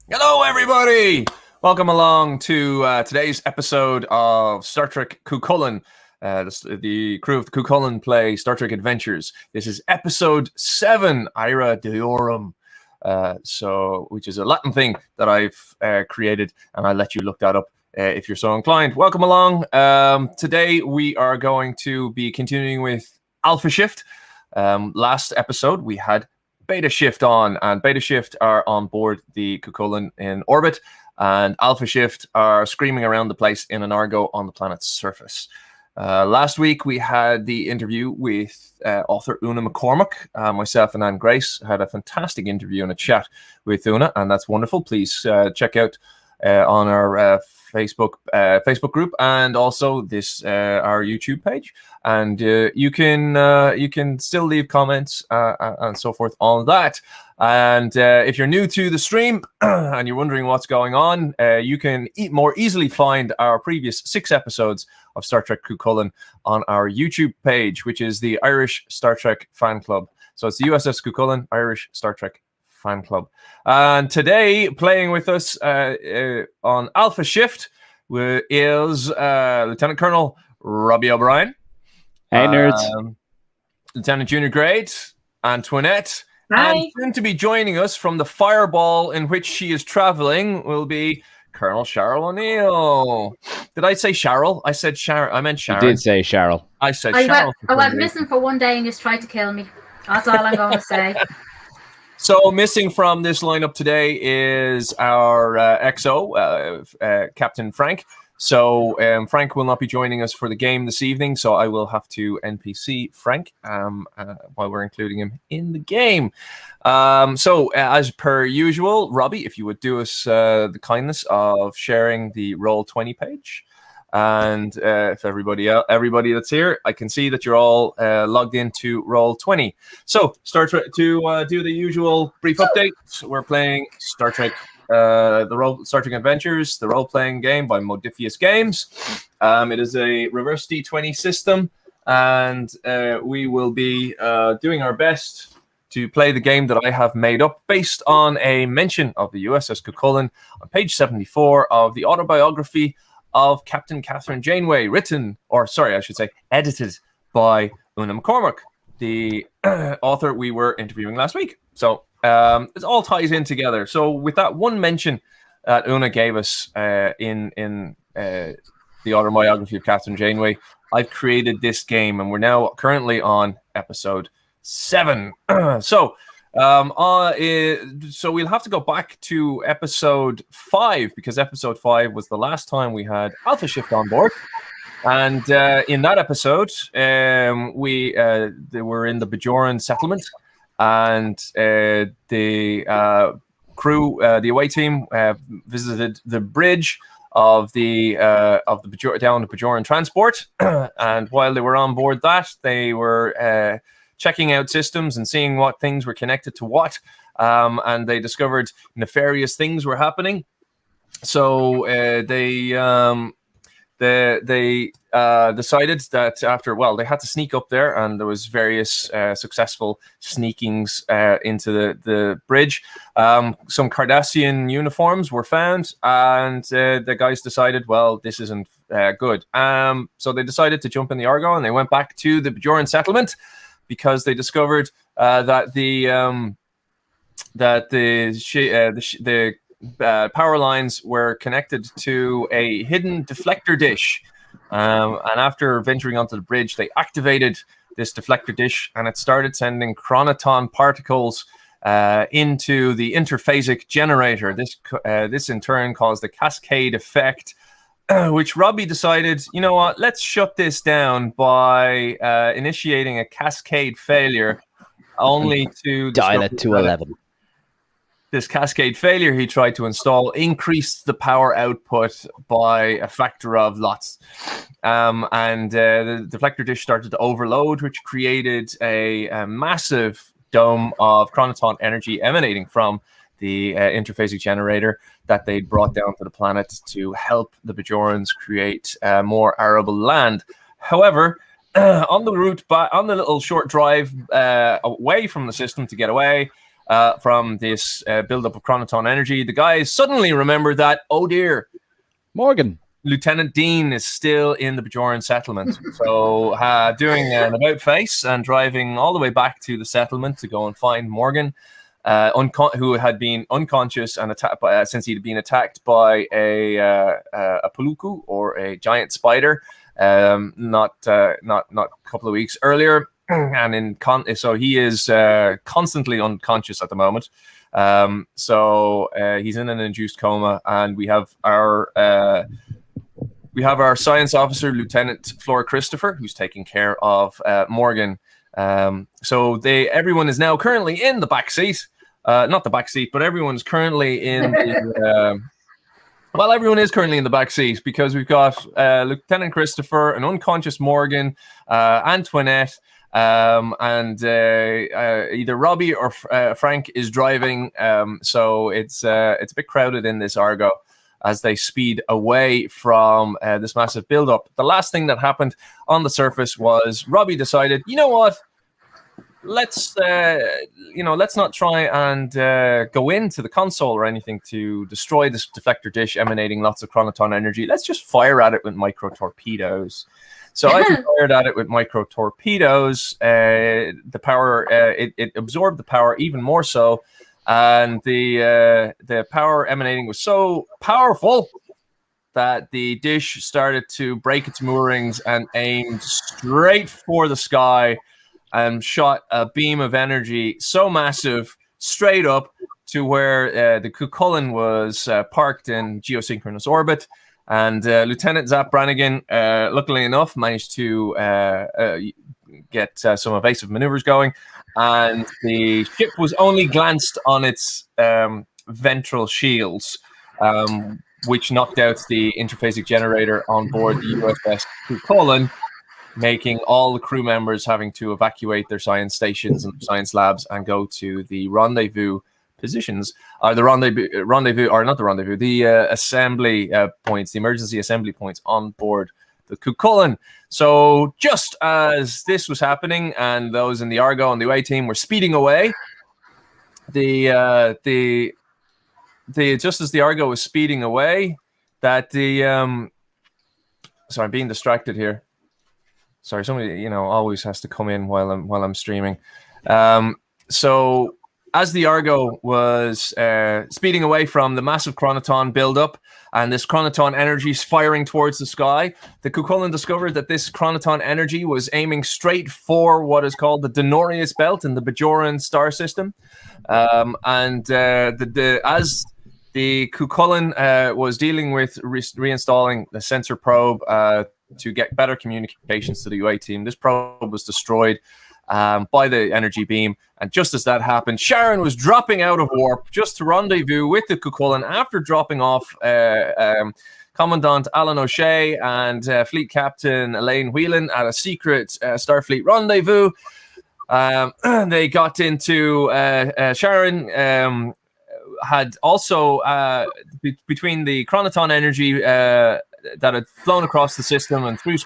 Hello, everybody! Welcome along to today's episode of Star Trek Cuchulain. The crew of the Cuchulain play Star Trek Adventures. This is episode 7, Ira Deorum, which is a Latin thing that I've created, and I'll let you look that up if you're so inclined. Welcome along. Today we are going to be continuing with Alpha Shift. Last episode we had Beta Shift on, and Beta Shift are on board the Cuchulain in orbit, and Alpha Shift are screaming around the place in an Argo on the planet's surface. Last week we had the interview with author Una McCormack. Myself and Anne Grace had a fantastic interview and a chat with Una, and that's wonderful. Please check out on our Facebook group, and also our YouTube page, and you can still leave comments and so forth on that. And if you're new to the stream and you're wondering what's going on, you can more easily find our previous 6 episodes of Star Trek Cuchulain on our YouTube page, which is the Irish Star Trek Fan Club. So it's the USS Cuchulain Irish Star Trek Fan Club. And today, playing with us on Alpha Shift is Lieutenant Colonel Robbie O'Brien. Hey, nerds. Lieutenant Junior Grade, Antoinette. Hi. And soon to be joining us from the fireball in which she is traveling will be Colonel Cheryl O'Neill. Did I say Cheryl? I said Sharon. I meant Sharon. You did say Cheryl. I said Cheryl. I went missing for one day and just tried to kill me. That's all I'm going to say. So missing from this lineup today is our XO, Captain Frank. So Frank will not be joining us for the game this evening, so I will have to NPC Frank while we're including him in the game. So as per usual, Robbie, if you would do us the kindness of sharing the Roll20 page. And if everybody that's here, I can see that you're all logged into Roll20. So Star Trek, to do the usual brief update, we're playing Star Trek Star Trek Adventures, the role-playing game by Modifius Games. It is a reverse D20 system, and we will be doing our best to play the game that I have made up based on a mention of the USS Cuchulain on page 74 of the autobiography of Captain Catherine Janeway, edited by Una McCormack, the author we were interviewing last week. So it all ties in together. So with that one mention that Una gave us in the autobiography of Catherine Janeway, I've created this game, and we're now currently on episode 7. So we'll have to go back to episode 5, because episode 5 was the last time we had Alpha Shift on board. And in that episode, they were in the Bajoran settlement, and the crew, the away team, visited the bridge of the Bajoran transport. And while they were on board that, they were checking out systems and seeing what things were connected to what, and they discovered nefarious things were happening. So they decided that they had to sneak up there, and there was various successful sneakings into the bridge. Some Cardassian uniforms were found, and the guys decided, well, this isn't good. So they decided to jump in the Argo, and they went back to the Bajoran settlement, because they discovered that the power lines were connected to a hidden deflector dish. And after venturing onto the bridge, they activated this deflector dish, and it started sending chroniton particles into the Interphasic Generator. This in turn caused a cascade effect, which Robbie decided, you know what, let's shut this down by initiating a cascade failure, only to dial it to 11. This cascade failure he tried to install increased the power output by a factor of lots. And the deflector dish started to overload, which created a massive dome of chroniton energy emanating from the Interphasic Generator that they brought down to the planet to help the Bajorans create more arable land. However, on the route, on the little short drive away from the system to get away, from this buildup of chroniton energy, the guys suddenly remember that, oh dear, Morgan. Lieutenant Dean is still in the Bajoran settlement. So doing an about face and driving all the way back to the settlement to go and find Morgan, who had been unconscious and attacked since he'd been attacked by a puluku, or a giant spider, not a couple of weeks earlier. And so he is constantly unconscious at the moment. So he's in an induced coma, and we have our science officer, Lieutenant Flora Christopher, who's taking care of Morgan. So everyone is now currently in the back seat. Not the back seat, but everyone's currently in the... everyone is currently in the back seat, because we've got Lieutenant Christopher, an unconscious Morgan, Antoinette, and either Robbie or Frank is driving. So it's a bit crowded in this Argo as they speed away from this massive buildup. The last thing that happened on the surface was Robbie decided, you know what? Let's not try and go into the console or anything to destroy this deflector dish emanating lots of chroniton energy. Let's just fire at it with micro torpedoes. So I fired at it with micro torpedoes. The power it absorbed the power even more so, and the power emanating was so powerful that the dish started to break its moorings and aimed straight for the sky, and shot a beam of energy so massive straight up to where the Cuchulain was parked in geosynchronous orbit. And Lieutenant Zapp Brannigan, luckily enough, managed to get some evasive maneuvers going, and the ship was only glanced on its ventral shields, which knocked out the interphasic generator on board the USS Cuchulain, making all the crew members having to evacuate their science stations and science labs and go to the rendezvous positions, the assembly points, the emergency assembly points on board the Cuchulain. So just as this was happening, and those in the Argo and the UA team were speeding away, just as the Argo was speeding away, that sorry, I'm being distracted here. Sorry, somebody always has to come in while I'm streaming. So as the Argo was speeding away from the massive chroniton buildup, and this chroniton energy is firing towards the sky, the Cuchulain discovered that this chroniton energy was aiming straight for what is called the Denorius belt in the Bajoran star system. As the Cuchulain was dealing with reinstalling the sensor probe to get better communications to the UA team, this probe was destroyed by the energy beam. And just as that happened, Sharon was dropping out of warp just to rendezvous with the Cuchulain after dropping off Commandant Alan O'Shea and Fleet Captain Elaine Whelan at a secret Starfleet rendezvous. They got into Sharon had also between the chroniton energy that had flown across the system and through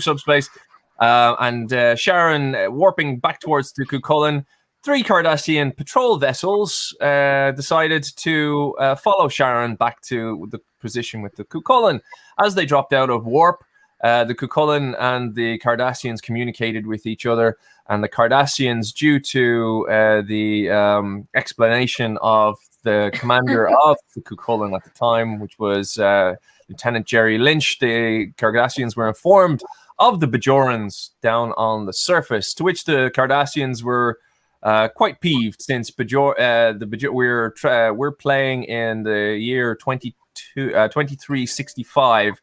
subspace, and Sharon warping back towards the Cuchulain, 3 Cardassian patrol vessels decided to follow Sharon back to the position with the Cuchulain. As they dropped out of warp, the Cuchulain and the Cardassians communicated with each other, and the Cardassians, due to the explanation of the commander of the Cuchulain at the time, which was Lieutenant Jerry Lynch, the Cardassians were informed of the Bajorans down on the surface, to which the Cardassians were quite peeved, since we're playing in the year 2365,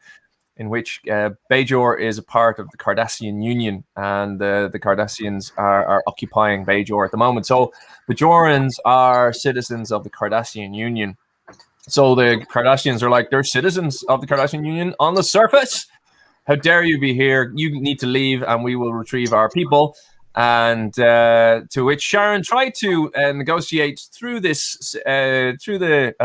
in which Bajor is a part of the Cardassian Union, and the Cardassians are occupying Bajor at the moment. So Bajorans are citizens of the Cardassian Union. So the Cardassians are like, they're citizens of the Cardassian Union on the surface? How dare you be here? You need to leave, and we will retrieve our people. And to which Sharon tried to negotiate through this, through the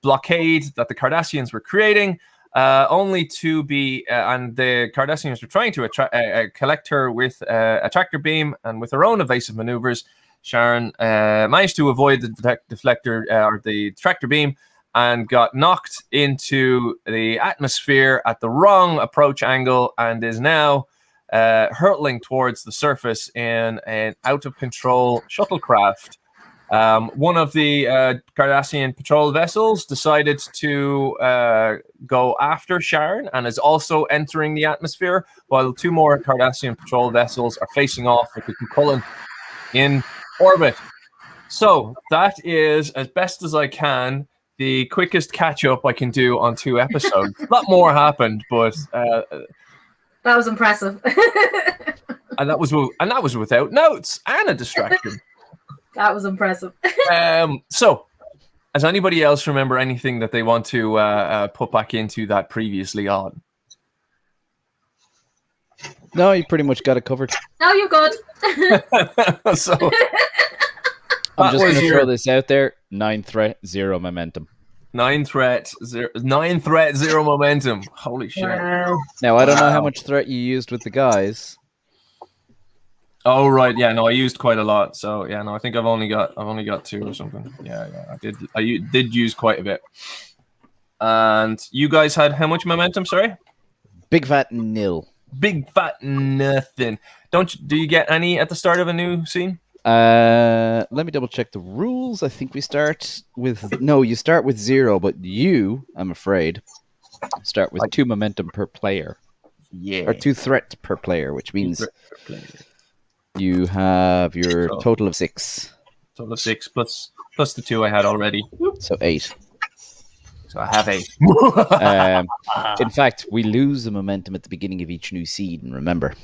blockade that the Cardassians were creating, only to be, and the Cardassians were trying to collect her with a tractor beam, and with her own evasive maneuvers, Sharon managed to avoid the deflector or the tractor beam and got knocked into the atmosphere at the wrong approach angle and is now hurtling towards the surface in an out-of-control shuttlecraft. One of the Cardassian patrol vessels decided to go after Sharon and is also entering the atmosphere, while 2 more Cardassian patrol vessels are facing off with the Cuchulain in orbit. So that is, as best as I can, the quickest catch-up I can do on 2 episodes. A lot more happened, but that was impressive. and that was without notes and a distraction. That was impressive. So, does anybody else remember anything that they want to put back into that previously on? No, you pretty much got it covered. No, you're good. So, I'm just going to throw this out there. 9 threat, 0 momentum. 9 threat, 0 momentum. Holy shit! Wow. Now I don't know how much threat you used with the guys. Oh right, yeah, no, I used quite a lot. So yeah, no, I think I've only got 2 or something. Yeah, I did use quite a bit. And you guys had how much momentum? Sorry, Big fat nil. big fat nothing. Do you get any at the start of a new scene? Let me double check the rules. I think we start with you start with 0, but you, I'm afraid, start with 2 momentum per player. Yeah, Or 2 threat per player, which means you have your total of 6. Total of 6 plus the 2 I had already. So 8. So I have 8. In fact, we lose the momentum at the beginning of each new season, remember?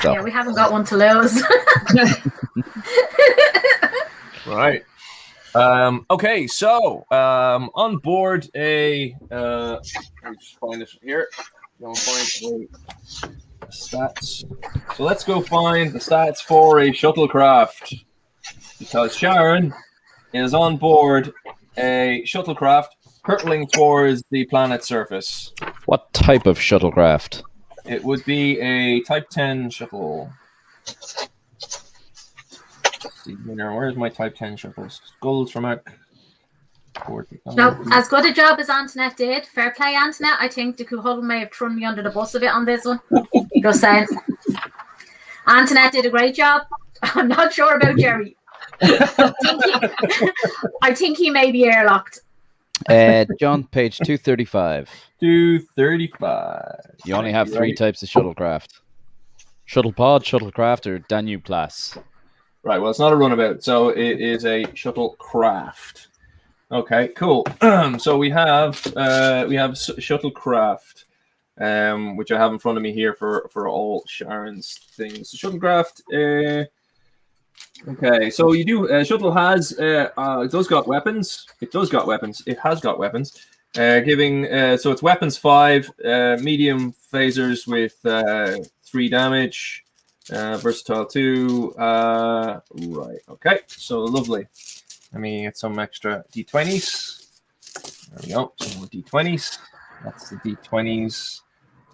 So. Yeah, we haven't got one to lose. Right. Okay, so on board a let me just find it here. Go find the stats. So let's go find the stats for a shuttlecraft, because Sharon is on board a shuttlecraft hurtling towards the planet's surface. What type of shuttlecraft? It would be a Type 10 shuttle. Where's my Type 10 shuttles? Gold from Mac. No, as good a job as Antoinette did. Fair play, Antoinette. I think the Cuchulain may have thrown me under the bus a bit on this one. Just saying. Antoinette did a great job. I'm not sure about Jerry. I think he may be airlocked. John, page 235. 235. You only have 3 types of shuttlecraft. Shuttle pod, shuttlecraft, or Danube class. Right, well, it's not a runabout, so it is a shuttlecraft. Okay, cool. So we have shuttlecraft, which I have in front of me here for all Sharon's things. Shuttlecraft. Okay, so you do. Shuttle has it does got weapons. It has got weapons. Giving so it's weapons 5, medium phasers with 3 damage, versatile 2. Right. Okay. So lovely. Let me get some extra d20s. There we go. Some more d20s. That's the d20s.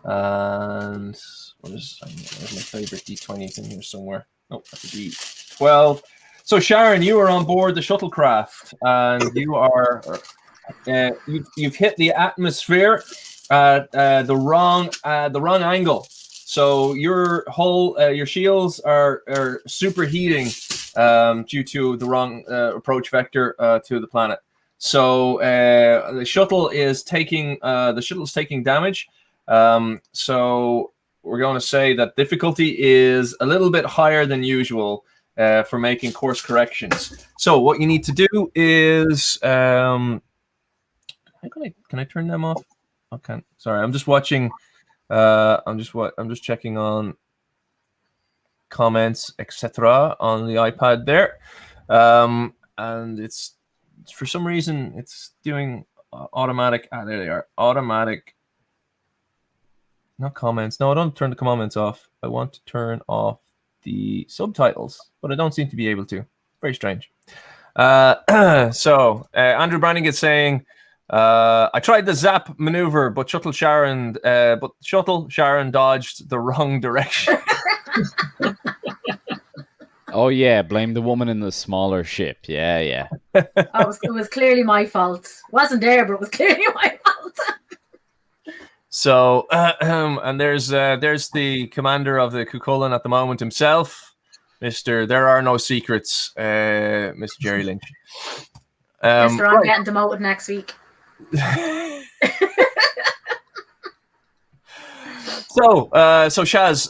And where's my favorite d20s in here somewhere? Oh, that's a d12. So Sharon, you are on board the shuttlecraft, and you are you've hit the atmosphere at the wrong angle. So your your shields are superheating due to the wrong approach vector to the planet. So the shuttle is taking damage. So we're going to say that difficulty is a little bit higher than usual for making course corrections. So what you need to do is can I turn them off? Okay, sorry, I'm just watching. I'm just checking on comments, etc. on the iPad there, and it's for some reason it's doing automatic. There they are, automatic. Not comments. No, I don't turn the comments off. I want to turn off the subtitles, but I don't seem to be able to. Very strange. So Andrew Browning is saying, I tried the Zapp maneuver, but Shuttle Sharon dodged the wrong direction. Oh yeah, blame the woman in the smaller ship. Yeah. It was clearly my fault. Wasn't there, but it was clearly my fault. So, and there's the commander of the Cuchulain at the moment himself, Mr. There Are No Secrets, Mr. Jerry Lynch. Mr. I'm getting demoted next week. So Shaz,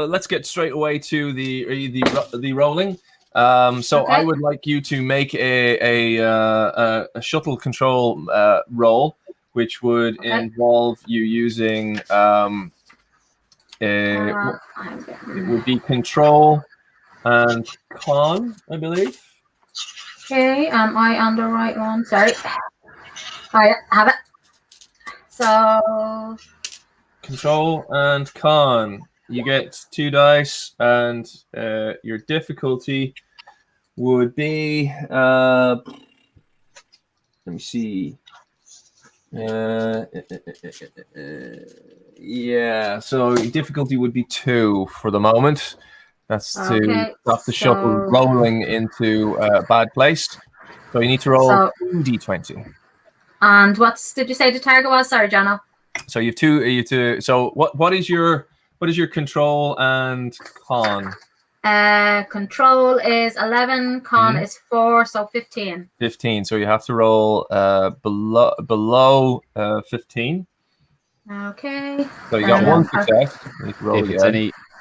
let's get straight away to the rolling. Okay. I would like you to make a shuttle control roll, which would involve you using it would be control and con, I believe. Okay, am I on the right one? Sorry. I have it. So control and con. You get 2 dice, and your difficulty would be let me see. Yeah, so difficulty would be 2 for the moment. That's to stop the shuttle rolling into a bad place. So you need to roll 2d20. And did you say the target was? Sorry, Jono. So you have two. So what is your control and con? Control is 11, con is 4, so 15. 15. So you have to roll below 15. Okay. So you got 1 success.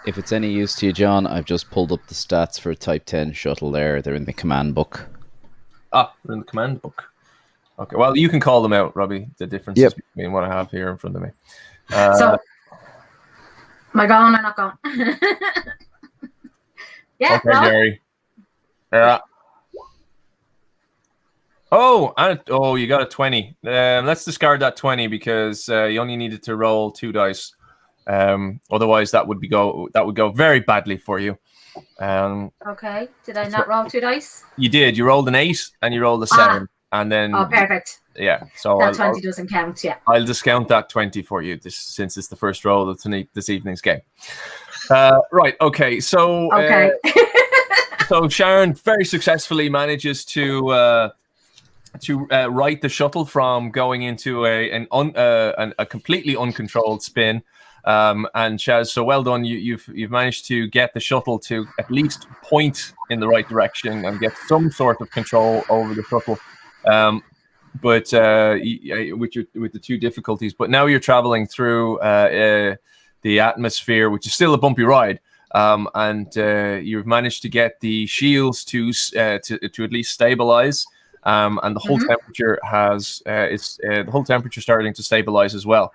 If it's any use to you, John, I've just pulled up the stats for a Type 10 shuttle there. They're in the command book. Ah, they're in the command book. Okay, well, you can call them out, Robbie, the differences between what I have here in front of me. So, am I going or not going? Yeah, okay, Gary. Yeah. Oh, you got a 20. Let's discard that 20 because you only needed to roll 2 dice. Otherwise, that would go very badly for you. Okay. Did I not roll 2 dice? You did. You rolled an 8 and you rolled a 7, and then. Oh, perfect. Yeah. So that 20 doesn't count. Yeah. I'll discount that 20 for you, since it's the first roll of this evening's game. Right. Okay. So. Okay. So Sharon very successfully manages to right the shuttle from going into a completely uncontrolled spin. And Shaz, so well done. You've managed to get the shuttle to at least point in the right direction and get some sort of control over the shuttle. But with the 2 difficulties. But now you're traveling through the atmosphere, which is still a bumpy ride. And you've managed to get the shields to at least stabilize. And the whole temperature the whole temperature starting to stabilize as well.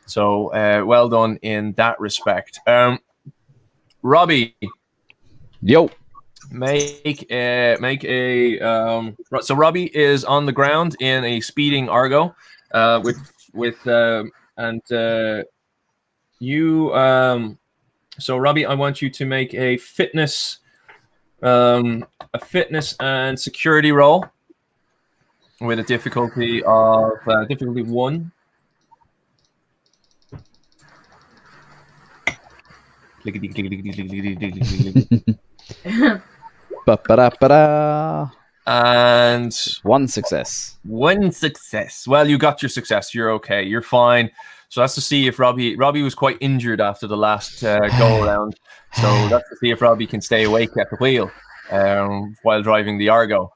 So well done in that respect. Robbie. Yo. Make a so Robbie is on the ground in a speeding Argo so Robbie, I want you to make a fitness and security roll with a difficulty of difficulty 1. And 1 success. 1 success. Well, you got your success. You're okay. You're fine. So that's to see if Robbie was quite injured after the last go around. So that's to see if Robbie can stay awake at the wheel while driving the Argo.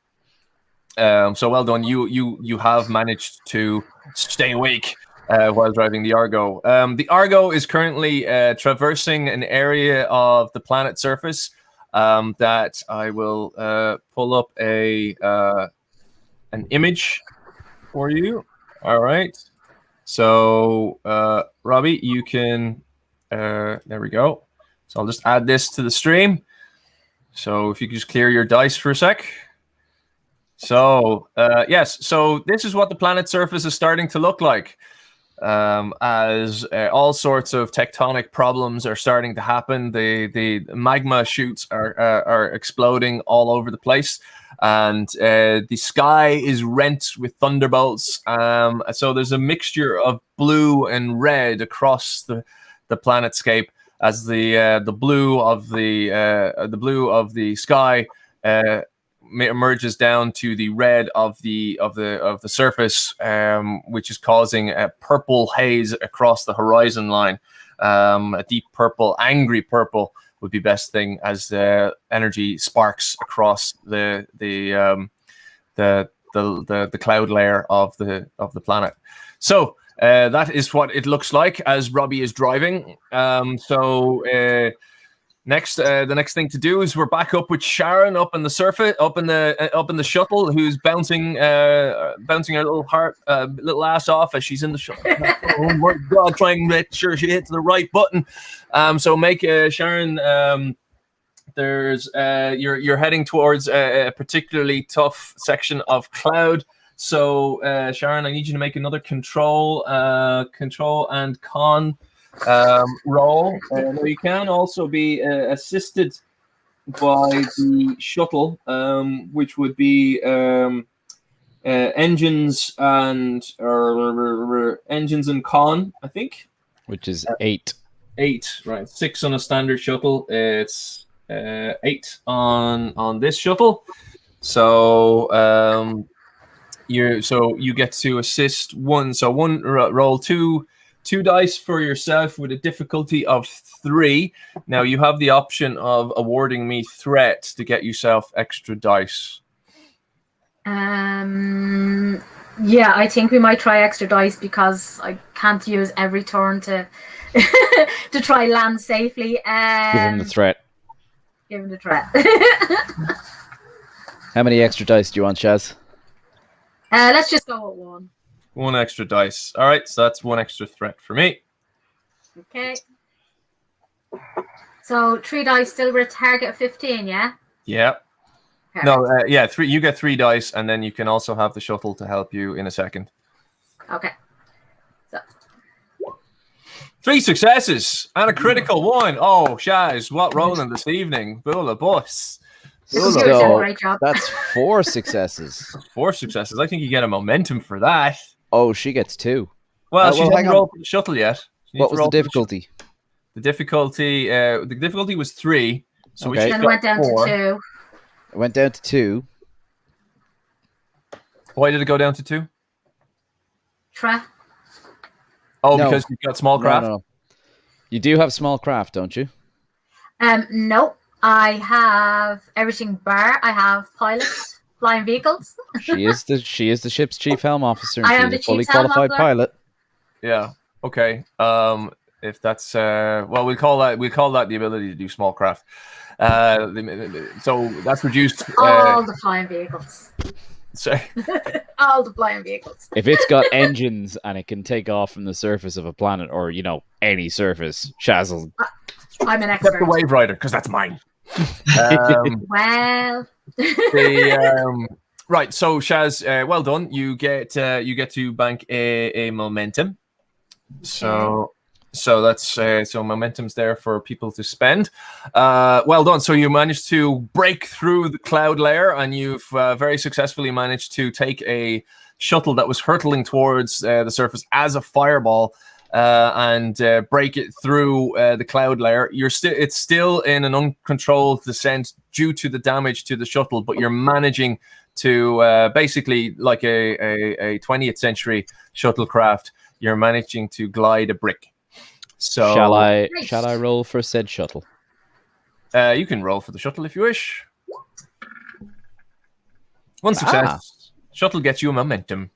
So well done. You have managed to stay awake while driving the Argo. The Argo is currently traversing an area of the planet surface that I will pull up an image for you. All right. So Robbie, you can there we go. So I'll just add this to the stream. So if you could just clear your dice for a sec. So yes, so this is what the planet surface is starting to look like. as all sorts of tectonic problems are starting to happen. The magma chutes are exploding all over the place, and the sky is rent with thunderbolts. So there's a mixture of blue and red across the planetscape as the blue of the sky emerges down to the red of the surface, which is causing a purple haze across the horizon line. A deep purple, angry purple would be best thing as the energy sparks across the cloud layer of the planet. So that is what it looks like as Robbie is driving. Next, the next thing to do is we're back up with Sharon up in the surface, up in the shuttle, who's bouncing her little ass off as she's in the shuttle. Oh my God, trying to make sure she hits the right button. So make Sharon. There's you're heading towards a particularly tough section of cloud. So Sharon, I need you to make another control and con roll. Now you can also be assisted by the shuttle, which would be engines and con, I think, which is 8. 8, right? 6 on a standard shuttle. It's 8 on this shuttle. So you get to assist one. So one roll two dice for yourself with a difficulty of 3. Now you have the option of awarding me threat to get yourself extra dice. Yeah, I think we might try extra dice because I can't use every turn to to try land safely. Give him the threat. Give him the threat. How many extra dice do you want, Shaz? Let's just go with 1. 1 extra dice. All right, so that's 1 extra threat for me. Okay. So 3 dice still with a target of 15, yeah? Yeah. Perfect. No, yeah, 3. You get 3 dice, and then you can also have the shuttle to help you in a second. Okay. So 3 successes and a critical 1. Oh, Shaz, what rolling this evening? Bull of bus. this is doing a great job. That's 4 successes. 4 successes. I think you get a momentum for that. Oh, she gets 2. Well, she hasn't rolled for the shuttle yet. What was the difficulty? The difficulty was 3. So Okay. we Then went down to 2. It went down to 2. Why did it go down to 2? Tra. Oh, No. because you've got small craft. No. You do have small craft, don't you? Nope. I have everything bar. I have pilots, flying vehicles. She is the ship's chief helm officer. I And am she's the a fully chief helm qualified officer. pilot. Yeah. Okay. If that's well, we'll call that the ability to do small craft. So that's reduced. All the flying vehicles. So, All the flying vehicles. If it's got engines and it can take off from the surface of a planet or any surface, Shaz. I'm an except expert. the Wave Rider, because that's mine. Well. Right. So Shaz, well done. You get to bank a momentum. So that's so momentum's there for people to spend. Well done. So you managed to break through the cloud layer, and you've very successfully managed to take a shuttle that was hurtling towards the surface as a fireball and break it through the cloud layer. It's still in an uncontrolled descent due to the damage to the shuttle, but you're managing to basically like a 20th century shuttlecraft. You're managing to glide a brick. So Shall I roll for said shuttle? You can roll for the shuttle if you wish. 1 success. Shuttle gets you a momentum.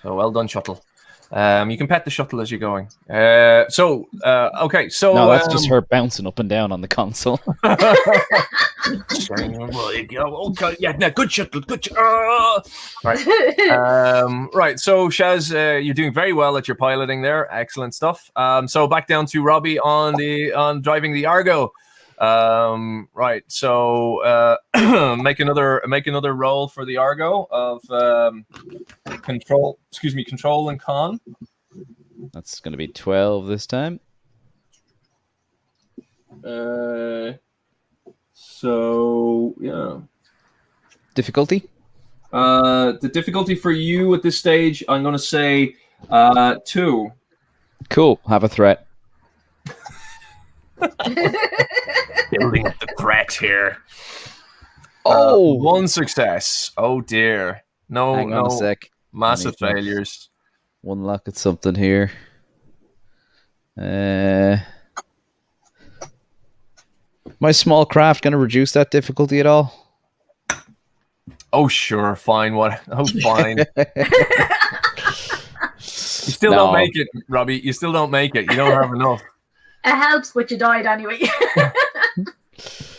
So well done, shuttle. You can pet the shuttle as you're going. Okay. So No, that's just her bouncing up and down on the console. Okay, yeah, no, good shuttle, good. Right. Right. So Shaz, you're doing very well at your piloting there. Excellent stuff. So back down to Robbie on driving the Argo. Right. So make another roll for the Argo of control and con. That's going to be 12 this time. So yeah. Difficulty? The difficulty for you at this stage, I'm going to say 2. Cool. Have a threat. Building up the threat here. Oh! 1 success. Oh dear. Hang on a sec. Massive I need failures. One look at something here. My small craft going to reduce that difficulty at all? Oh sure, fine. What? Oh fine. You still don't make it, Robbie. You still don't make it. You don't have enough. It helps, but you died anyway.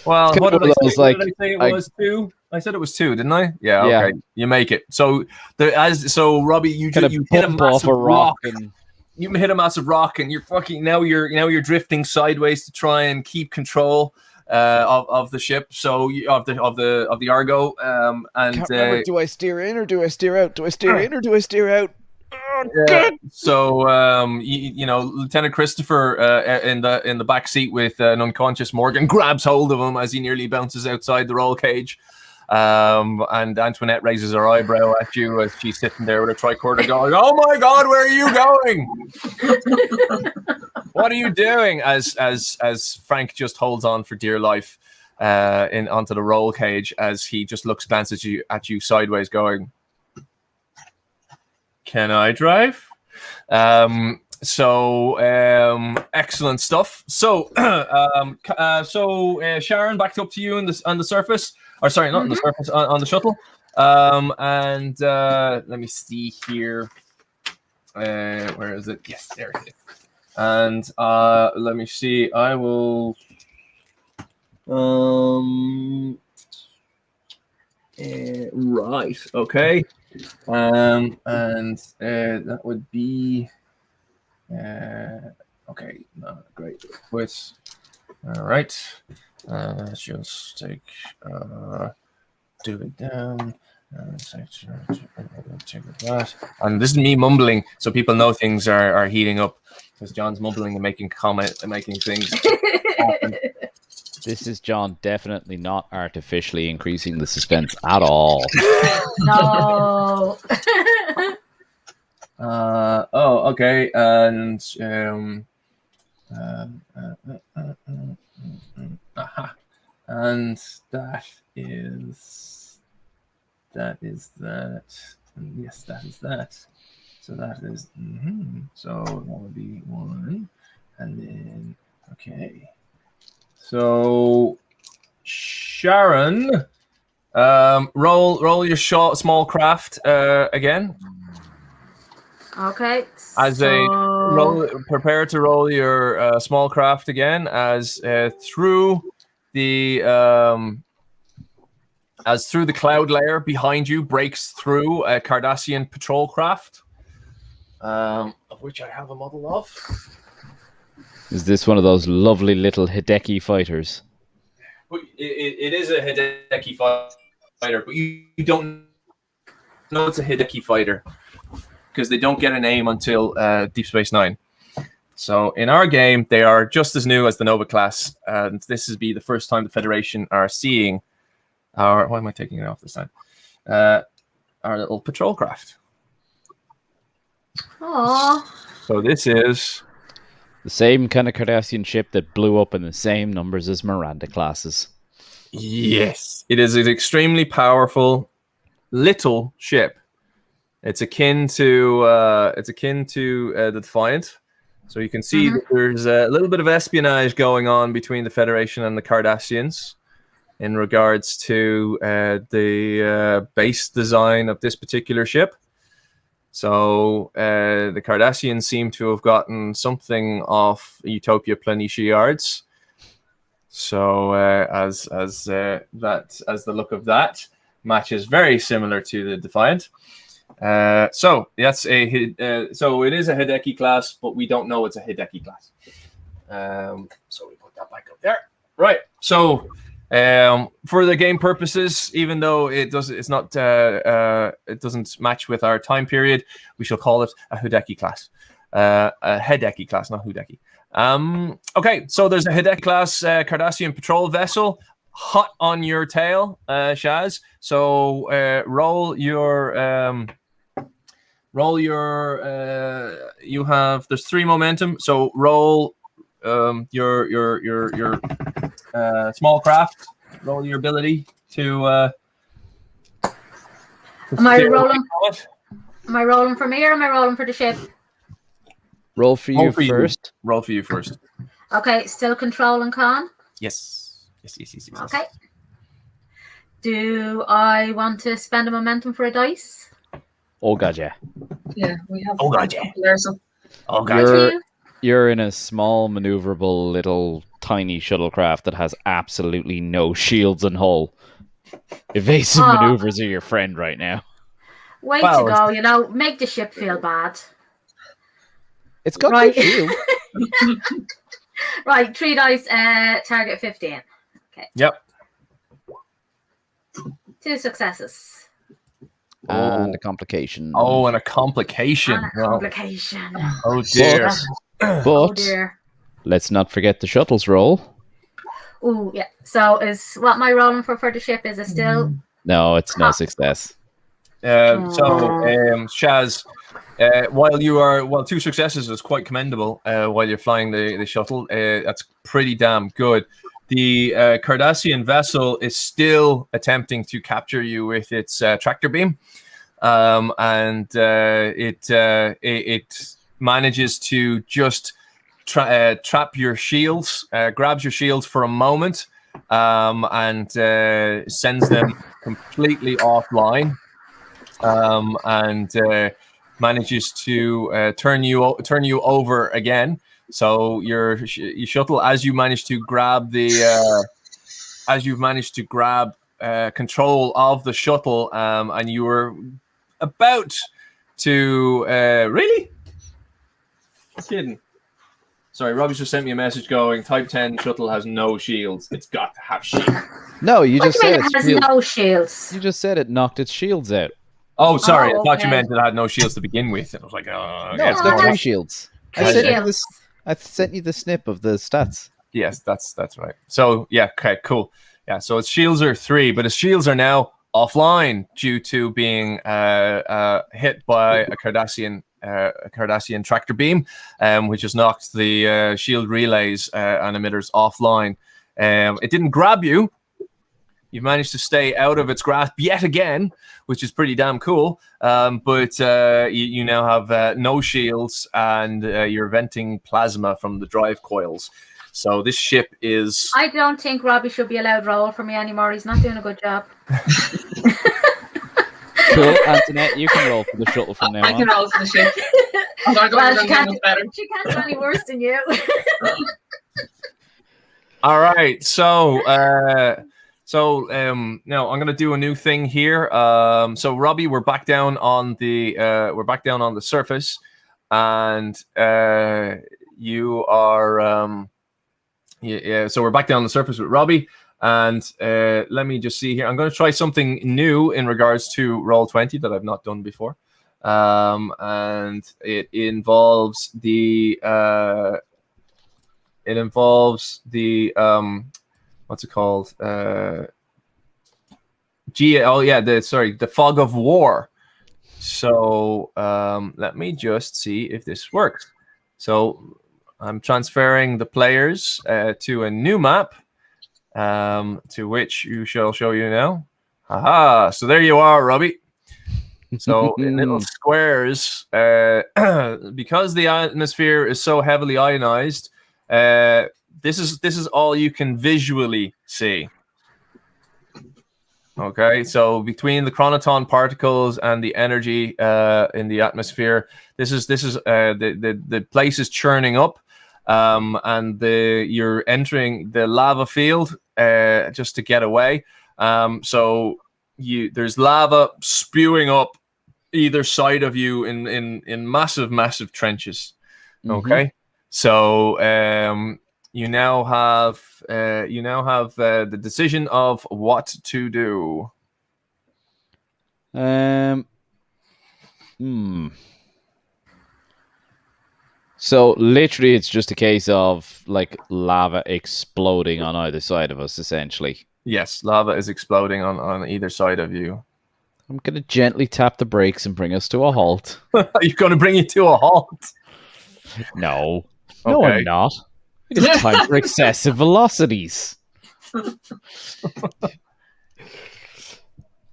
Well, what did I say? Like, what did I say? It was 2. I said it was 2, didn't I? Yeah. Okay. You make it. So Robbie, you hit a massive rock. You hit a massive rock, and you're fucking now. You're drifting sideways to try and keep control of the ship. So of the Argo. And can't remember, do I steer in or do I steer out? Do I steer in or do I steer out? So Lieutenant Christopher in the back seat with an unconscious Morgan grabs hold of him as he nearly bounces outside the roll cage. And Antoinette raises her eyebrow at you as she's sitting there with a tricorder going, "Oh my God, where are you going? What are you doing?" As Frank just holds on for dear life onto the roll cage as he just glances at you sideways, going, "Can I drive?" Excellent stuff. So Sharon, back up to you on the surface. Or sorry, not on the surface, on the shuttle. And let me see here. Where is it? Yes, there it is. And let me see. I will. Right. Okay. And that would be. Okay. No, great. With. All right. Let's just take do it down. Take that. And this is me mumbling, so people know things are heating up because John's mumbling and making things happen. This is John definitely not artificially increasing the suspense at all. No. Okay. And and that is that. And yes, that is that. So that is so that would be 1, and then okay. So Sharon, roll your small craft again. Okay. Prepare to roll your small craft again as through the cloud layer behind you breaks through a Cardassian patrol craft, of which I have a model of. Is this one of those lovely little Hideki fighters? It is a Hideki fighter, but you don't know it's a Hideki fighter because they don't get a name until Deep Space Nine. So in our game, they are just as new as the Nova class, and this will be the first time the Federation are seeing our. Why am I taking it off this time? Our little patrol craft. Aww. So this is the same kind of Cardassian ship that blew up in the same numbers as Miranda classes. Yes, it is an extremely powerful little ship. It's akin to the Defiant. So you can see that there's a little bit of espionage going on between the Federation and the Cardassians in regards to the base design of this particular ship. So the Cardassians seem to have gotten something off Utopia Planitia Yards. So as the look of that matches very similar to the Defiant. So that's so it is a Hideki class, but we don't know it's a Hideki class. So we put that back up there. Right. So for the game purposes, even though it doesn't match with our time period, we shall call it a Hideki class. a Hideki class, not Hudeki. Okay, so there's a Hideki class Cardassian patrol vessel hot on your tail, Shaz. So roll your you have, there's 3 momentum, so roll your small craft, roll your ability to am I rolling for me, or am I rolling for the ship? Roll for you first. Roll for you first. Okay, still control and con. Yes. Okay. Do I want to spend a momentum for a dice? Oh god, yeah. Yeah, we have. Oh god, yeah. There, so. Oh god, You're in a small, maneuverable, little, tiny shuttlecraft that has absolutely no shields and hull. Evasive maneuvers are your friend right now. Way to go, you know, make the ship feel bad. It's got right. Good shield. Right, 3 dice, target 15. Okay. Yep. 2 successes. And a complication. Oh, and a complication. And a complication. Oh dear. But oh dear. Let's not forget the shuttles roll. Oh yeah. So is what am I rolling for the ship? Is it still? No, it's no success. Shaz, while 2 successes is quite commendable, while you're flying the shuttle, that's pretty damn good. The Cardassian vessel is still attempting to capture you with its tractor beam, and it manages to just trap your shields, grabs your shields for a moment, and sends them completely offline, and manages to turn you over again. So your shuttle, as you manage to grab control of the shuttle, and you were about to really kidding. Sorry, Robbie's just sent me a message going, Type 10 shuttle has no shields. It's got to have shields. No, you just said it has no shields. You just said it knocked its shields out. Oh, sorry. I thought you meant it had no shields to begin with. I was like, oh, no, it's got 3 shields. I sent you the snip of the stats. Yes, that's right. So yeah, okay, cool. Yeah, so its shields are 3, but its shields are now offline due to being hit by a Cardassian tractor beam, which has knocked the shield relays and emitters offline. It didn't grab you. You've managed to stay out of its grasp yet again, which is pretty damn cool. But you now have no shields, and you're venting plasma from the drive coils. So this ship is... I don't think Robbie should be allowed roll for me anymore. He's not doing a good job. Cool, Antoinette, you can roll for the shuttle from now on. I can roll for the ship. She can't do any worse than you. All right, so now I'm gonna do a new thing here. So Robbie, we're back down on the surface, and you are so we're back down on the surface with Robbie, and let me just see here. I'm going to try something new in regards to Roll20 that I've not done before, and it involves the what's it called? The fog of war. So let me just see if this works. So I'm transferring the players to a new map, to which you shall show you now. Aha! So there you are, Robbie. So in little squares, because the atmosphere is so heavily ionized, this is all you can visually see. Okay, so between the chroniton particles and the energy in the atmosphere, this is the place is churning up, and you're entering the lava field just to get away. So there's lava spewing up either side of you in massive trenches. Okay, so you now have the decision of what to do. So literally, it's just a case of like lava exploding on either side of us, essentially. Yes, lava is exploding on either side of you. I'm gonna gently tap the brakes and bring us to a halt. Are you going to bring you to a halt? No, no, Okay. I'm not. It is time for excessive velocities.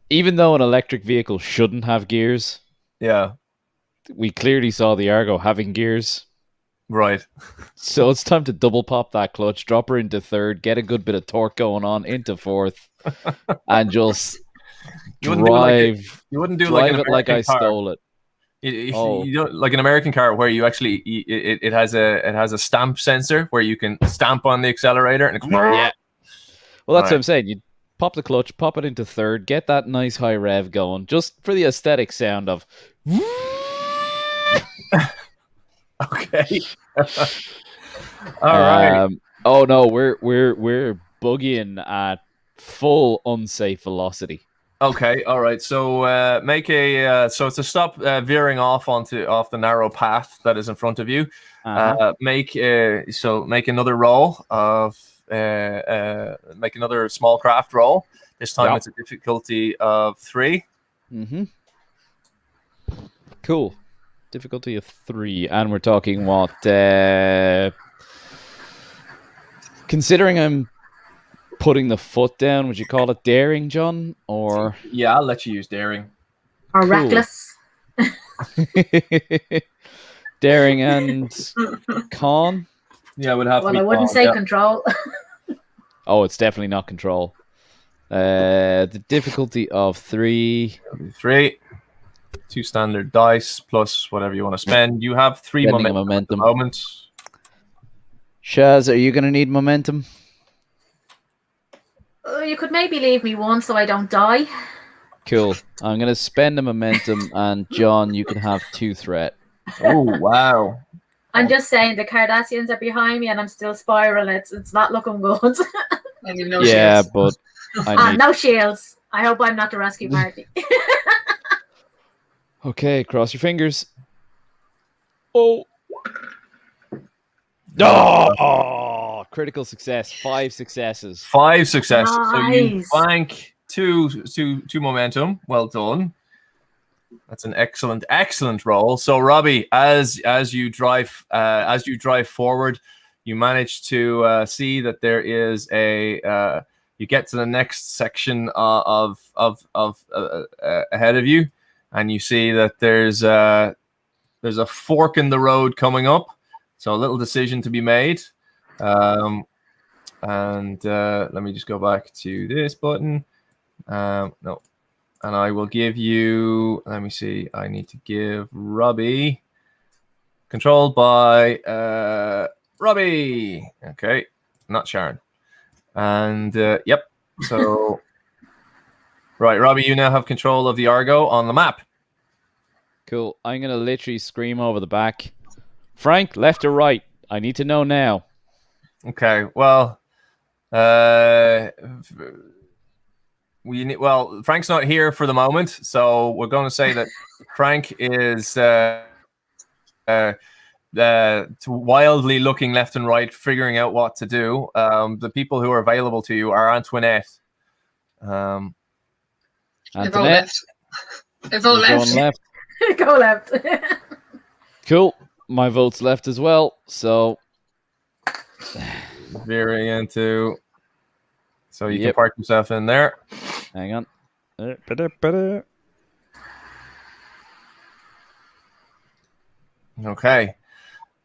Even though an electric vehicle shouldn't have gears, Yeah, we clearly saw the Argo having gears. right. So it's time to double pop that clutch, drop her into third, get a good bit of torque going on into fourth, and just You wouldn't do it like drive. you wouldn't do Drive like an it like I American car. stole it. Oh. You don't, like an American car where you actually it has a stamp sensor where you can stamp on the accelerator and it goes, Yeah. Well, that's Right. what I'm saying. You pop the clutch, pop it into third, get that nice high rev going, just for the aesthetic sound of. Okay. All right. Oh no, we're boogieing at full unsafe velocity. Okay. All right. So make a so to stop veering off the narrow path that is in front of you. Make another roll of make another small craft roll. This time Yep. it's a difficulty of 3. Mm-hmm. Cool. Difficulty of 3, and we're talking what? Considering I'm putting the foot down, would you call it daring, John? Or Yeah, I'll let you use daring. Or Cool. reckless. daring and con? Yeah, it would have to Well, be. I wouldn't say yeah. control. Oh, it's definitely not control. The difficulty of 3. 3. 2 standard dice plus whatever you want to spend. You have 3 Spending a momentum at the momentum. moment. Shaz, are you going to need momentum? You could maybe leave me one so I don't die. Cool. I'm going to spend a momentum, and John, you can have 2 threat. Oh wow! I'm just saying the Cardassians are behind me and I'm still spiraling. It's not looking good. And you know Yeah, shields. but I need... No shields. I hope I'm not the rescue party. Okay, cross your fingers. Oh. Oh! Critical success. 5 successes. 5 successes. So you Nice. bank two momentum. Well done. That's an excellent roll. So Robbie, as you drive forward, you manage to see that there is a you get to the next section of ahead of you, and you see that there's a fork in the road coming up. So a little decision to be made. And let me just go back to this button. No. And I will give you, let me see, I need to give Robbie, controlled by Robbie. Okay, not Sharon. And yep, so, right, Robbie, you now have control of the Argo on the map. Cool. I'm going to literally scream over the back. Frank, left or right? I need to know now. Okay, well, Frank's not here for the moment, so we're going to say that Frank is wildly looking left and right, figuring out what to do. The people who are available to you are Antoinette. I vote Antoinette, left. I vote you're going left. left. Go left. Cool. My vote's left as well, so... Veering into... So you can Yep. park yourself in there. Hang on. Okay.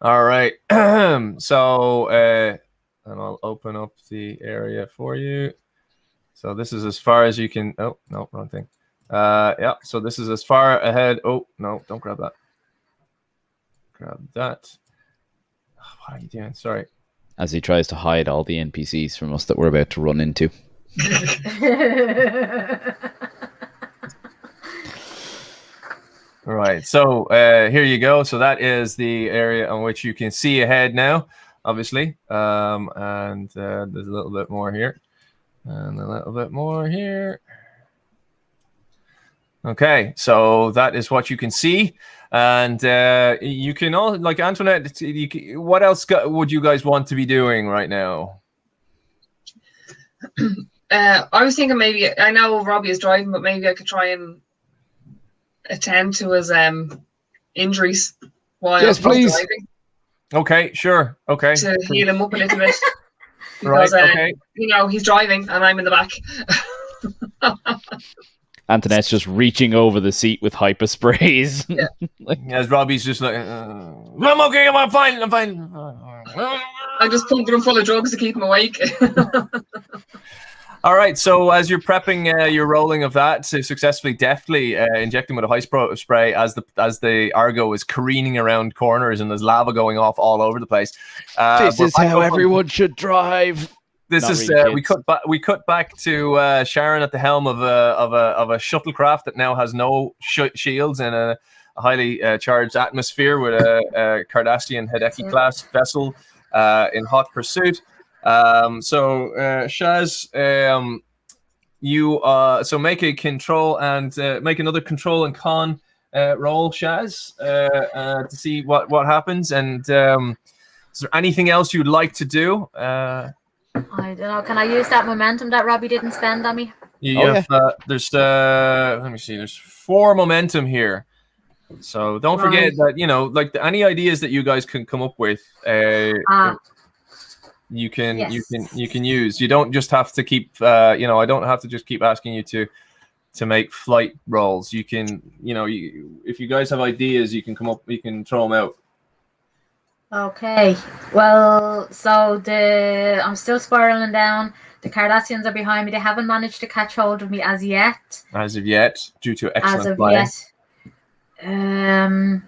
All right. So, and I'll open up the area for you. So this is as far as you can. Oh, no, wrong thing. Yeah. So this is as far ahead. Oh, no, don't grab that. Grab that. What are you doing? Sorry. As he tries to hide all the NPCs from us that we're about to run into. All right. So here you go. So that is the area on which you can see ahead now, obviously. And there's a little bit more here. And a little bit more here. Okay, so that is what you can see. And you can all like Antoinette. What else would you guys want to be doing right now? I was thinking maybe, I know Robbie is driving, but maybe I could try and attend to his injuries while Yes, he's please. driving. Okay, sure. Okay. To heal him up a little bit. Because, right, okay. He's driving and I'm in the back. Antoinette's just reaching over the seat with hyper sprays. Yeah. As Robbie's just like, I'm okay, I'm fine. I'm just pumping him full of drugs to keep him awake. All right, so as you're prepping your rolling of that to successfully, deftly inject him with a high spray as the Argo is careening around corners and there's lava going off all over the place. This is how everyone should drive. This Not is really, we cut back to Sharon at the helm of a shuttlecraft that now has no shields and a highly charged atmosphere with a Cardassian Hideki class vessel in hot pursuit. So Shaz, you so make a control and make another control and con roll, Shaz, to see what happens. And is there anything else you'd like to do? I don't know. Can I use that momentum that Robbie didn't spend on me? There's let me see. There's 4 momentum here. So don't forget that like any ideas that you guys can come up with. You can use. You don't just have to keep I don't have to just keep asking you to make flight rolls. You can if you guys have ideas, you can come up, you can throw them out. Okay. Well, so I'm still spiraling down. The Cardassians are behind me. They haven't managed to catch hold of me as yet. As of yet, due to excellent As of flying. yet.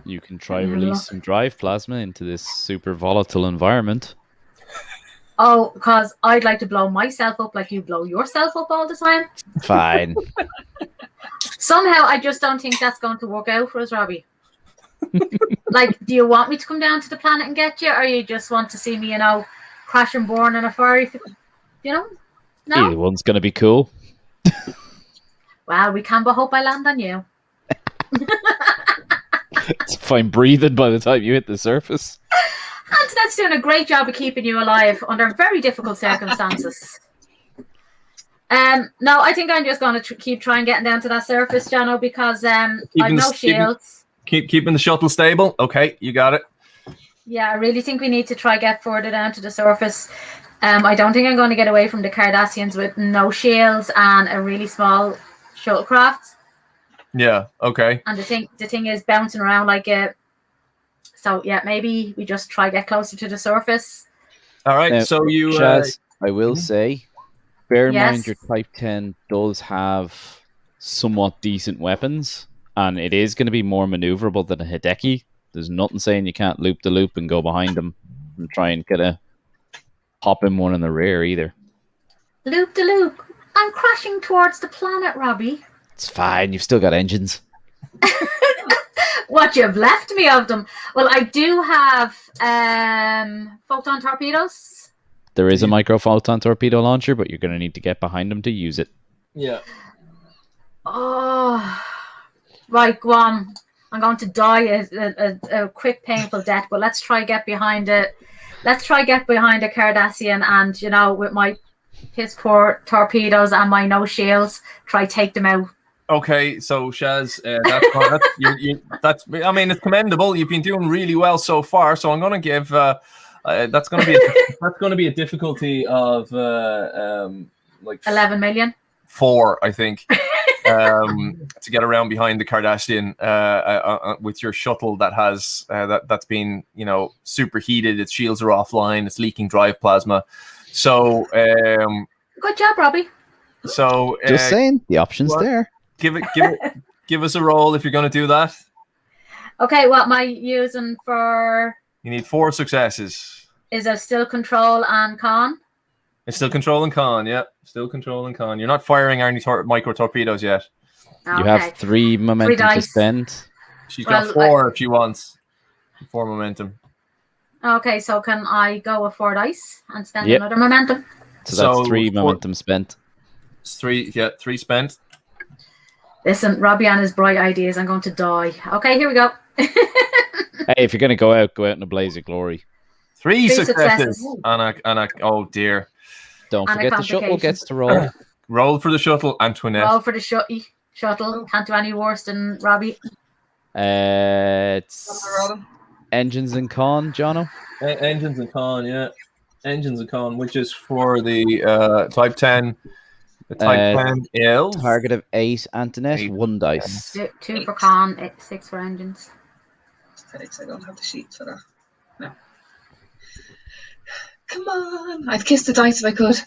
You can try release some drive plasma into this super volatile environment. Oh, because I'd like to blow myself up like you blow yourself up all the time. Fine. Somehow, I just don't think that's going to work out for us, Robbie. Like, do you want me to come down to the planet and get you, or you just want to see me, crash and burn in a fiery, No? Either one's going to be cool. Well, we can but hope I land on you. It's fine breathing by the time you hit the surface. Antoinette's doing a great job of keeping you alive under very difficult circumstances. No, I think I'm just going to keep trying getting down to that surface, Jono, because I've no shields. Keeping the shuttle stable. Okay, you got it. Yeah, I really think we need to try get further down to the surface. I don't think I'm going to get away from the Cardassians with no shields and a really small shuttlecraft. Yeah. Okay. And the thing is bouncing around like a. So yeah, maybe we just try get closer to the surface. All right. Now, so you. Chaz, I will say, bear in mind Yes. your Type 10 does have somewhat decent weapons, and it is going to be more maneuverable than a Hideki. There's nothing saying you can't loop the loop and go behind them and try and kind of hop in one in the rear either. Loop de loop. I'm crashing towards the planet, Robbie. It's fine. You've still got engines. What you've left me of them? Well, I do have photon torpedoes. There is a microphoton torpedo launcher, but you're going to need to get behind them to use it. Yeah. Oh, right, go on. I'm going to die a quick, painful death, but let's try get behind it. Let's try get behind a Cardassian and, with my piss poor torpedoes and my no shields, try take them out. Okay, so Shaz, that's I mean, it's commendable. You've been doing really well so far. So I'm going to give that's going to be a difficulty of like 11 million. 4, I think, to get around behind the Cardassian with your shuttle that has that's been superheated. Its shields are offline. It's leaking drive plasma. So Good job, Robbie. so Just saying, the option's there. Give us a roll if you're going to do that. Okay, what am I using for? You need 4 successes. Is it still control and con? It's still control and con, yeah. Still control and con. You're not firing any micro torpedoes yet. Okay. You have 3 momentum to dice. spend. She's got 4 if she wants. 4 momentum. Okay, so can I go with 4 dice and spend Yep. another momentum? So that's So 3 4 momentum spent. It's 3 spent. Listen, Robbie and his bright ideas. I'm going to die. Okay, here we go. Hey, if you're going to go out in a blaze of glory. Three Three successes. successes. And a, oh dear. Don't And a forget the shuttle complication. gets to roll. Roll for the shuttle, Antoinette. Roll for the shuttle. Can't do any worse than Robbie. It's Rolling. engines and con, Jono. Engines and con, yeah. Engines and con, which is for the Type 10. The Type 10 is... Target of 8, Antoinette, 8. 1 dice. 2 for con, 6 for engines. Thanks, I don't have the sheet for that. No. Come on. I'd kiss the dice if I could.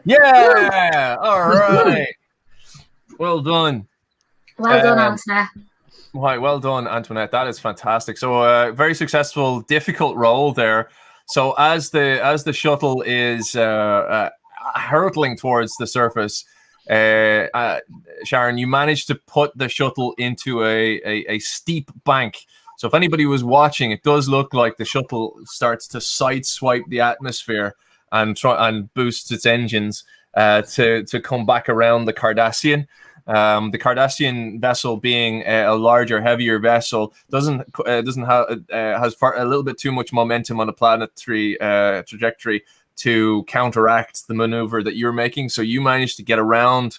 Yeah! All right. Well done. Well done, Antoinette. Right, well done, Antoinette. That is fantastic. So, very successful, difficult roll there. So, as the shuttle is hurtling towards the surface, Sharon, you managed to put the shuttle into a steep bank. So, if anybody was watching, it does look like the shuttle starts to sideswipe the atmosphere and boosts its engines to come back around the Cardassian. The Cardassian vessel, being a larger, heavier vessel, has a little bit too much momentum on the planetary trajectory to counteract the maneuver that you're making. So you managed to get around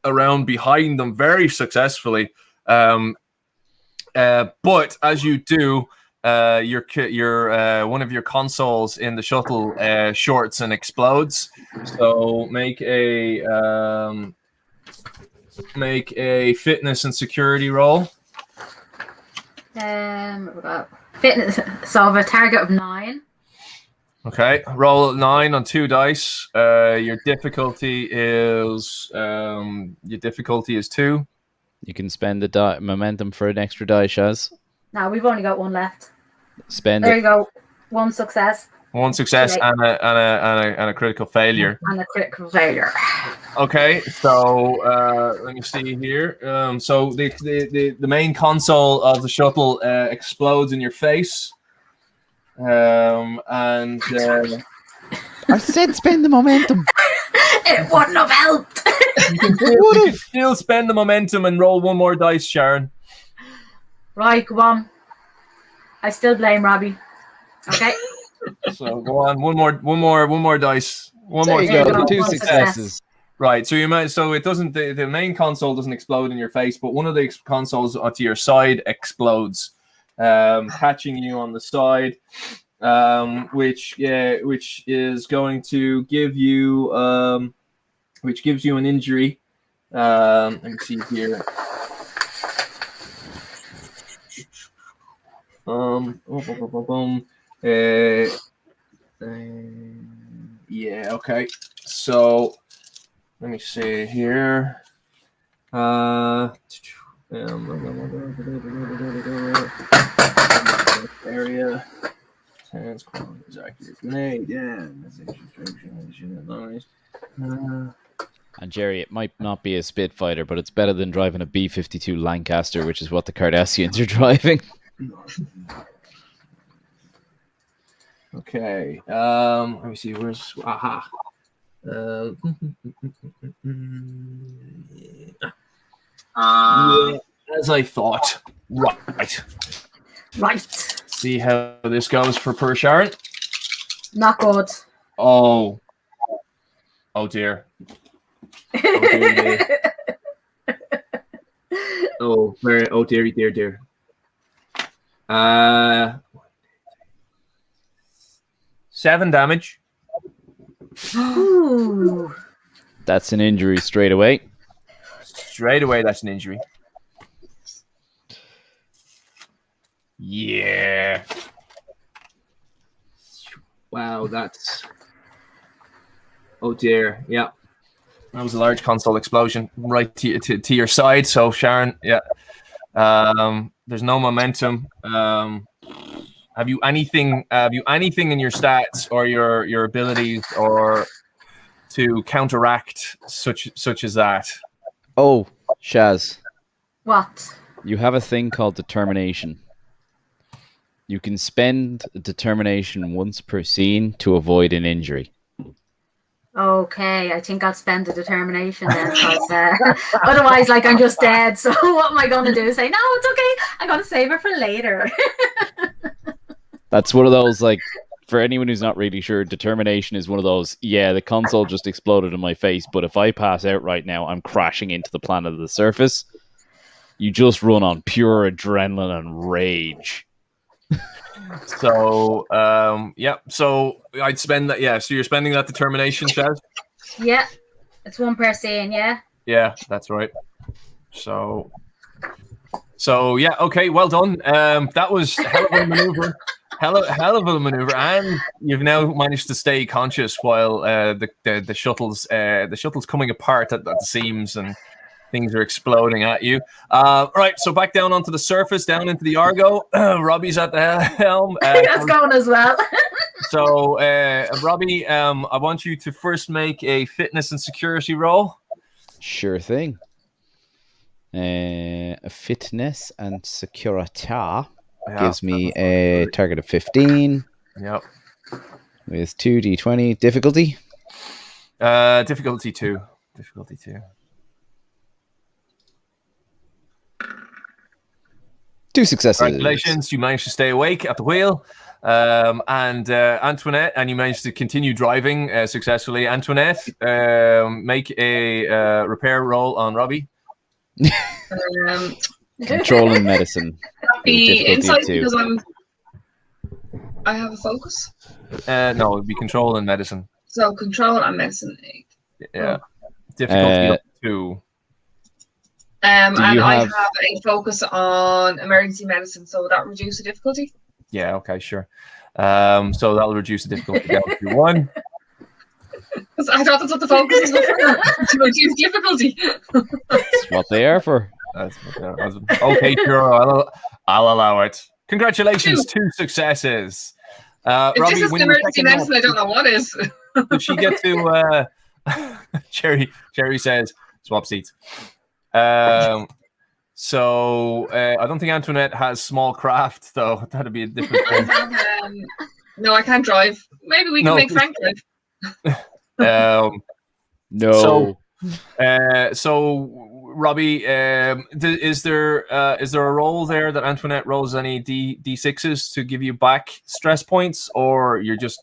behind them very successfully. But as you do, your one of your consoles in the shuttle shorts and explodes. So make a fitness and security roll. We got fitness. So I have a target of 9. Okay, roll 9 on 2 dice. Your difficulty is 2. You can spend the momentum for an extra die, Shaz. No, we've only got 1 left. Spend There it. you go. 1 success. 1 success and a critical failure. And a critical failure. Okay, so let me see here. So the main console of the shuttle explodes in your face. And I said spend the momentum. It wouldn't have helped. you can still spend the momentum and roll 1 more dice, Sharon. Right, go on. I still blame Robbie. Okay. So go on, one more dice. One more There you dice. go. 2 1 successes. Right, so it doesn't the main console doesn't explode in your face, but one of the consoles to your side explodes, catching you on the side, which is going to give you an injury. Let me see here. Yeah, okay. So let me see here. Area. Tense is accurate grenade. Yeah. And Jerry, it might not be a Spitfire, but it's better than driving a B-52 Lancaster, which is what the Cardassians are driving. Okay. Let me see. Where's aha? Yeah, as I thought. Right. See how this goes for poor Sharon. Not good. Oh dear. Oh dear. 7 damage. Ooh. That's an injury straight away. Straight away, that's an injury. Yeah. Wow, that's... Oh dear, yeah. That was a large console explosion right to your side. So Sharon, yeah. There's no momentum. Have you anything in your stats or your abilities or to counteract such as that? Oh, Shaz. What? You have a thing called determination. You can spend determination once per scene to avoid an injury. Okay, I think I'll spend the determination then, because otherwise, like, I'm just dead. So what am I going to do? Say, no, it's okay. I'm going to save it for later. That's one of those, like, for anyone who's not really sure, determination is one of those, yeah, the console just exploded in my face, but if I pass out right now, I'm crashing into the planet of the surface. You just run on pure adrenaline and rage. So, so I'd spend that. Yeah, so you're spending that determination, Chaz? Yeah, it's one per scene, yeah? Yeah, that's right. So yeah, okay, well done. That was hell of a maneuver. Hell of a maneuver, and you've now managed to stay conscious while the shuttle's coming apart at the seams and things are exploding at you. Right, so back down onto the surface, down into the Argo. Robbie's at the helm. That's going as well. So, Robbie, I want you to first make a fitness and security roll. Sure thing. Fitness and security gives me a target of 15. Yep. With 2d20 difficulty. Difficulty 2. Difficulty 2. 2 successes. Congratulations, you managed to stay awake at the wheel. And Antoinette, and you managed to continue driving successfully. Antoinette, make a repair roll on Robbie. Control and medicine. Be insight because I have a focus. No, it'd be control and medicine. So control and medicine 8. Yeah. Difficulty 2. And I have a focus on emergency medicine, so would that reduce the difficulty? Yeah, okay, sure. So that'll reduce the difficulty down to 1. I thought that's what the focus is for, to reduce difficulty. That's what they are for. Okay, sure, I'll allow it. Congratulations, 2 successes. If Robbie, this is emergency medicine, I don't know what is. Did she get to... Cherry says, swap seats. So I don't think Antoinette has small craft, though. That'd be a different thing. No, I can't drive. Maybe we can make Frank drive. No. So Robbie, is there a roll there that Antoinette rolls any D6s to give you back stress points, or you're just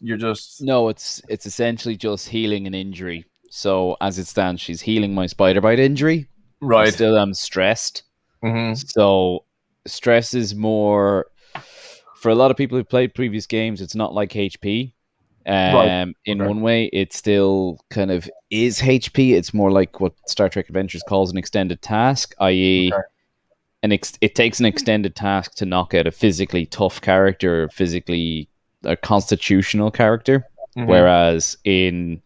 No, it's essentially just healing an injury. So as it stands, she's healing my spider bite injury. Right. Still I'm stressed. Mm-hmm. So stress is more for a lot of people who played previous games, it's not like HP. In one way, it still kind of is HP. It's more like what Star Trek Adventures calls an extended task, i.e., it takes an extended task to knock out a physically tough character, physically a constitutional character. Mm-hmm. Whereas in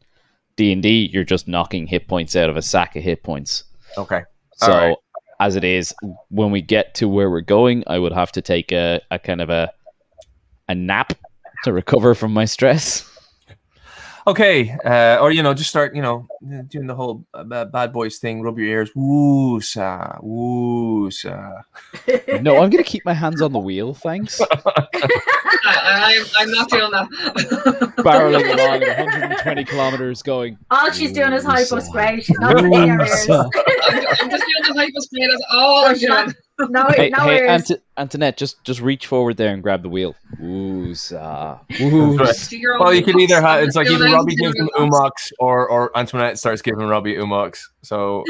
D&D, you're just knocking hit points out of a sack of hit points. Okay. So as it is, when we get to where we're going, I would have to take a kind of a nap to recover from my stress. Okay, or just start doing the whole bad boys thing. Rub your ears, woo-sa, woo-sa. No, I'm gonna keep my hands on the wheel, thanks. I'm not doing that. Barreling along at 120 kilometers, going. All she's doing is hypospray. She's not in her ears. I'm just doing the hypospray. That's all I'm doing. Hey, Antoinette, just reach forward there and grab the wheel. Woo-sa. Well, you can either have, it's like either Robbie gives them umox or Antoinette starts giving Robbie umox. So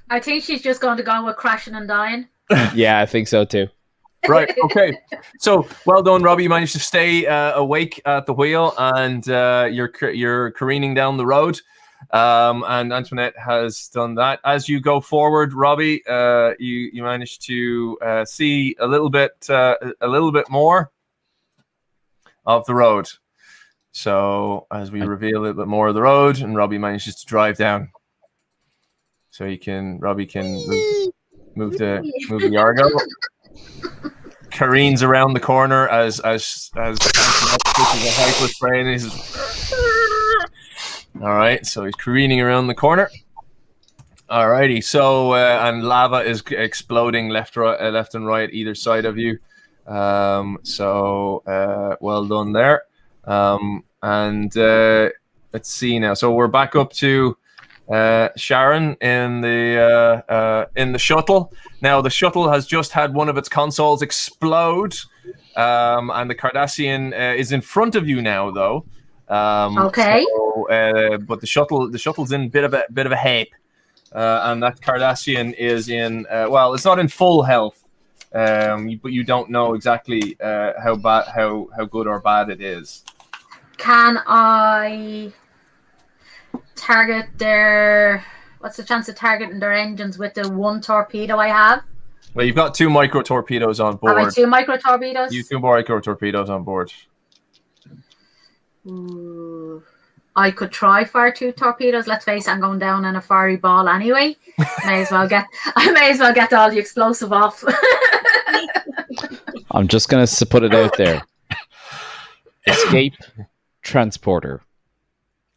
I think she's just going to go with crashing and dying. Yeah, I think so too. Right. Okay. So well done, Robbie. You managed to stay awake at the wheel, and you're careening down the road. And Antoinette has done that. As you go forward, Robbie, you managed to see a little bit more of the road. So as we reveal a little bit more of the road, and Robbie manages to drive down, so Robbie can move the Argo. Careens around the corner as Antoinette pushes a hypospray and he's. All right, so he's careening around the corner. All righty, so and lava is exploding left and right either side of you. So well done there. And let's see now. So we're back up to Sharon in the shuttle. Now the shuttle has just had one of its consoles explode, and the Cardassian is in front of you now, though. Okay. So, but the shuttle's in a bit of a hape, and that Cardassian is in well, it's not in full health, but you don't know exactly how good or bad it is. Can I target their? What's the chance of targeting their engines with the one torpedo I have? Well, you've got 2 micro torpedoes on board. Have I 2 micro torpedoes? You 2 micro torpedoes on board. Ooh. I could try fire 2 torpedoes. Let's face it, I'm going down in a fiery ball anyway. I may as well get all the explosive off. I'm just going to put it out there. Escape transporter.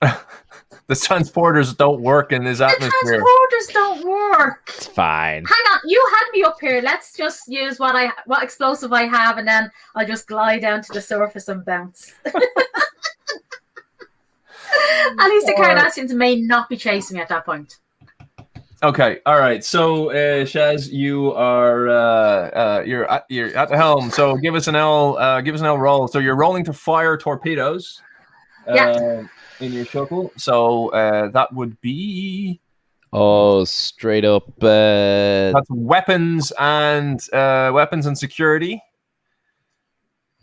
The transporters don't work in this atmosphere. The transporters don't work. It's fine. Hang on, you had me up here. Let's just use what explosive I have, and then I'll just glide down to the surface and bounce. At least the Cardassians may not be chasing me at that point. Okay, all right. So, Shaz, you are you're at the helm. So, give us an L roll. So, you're rolling to fire torpedoes. In your shuttle. So, that would be straight up. That's weapons and security.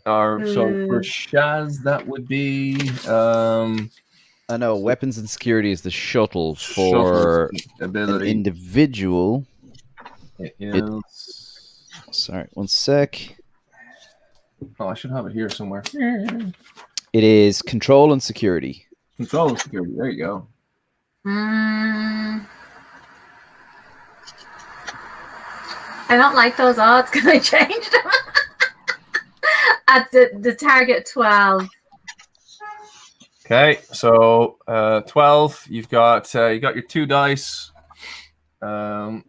So for Shaz, that would be. I know weapons and security is the shuttle for an individual. Sorry, one sec. Oh, I should have it here somewhere. It is control and security. Control and security. There you go. I don't like those odds. Can I change them? At the target 12. Okay, so 12. You've got your 2 dice, as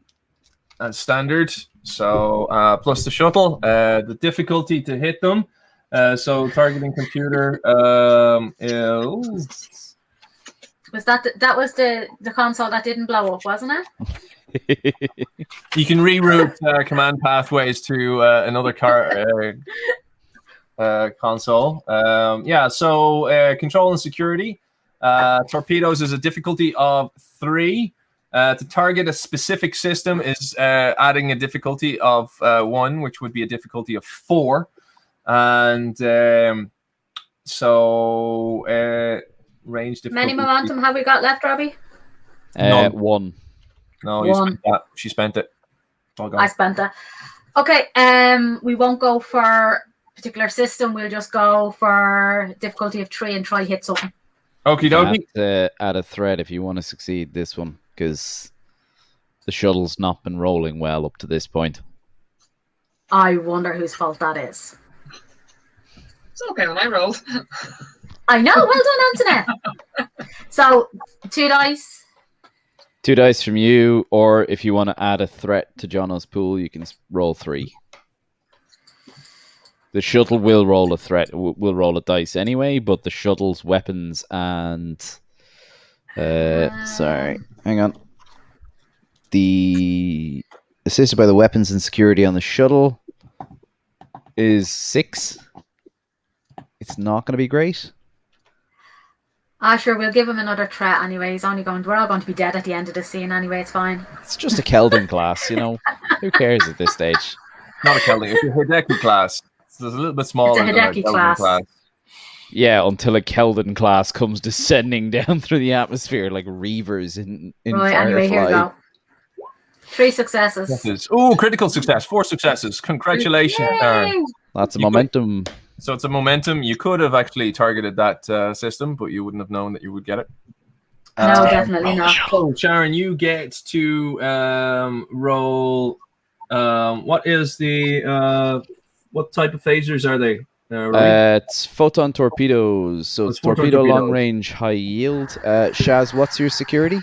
standard. So plus the shuttle, the difficulty to hit them. So targeting computer Was that was the console that didn't blow up, wasn't it? You can reroute command pathways to another console. So control and security. Torpedoes is a difficulty of 3. To target a specific system is adding a difficulty of 1, which would be a difficulty of 4. And range difficulty. Many momentum have we got left, Robbie? 1. No, you spent that. She spent it. I spent that. Okay, we won't go for particular system. We'll just go for difficulty of 3 and try hit something. Okie dokie. Add a threat if you want to succeed this one, because the shuttle's not been rolling well up to this point. I wonder whose fault that is. It's okay when I rolled. I know. Well done, Antoinette. So 2 dice. 2 dice from you, or if you want to add a threat to Jono's pool, you can roll 3. The shuttle will roll a threat. Will roll a dice anyway, but the shuttle's weapons and sorry, hang on. The assisted by the weapons and security on the shuttle is 6. It's not going to be great. Sure, we'll give him another threat anyway. We're all going to be dead at the end of the scene anyway. It's fine. It's just a Keldon class, you know. Who cares at this stage? Not a Keldon. It's a Hideki class. It's a little bit smaller. It's a Hideki class. Yeah, until a Keldon class comes descending down through the atmosphere like reavers in right, Firefly. Anyway, here we go. 3 successes. Oh, critical success. 4 successes. Congratulations, Darren. Lots of momentum. So it's a momentum. You could have actually targeted that system, but you wouldn't have known that you would get it. No, definitely not. So, Sharon, you get to roll. What is the what type of phasers are they? It's photon torpedoes. So it's torpedo long range, high yield. Shaz, what's your security?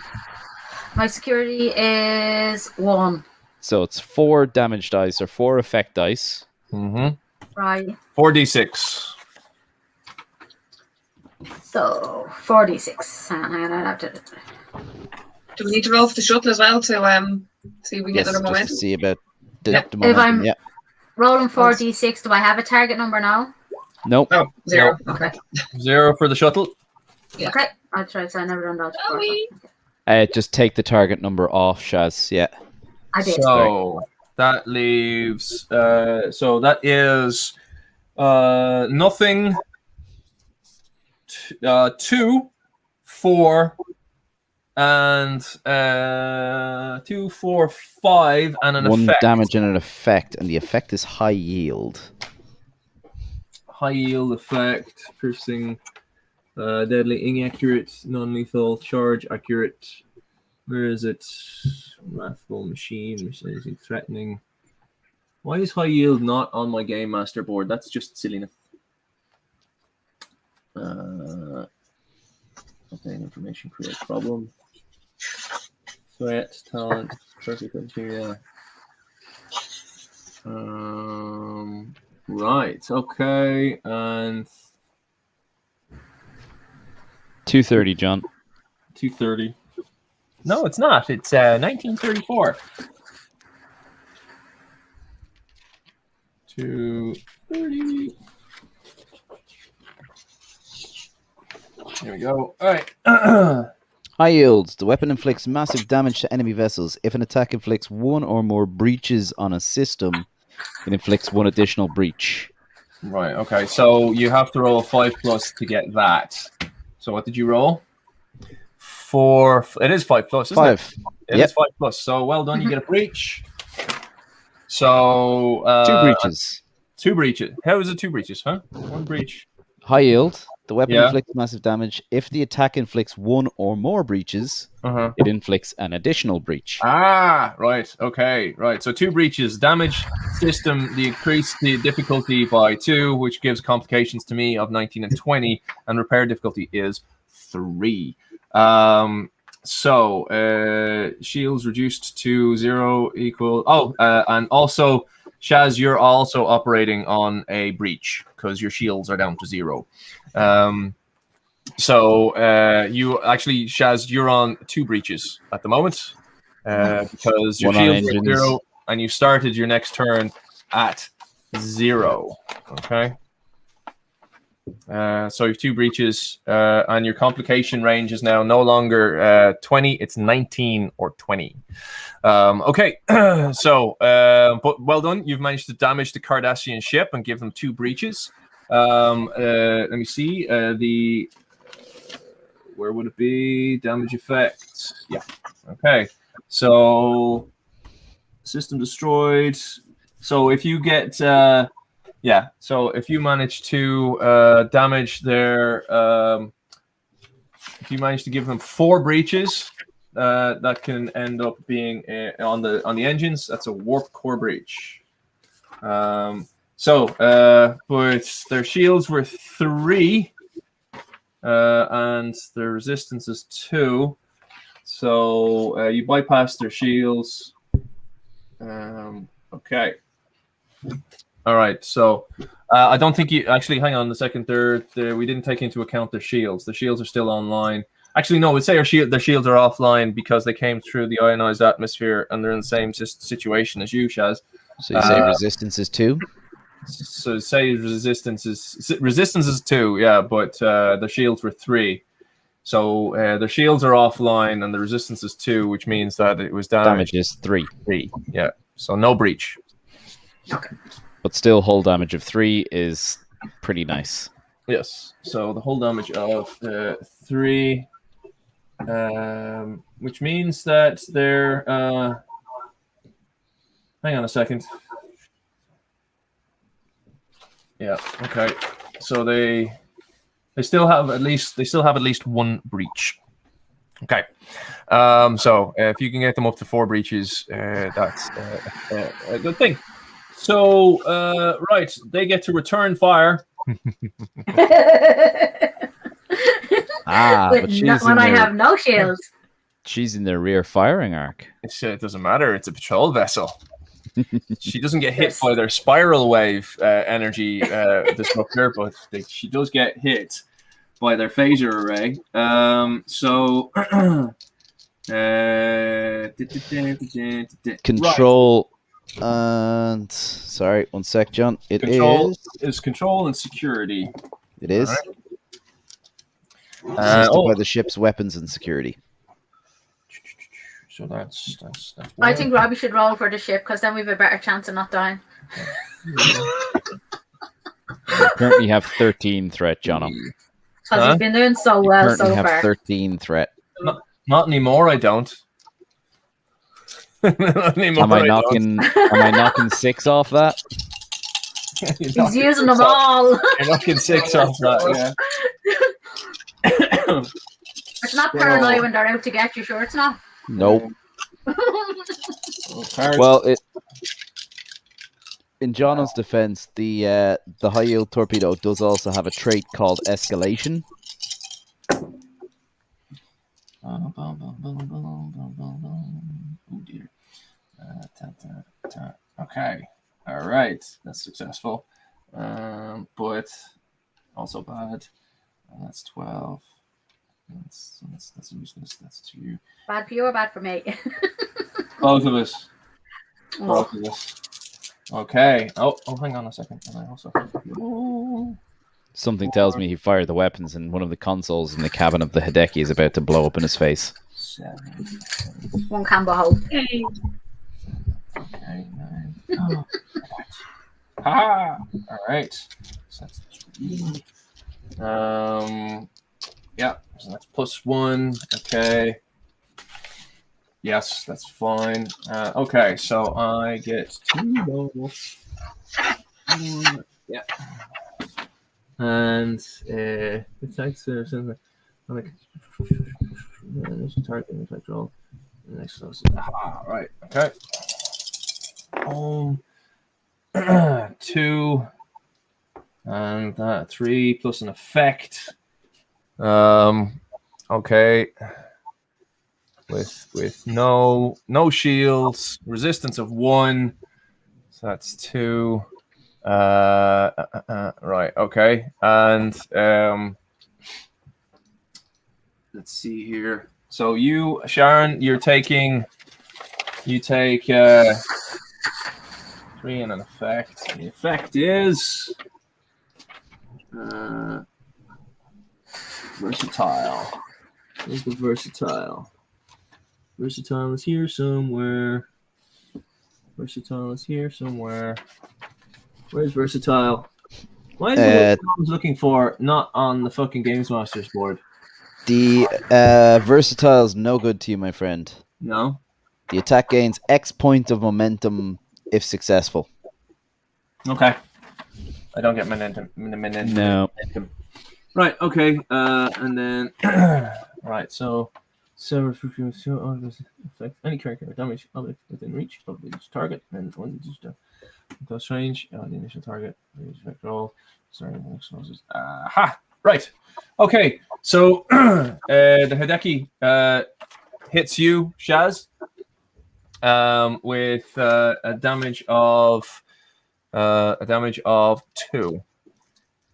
My security is 1. So it's 4 damage dice or 4 effect dice. Mm-hmm. Right. 4d6. So 46. Hang on, I have to. Do we need to roll for the shuttle as well to see if we can get Yes, another just to momentum? see about the, Yeah. the momentum. I'm- Yeah. Rolling 4d6. Do I have a target number now? Nope. Oh, 0. Okay. 0 for the shuttle. Yeah. Okay, I'll try. So I never done that before. we? Just take the target number off, Shaz. Yeah. I did. So that leaves. So that is nothing. 2, 4, and 2, 4, 5, and an 1 effect. damage and an effect, and the effect is high yield. High yield effect, piercing, deadly, inaccurate, non-lethal, charge accurate. Where is it? Wrathful machine, threatening. Why is high yield not on my game master board? That's just silliness. Obtain information, create problem. Threat, talent, perfect criteria. Right, okay, and 230, John. 230. No, it's not. It's 1934. 230. Here we go. All right. High yields. The weapon inflicts massive damage to enemy vessels. If an attack inflicts 1 or more breaches on a system, it inflicts 1 additional breach. Right, okay. So you have to roll a 5+ to get that. So what did you roll? 4. It is 5+, isn't 5. it? It is 5+. So well done. You get a breach. So 2 breaches. 2 breaches. How is it 2 breaches, huh? 1 breach. High yield. The weapon Yeah. inflicts massive damage. If the attack inflicts 1 or more breaches, it inflicts an additional breach. Ah, right. Okay, right. So 2 breaches. Damage system, decrease the difficulty by 2, which gives complications to me of 19 and 20, and repair difficulty is 3. Shields reduced to 0 equal. And also, Shaz, you're also operating on a breach because your shields are down to 0. You actually, Shaz, you're on 2 breaches at the moment because your 1 on shields are at engines. 0, and you started your next turn at 0. Okay. So you have 2 breaches, and your complication range is now no longer 20; it's 19 or 20. Okay, but well done. You've managed to damage the Cardassian ship and give them 2 breaches. Let me see. Where would it be? Damage effect. Yeah. Okay. So system destroyed. So if you get so if you manage to damage their if you manage to give them 4 breaches, that can end up being on the engines. That's a warp core breach. But their shields were 3, and their resistance is 2. So you bypass their shields. Okay. All right. So I don't think you actually. Hang on a second. We didn't take into account their shields. The shields are still online. Actually, no. We'd say their shields are offline because they came through the ionized atmosphere and they're in the same situation as you, Shaz. So you say resistance is 2? So say resistance is 2, yeah, but the shields were 3. So the shields are offline and the resistance is 2, which means that it was Damage is 3. 3, yeah. So no breach. Okay. But still, hull damage of 3 is pretty nice. Yes. So the hull damage of 3, which means that they're. Hang on a second. Yeah. Okay. So they still have at least 1 breach. Okay. So if you can get them up to 4 breaches, that's a good thing. So right, they get to return fire. But she's when I have no shields. She's in their rear firing arc. It doesn't matter. It's a patrol vessel. She doesn't get hit by their spiral wave energy disruptor, but she does get hit by their phaser array. So Control and sorry, one sec, John. Control is control and security. It is. Right. Assisted by the ship's weapons and security. So that's I think Robbie should roll for the ship because then we've a better chance of not dying. Currently have 13 threat, Jono. Because he's been doing so well so have far. 13 threat. Not anymore. I don't. Not anymore, Am I knocking 6 off that? He's using them all. You're knocking 6 off that. Yeah. It's not paranoid when they're out to get you. Sure, it's not. Nope. Well, in Jono's defense, the high yield torpedo does also have a trait called escalation. Oh dear. Okay. All right. That's successful. But also bad. That's 12. That's to you. Bad for you or bad for me? Both of us. Both of us. Okay. Oh, hang on a second. And I also. Something tells me he fired the weapons, and one of the consoles in the cabin of the Hideki is about to blow up in his face. 7. One combo hole. Okay. 9. Oh. Ha! All right. So that's 3. Yeah. So that's +1. Okay. Yes, that's fine. Okay, so I get 2 rolls. Yeah. And attacks or something. Like target impact roll. Next close. Aha, right. Okay. 2 and 3 plus an effect. Okay. With no shields, resistance of 1. So that's 2. Right. Okay. And let's see here. So you, Sharon, you take 3 and an effect. The effect is versatile. Where's the versatile? Versatile is here somewhere. Versatile is here somewhere. Where's versatile? Why is it what I was looking for not on the fucking Games Masters board? The versatile is no good to you, my friend. No. The attack gains X point of momentum if successful. Okay. I don't get momentum. No. Right. Okay. And then right. So. Affect any character or damage object within reach of the target, and one close range on the initial target. Effect roll. Sorry, aha! Right. Okay. So the Hideki hits you, Shaz, with a damage of 2.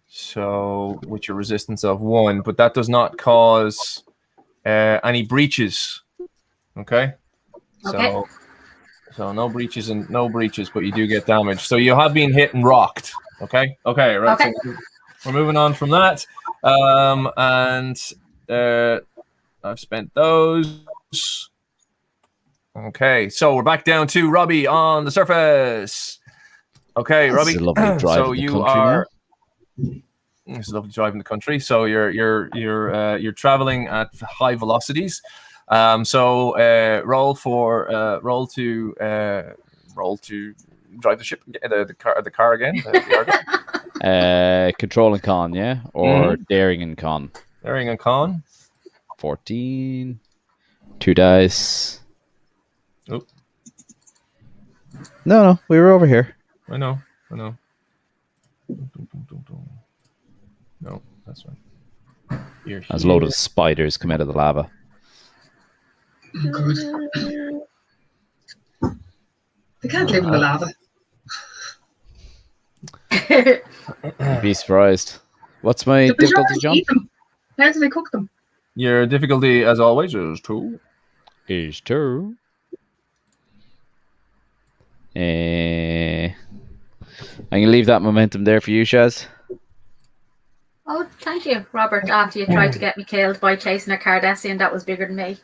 So with your resistance of 1, but that does not cause any breaches. Okay. So no breaches, but you do get damage. So you have been hit and rocked. Okay. Right. Okay. So we're moving on from that. And I've spent those. Okay. So we're back down to Robbie on the surface. Okay, Robbie. It's a lovely drive So in the you country are. now. It's a lovely drive in the country. So you're traveling at high velocities. So roll to drive the ship, the car again. Control and con, yeah, or daring and con. Daring and con. 14. 2 dice. Oh. No, we were over here. I know. No, that's right. There's a load of spiders come out of the lava. Good. They can't live in the lava. Be surprised. What's my The difficulty, Bajorans John? eat them. How do they cook them? Your difficulty, as always, is 2. Is 2. I'm going to leave that momentum there for you, Shaz. Oh, thank you, Robert. After you tried to get me killed by chasing a Cardassian that was bigger than me.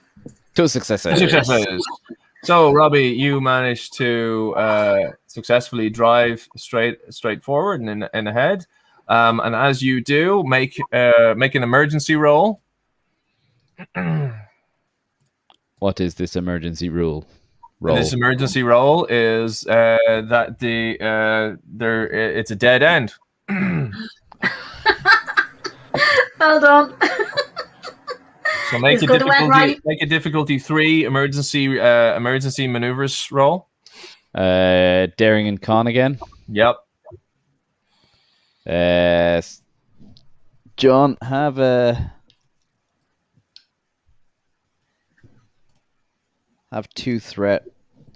2 successes. 2 successes. So, Robbie, you managed to successfully drive straight forward and ahead. And as you do, make an emergency roll. What is this emergency roll? This emergency roll is that it's a dead end. Well done. So make a difficulty 3 emergency maneuvers roll. Daring and con again. Yep. John, have 2 threat.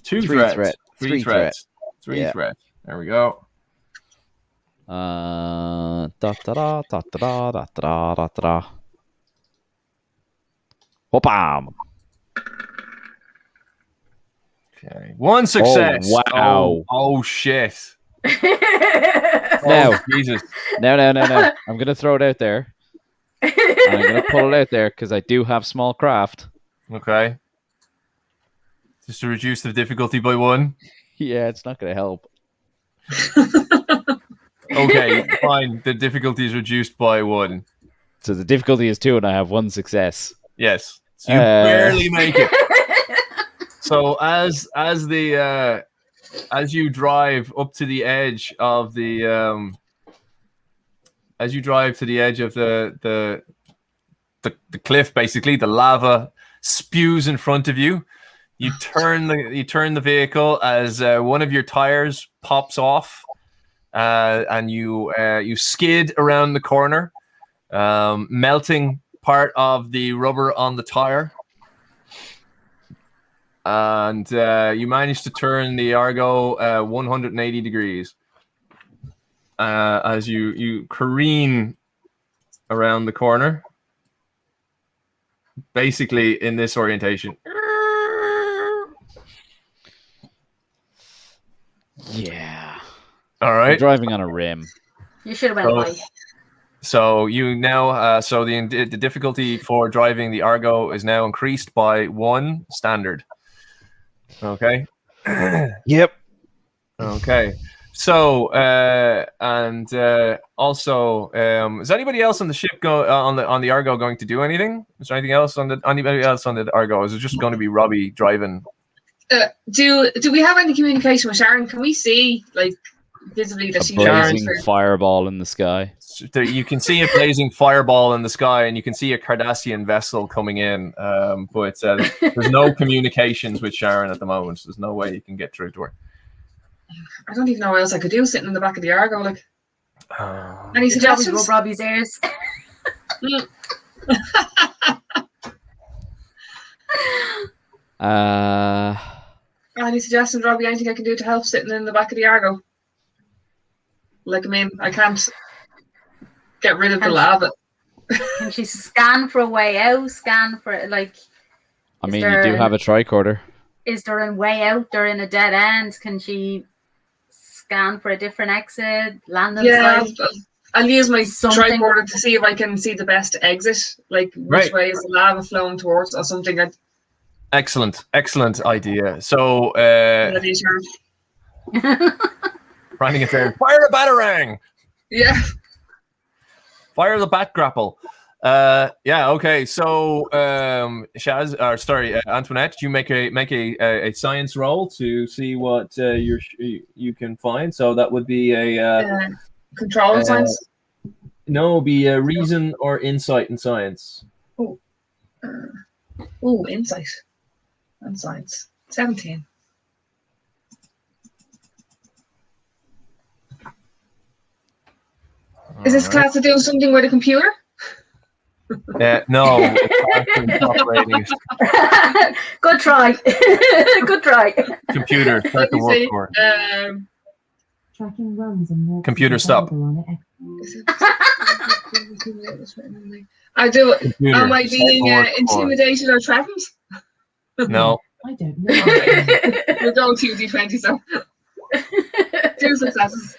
2 3 threats. threat. 3 threats. 3 threats. There we go. Da da da da da da da da da. Whoopam. Okay. 1 success. Oh, wow. Oh shit. Now, Jesus. No. I'm going to throw it out there. And I'm going to pull it out there because I do have small craft. Okay. Just to reduce the difficulty by 1. Yeah, it's not going to help. Okay, fine. The difficulty is reduced by 1. So the difficulty is 2 and I have 1 success. Yes. So you barely make it. So as you drive up to the edge of the cliff, basically the lava spews in front of you. You turn the vehicle as one of your tires pops off, and you skid around the corner, melting part of the rubber on the tire. And you managed to turn the Argo 180 degrees as you careen around the corner, basically in this orientation. Yeah. All right. You're driving on a rim. You should have went away. So you now, so the difficulty for driving the Argo is now increased by 1 standard. Okay. Yep. Okay. So also, is anybody else on the ship on the Argo going to do anything? Is there anything else anybody else on the Argo? Is it just going to be Robbie driving? Do we have any communication with Sharon? Can we see visibly that she's blazing fireball in the sky? You can see a blazing fireball in the sky, and you can see a Cardassian vessel coming in. But there's no communications with Sharon at the moment. There's no way you can get through to her. I don't even know what else I could do sitting in the back of the Argo. Any suggestions? Rub Robbie's ears. Any suggestions, Robbie? Anything I can do to help sitting in the back of the Argo? I can't get rid of the lava. Can she scan for a way out? Scan for you do have a tricorder. Is there a way out? They're in a dead end. Can she scan for a different exit? Landing site? I'll use my tricorder to see if I can see the best exit. Which way is the lava flowing towards or something. Excellent idea. So, writing it down. Fire the batarang. Yeah. Fire the bat grapple. Okay. So, Antoinette, you make a science roll to see what you can find. So that would be a control science. No, it'll be a reason or insight in science. Insight and science. 17. Is this class to do something with a computer? No. Good try. Good try. Computer, start the work for. Tracking runs and computer stop. I do. Computer, Am I being cyborg core. intimidated or threatened? No. I don't know. We're going 2d20, so 2 successes.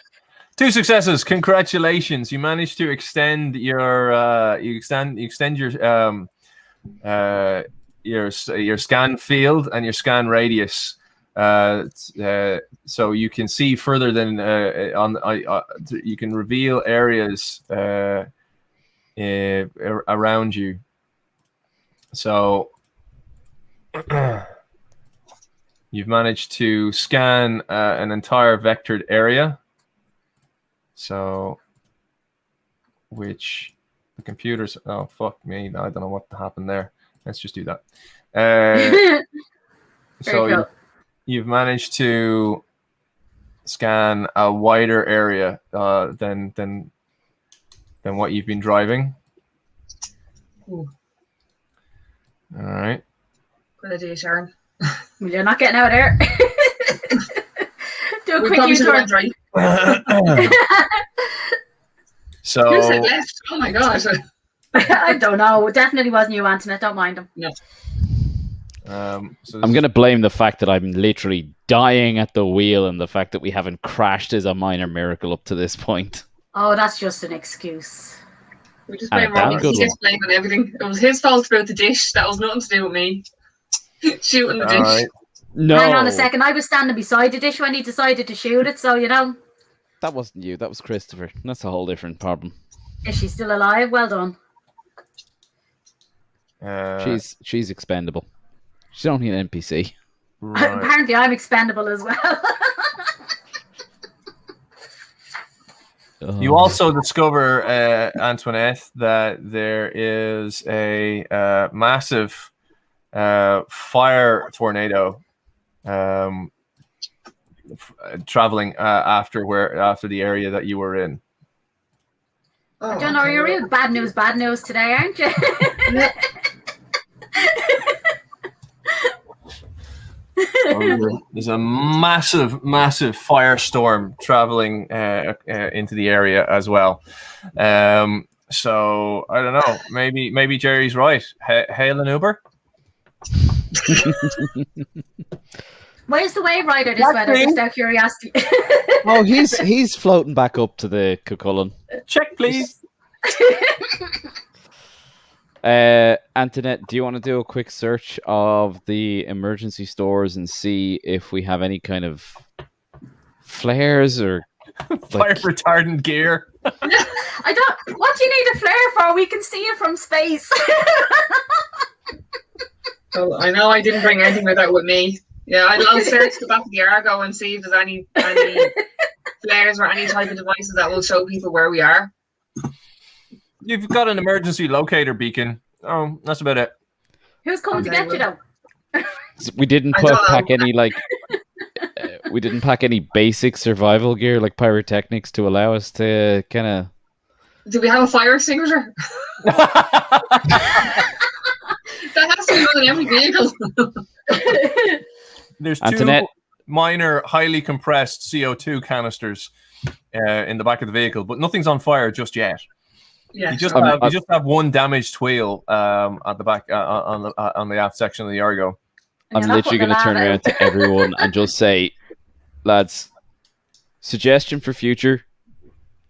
2 successes. Congratulations! You managed to extend your your scan field and your scan radius, so you can see further than you can reveal areas around you. So you've managed to scan an entire vectored area. So, which the computers, oh, fuck me. I don't know what happened there. Let's just do that. So you've managed to scan a wider area than what you've been driving. Ooh. All right. Good idea, Sharon. You're not getting out of there. Do a We quick probably should have U-turn. went right. So Who said left? Oh my god. I don't know. It definitely wasn't you, Antoinette. Don't mind him. No. so I'm going to blame the fact that I'm literally dying at the wheel, and the fact that we haven't crashed is a minor miracle up to this point. Oh, that's just an excuse. We just And blame a damn Robbie. good He gets blamed on everything. It was his fault about the dish. That was nothing to do with me. Shooting the dish. All right. No, Hang on a second. I was standing beside the dish when he decided to shoot it, so you know. that wasn't you. That was Christopher. That's a whole different problem. Is she still alive? Well done. She's expendable. She's only an NPC. Right. Apparently, I'm expendable as well. You also discover, Antoinette, that there is a massive fire tornado traveling after the area that you were in. Oh, John, are you real bad news today, aren't you? There's a massive firestorm traveling into the area as well. So I don't know. Maybe Jerry's right. Hail an Uber. Where's the wave rider this weather? Just out of curiosity. Oh, he's floating back up to the Cuchulain. Check, please. Antoinette, do you want to do a quick search of the emergency stores and see if we have any kind of flares or Fire retardant gear. I don't. What do you need a flare for? We can see it from space. Well, I know I didn't bring anything like that with me. Yeah, I'll search the back of the Argo and see if there's any flares or any type of devices that will show people where we are. You've got an emergency locator beacon. Oh, that's about it. Who's coming to get you though? We didn't I don't know. pack any we didn't pack any basic survival gear like pyrotechnics to allow us to kind of. Do we have a fire extinguisher? That has to be on every vehicle. There's Antoinette. 2 minor, highly compressed CO2 canisters in the back of the vehicle, but nothing's on fire just yet. Yeah, You just sure. have one damaged wheel at the back on the aft section of the Argo. I'm You're not literally putting going to a turn lad around out. to everyone and just say, lads, suggestion for future,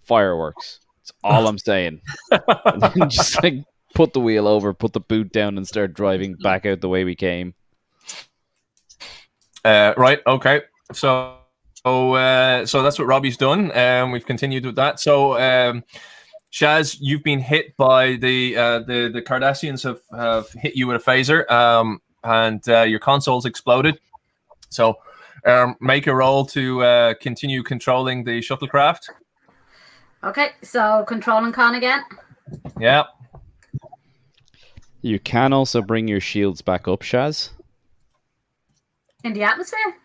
fireworks. That's all I'm saying. And then just like put the wheel over, put the boot down, and start driving back out the way we came. Right. Okay. So that's what Robbie's done. We've continued with that. So, Shaz, you've been hit by the Cardassians have hit you with a phaser, and your console's exploded. So, make a roll to continue controlling the shuttlecraft. Okay, so control and con again. Yeah. You can also bring your shields back up, Shaz. In the atmosphere?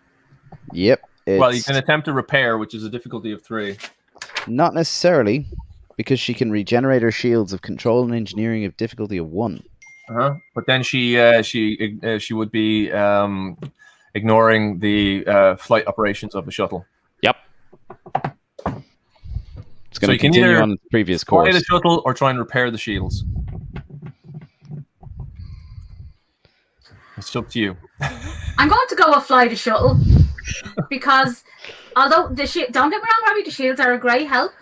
Yep. Well, you it's can attempt to repair, which is a difficulty of 3. not necessarily, because she can regenerate her shields of control and engineering of difficulty of 1. But then she would be ignoring the flight operations of the shuttle. Yep. It's So going you to can continue either on its previous Fly the course. shuttle or try and repair the shields. It's up to you. I'm going to go with fly the shuttle because although don't get me wrong, Robbie, the shields are a great help.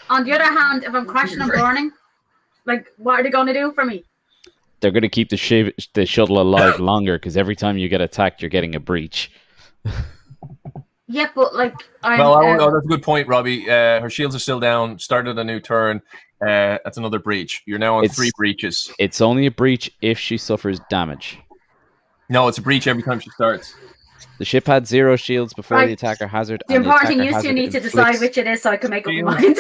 On the other hand, if I'm crashing and burning, like, what are they going to do for me? They're going to keep the shuttle alive longer because every time you get attacked, you're getting a breach. Yeah, but like, that's a good point, Robbie. Her shields are still down. Started a new turn. That's another breach. You're now on 3 breaches. It's only a breach if she suffers damage. No, it's a breach every time she starts. The ship had 0 shields before the attacker hazard. The important thing, you two need to decide which it is so I can make up my mind.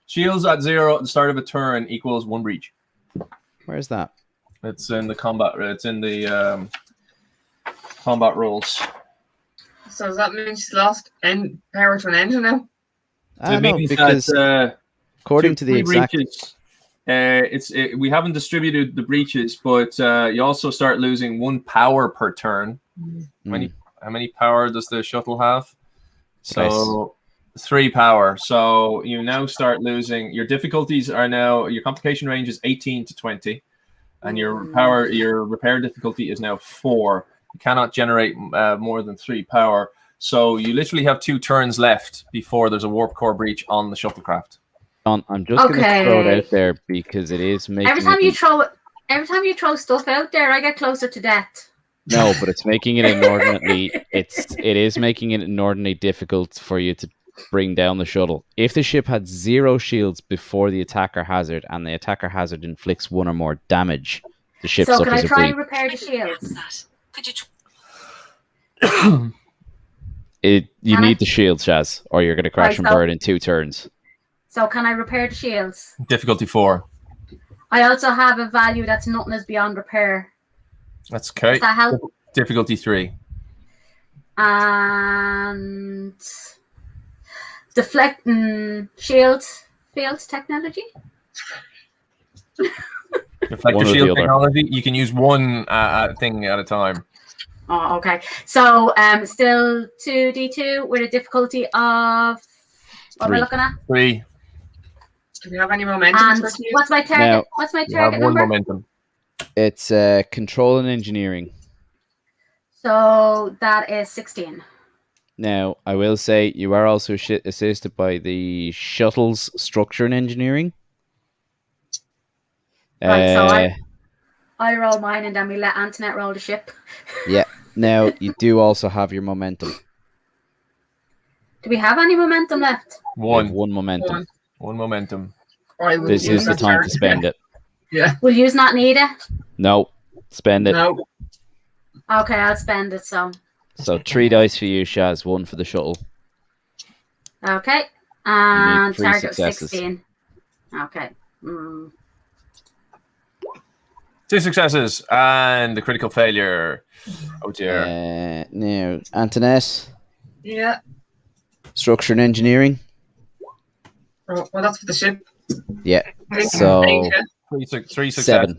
Shields at 0 at the start of a turn equals 1 breach. Where's that? It's in the combat. It's in the combat rules. So does that mean she's lost power to an engine now? No, because according to the exact... breaches, we haven't distributed the breaches, but you also start losing 1 power per turn. How many power does the shuttle have? So 3 power. So you now start losing. Your difficulties are now, your complication range is 18 to 20, and your repair difficulty is now 4. You cannot generate more than 3 power. So you literally have 2 turns left before there's a warp core breach on the shuttlecraft. I'm just going to throw it out there because it is making every time you throw stuff out there, I get closer to death. No, but it's making it inordinately. It is making it inordinately difficult for you to bring down the shuttle. If the ship had 0 shields before the attacker hazard, and the attacker hazard inflicts 1 or more damage, the ship suffers a breach. So can I try and repair the shields? You need the shields, Shaz, or you're going to crash and burn in 2 turns. So can I repair the shields? Difficulty 4. I also have a value that's nothing is beyond repair. That's okay. Does that help? Difficulty 3. And deflecting shields field technology. Deflector shield technology. You can use 1 thing at a time. Oh, okay. So still 2d2 with a difficulty of what 3. am I looking at? 3. Do we have any momentum? And what's my target? Now, what's my target number? 1 momentum. It's control and engineering. So that is 16. Now, I will say you are also assisted by the shuttle's structure and engineering. Right, so I roll mine and then we let Antoinette roll the ship. Yeah. Now, you do also have your momentum. Do we have any momentum left? 1. 1 momentum. 1 momentum. This is the time to spend it. Yeah. Will you not need it? No. Spend it. No. Okay, I'll spend it, so 3 dice for you, Shaz. 1 for the shuttle. okay. And 3 target successes. 16. Okay. 2 successes and the critical failure. Oh dear. Now, Antoinette. Yeah. Structure and engineering. Well, that's for the ship. Yeah. So 3 successes. 7.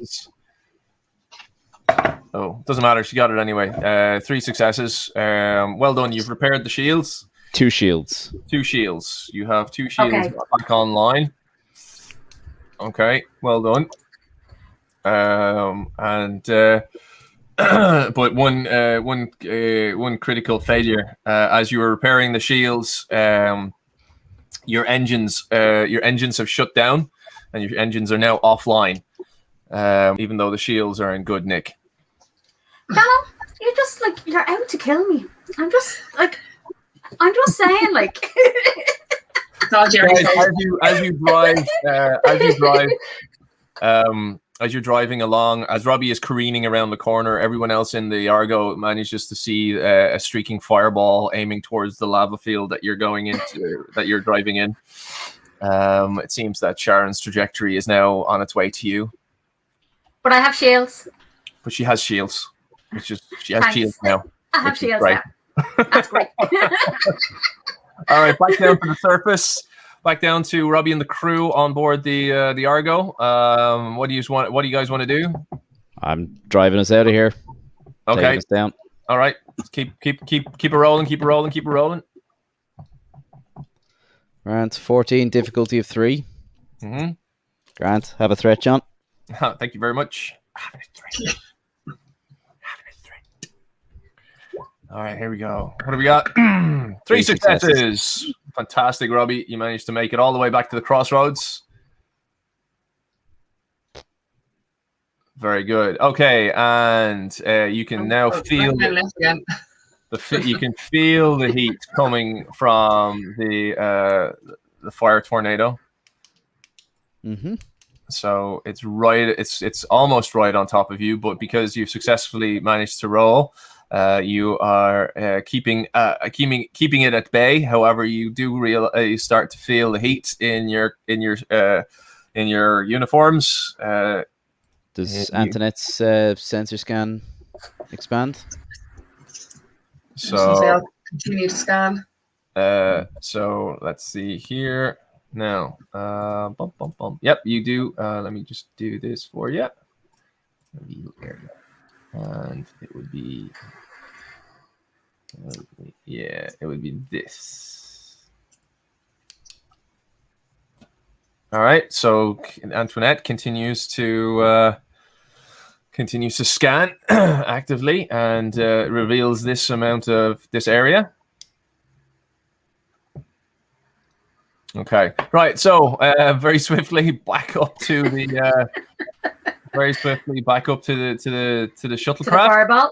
Oh, doesn't matter. She got it anyway. 3 successes. Well done. You've repaired the shields. 2 shields. 2 shields. You have 2 shields back online. Okay. Well done. But one critical failure. As you were repairing the shields, your engines have shut down, and your engines are now offline. Even though the shields are in good nick. Dano, you're out to kill me. I'm just saying, like. Guys, as you're driving along, as Robbie is careening around the corner, everyone else in the Argo manages to see a streaking fireball aiming towards the lava field that you're going into, that you're driving in. It seems that Sharon's trajectory is now on its way to you. But I have shields. But she has shields. She has shields now. I have shields now. That's great. All right, back down to the surface. Back down to Robbie and the crew on board the Argo. What do you guys want to do? I'm driving us out of here. Okay. Taking us down. All right. Let's keep it rolling. Keep it rolling. Grant, 14, difficulty of 3. Mm-hmm. Grant, have a threat, John. Thank you very much. All right, here we go. What do we got? 3 successes. Fantastic, Robbie. You managed to make it all the way back to the crossroads. Very good. Okay, and you can now feel you can feel the heat coming from the fire tornado. Mm-hmm. So it's right. It's almost right on top of you, but because you've successfully managed to roll, you are keeping it at bay. However, you do you start to feel the heat in your uniforms. Does Antoinette's sensor scan expand? So I'll continue to scan. So let's see here. Now, Yep, you do. Let me just do this for you. And it would be, it would be this. All right. So Antoinette continues to scan actively and reveals this amount of this area. Okay, right. So very swiftly back up to the shuttlecraft. Fireball.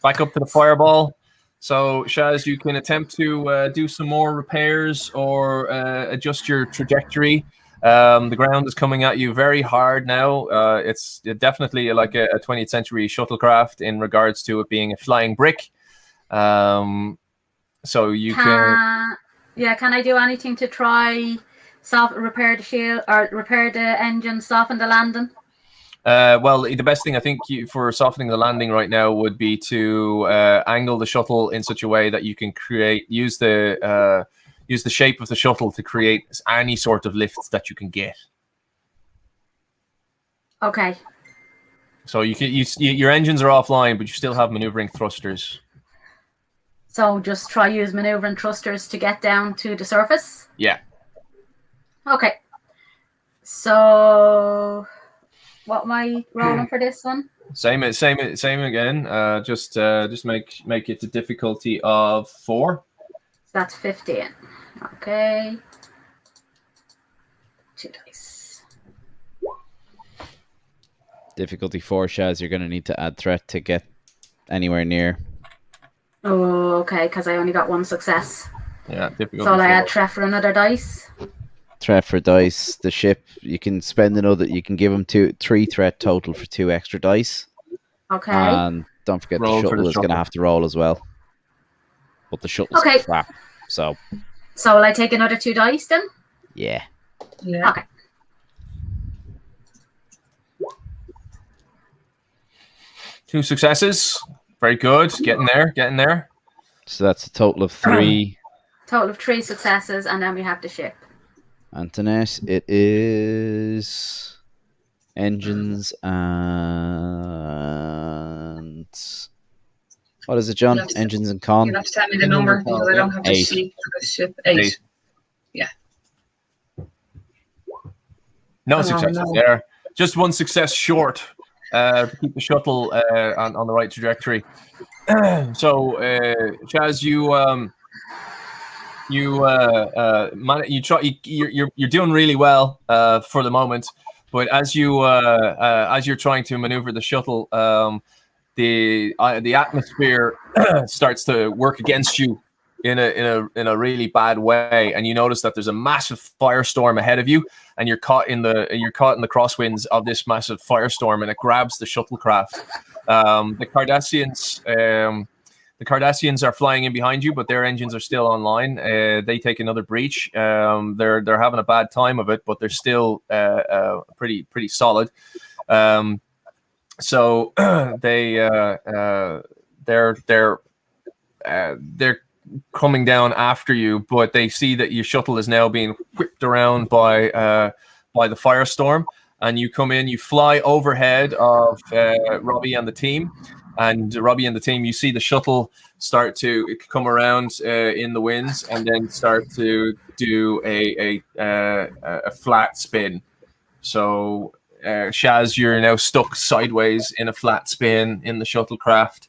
Back up to the fireball. So Shaz, you can attempt to do some more repairs or adjust your trajectory. The ground is coming at you very hard now. It's definitely like a 20th century shuttlecraft in regards to it being a flying brick. So you can. Yeah, can I do anything to try repair the shield or repair the engine, soften the landing? Well, the best thing I think for softening the landing right now would be to angle the shuttle in such a way that you can use the shape of the shuttle to create any sort of lifts that you can get. Okay. So your engines are offline, but you still have maneuvering thrusters. So just try use maneuvering thrusters to get down to the surface? Yeah. Okay. So what am I rolling for this one? Same again. Just make it a difficulty of 4. That's 15. Okay. 2 dice. Difficulty 4, Shaz. You're going to need to add threat to get anywhere near. Oh, okay, because I only got 1 success. Yeah, difficult. So I add threat for another dice. Threat for dice. The ship, you can spend another. You can give them 3 threat total for 2 extra dice. Okay. And don't forget the shuttle is going to have to roll as well. But the shuttle's crap. So will I take another 2 dice then? Yeah. Okay. Two successes. Very good. Getting there. So that's a total of 3. Total of 3 successes, and then we have the ship. Antoinette, it is engines and what is it, John? Engines and con. You have to tell me the number because I don't have the sheet for the ship. 8. Yeah. No successes there. Just 1 success short. To keep the shuttle on the right trajectory. So, Chaz, you're doing really well for the moment, but as you're trying to maneuver the shuttle, the atmosphere starts to work against you in a really bad way, and you notice that there's a massive firestorm ahead of you, and you're caught in the crosswinds of this massive firestorm, and it grabs the shuttlecraft. The Cardassians are flying in behind you, but their engines are still online. They take another breach. They're having a bad time of it, but they're still pretty solid. So they're coming down after you, but they see that your shuttle is now being whipped around by the firestorm, and you come in, you fly overhead of Robbie and the team, you see the shuttle start to come around in the winds and then start to do a flat spin. So Shaz, you're now stuck sideways in a flat spin in the shuttlecraft.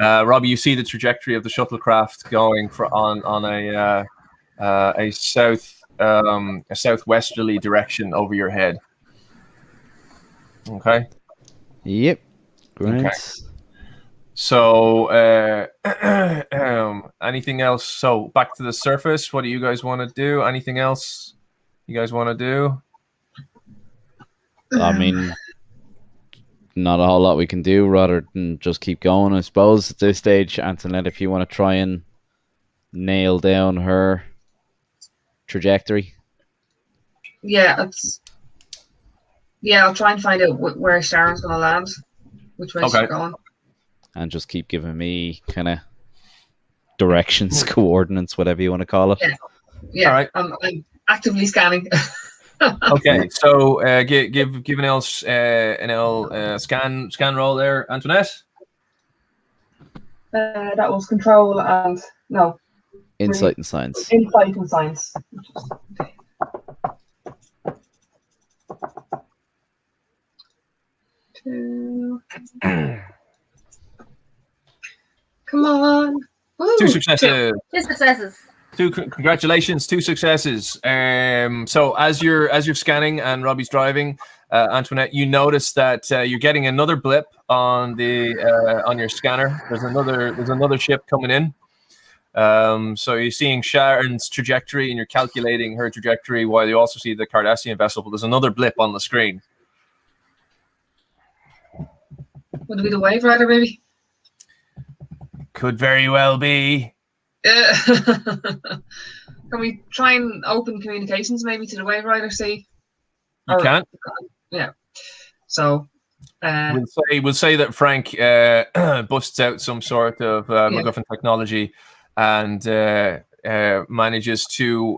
Robbie, you see the trajectory of the shuttlecraft going on a southwesterly direction over your head. Okay. Yep. Great. Okay. So, anything else? So, back to the surface. What do you guys want to do? Anything else you guys want to do? I mean, not a whole lot we can do rather than just keep going, I suppose, at this stage. Antoinette, if you want to try and nail down her trajectory. Yeah, I'll try and find out where Sharon's going to land, which way she's going. And just keep giving me kind of directions, coordinates, whatever you want to call it. Yeah. All right. I'm actively scanning. Okay, so give an L scan roll there, Antoinette. That was control and no. Insight and science. Insight and science. Two. Come on. Woo. 2 successes. 2 successes. Congratulations, 2 successes. So as you're scanning and Robbie's driving, Antoinette, you notice that you're getting another blip on your scanner. There's another ship coming in. So you're seeing Sharon's trajectory and you're calculating her trajectory while you also see the Cardassian vessel. But there's another blip on the screen. Would it be the Wave Rider, maybe? Could very well be. Can we try and open communications maybe to the Wave Rider? See, you can. Yeah. So we'll say that Frank busts out some sort of MacGuffin technology and manages to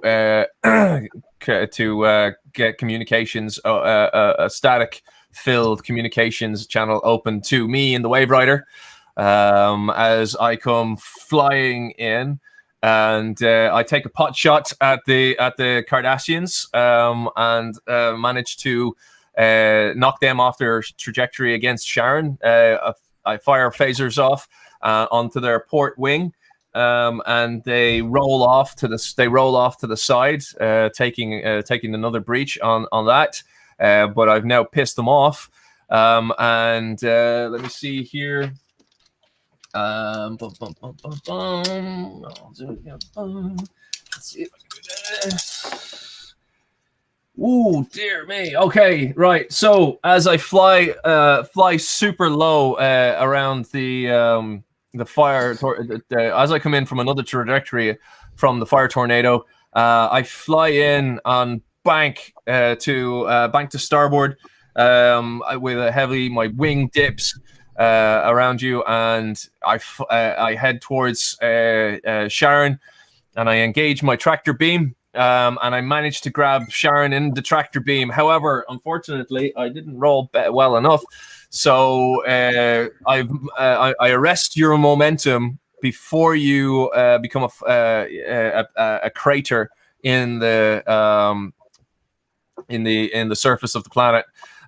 get communications, a static filled communications channel open to me in the Wave Rider. As I come flying in, and I take a pot shot at the Cardassians, and manage to knock them off their trajectory against Sharon. I fire phasers off onto their port wing, and they roll off to the side, taking another breach on that. But I've now pissed them off, and let me see here. Let's see if I can do this. Ooh, dear me. Okay, right. So as I fly super low around the fire, as I come in from another trajectory from the fire tornado, I fly in on bank to starboard with a heavy. My wing dips around you, and I head towards Sharon, and I engage my tractor beam, and I managed to grab Sharon in the tractor beam. However, unfortunately, I didn't roll well enough, so I arrest your momentum before you become a crater in the surface of the planet.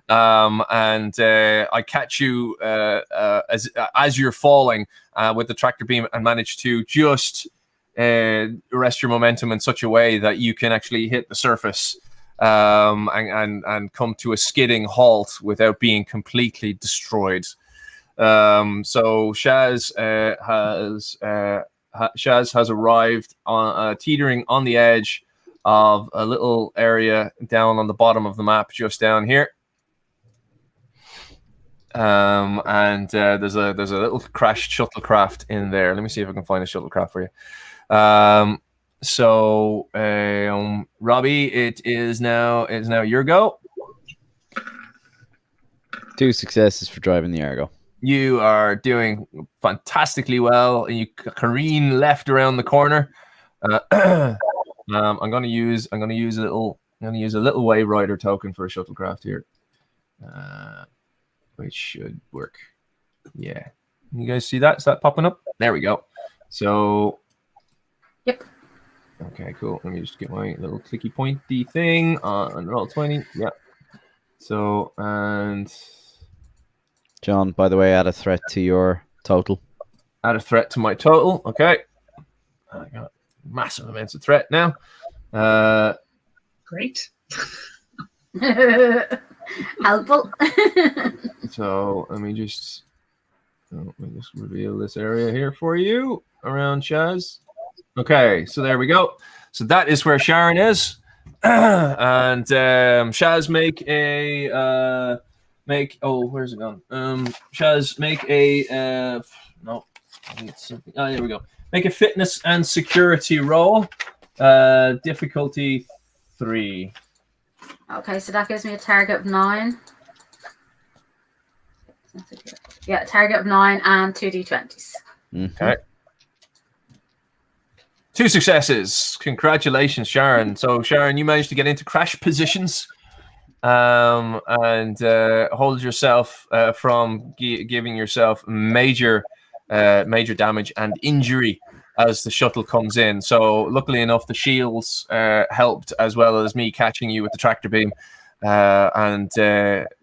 And I catch you as you're falling with the tractor beam and manage to just arrest your momentum in such a way that you can actually hit the surface and come to a skidding halt without being completely destroyed. So Shaz has arrived on teetering on the edge of a little area down on the bottom of the map, just down here. And there's a little crashed shuttlecraft in there. Let me see if I can find a shuttlecraft for you. So Robbie, it is now your go. 2 successes for driving the Argo. You are doing fantastically well, and you careen left around the corner. I'm going to use a little Wave Rider token for a shuttlecraft here. Which should work. Yeah. You guys see that? Is that popping up? There we go. So. Yep. Okay, cool. Let me just get my little clicky pointy thing on roll 20. Yeah. So, and. John, by the way, add a threat to your total. Add a threat to my total. Okay. I got massive amounts of threat now. Great. Helpful. So let me just reveal this area here for you around Shaz. Okay, so there we go. So that is where Sharon is. And Shaz, where's it gone? Shaz, make a no. I need something. Oh, there we go. Make a fitness and security roll. Difficulty 3. Okay, so that gives me a target of 9. Yeah, target of 9 and 2 d20s. Okay. 2 successes. Congratulations, Sharon. So, Sharon, you managed to get into crash positions and hold yourself from giving yourself major damage and injury as the shuttle comes in. So, luckily enough, the shields helped, as well as me catching you with the tractor beam and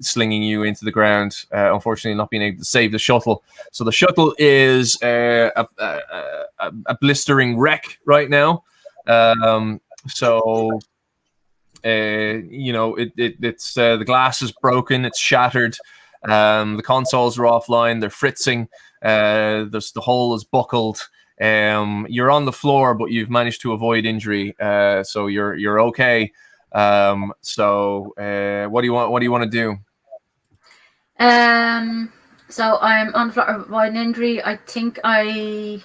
slinging you into the ground. Unfortunately, not being able to save the shuttle. So the shuttle is a blistering wreck right now. It's the glass is broken. It's shattered. The consoles are offline. They're fritzing. The hole is buckled. You're on the floor, but you've managed to avoid injury. So you're okay. So what do you want to do? So I'm on the floor of an injury. I think I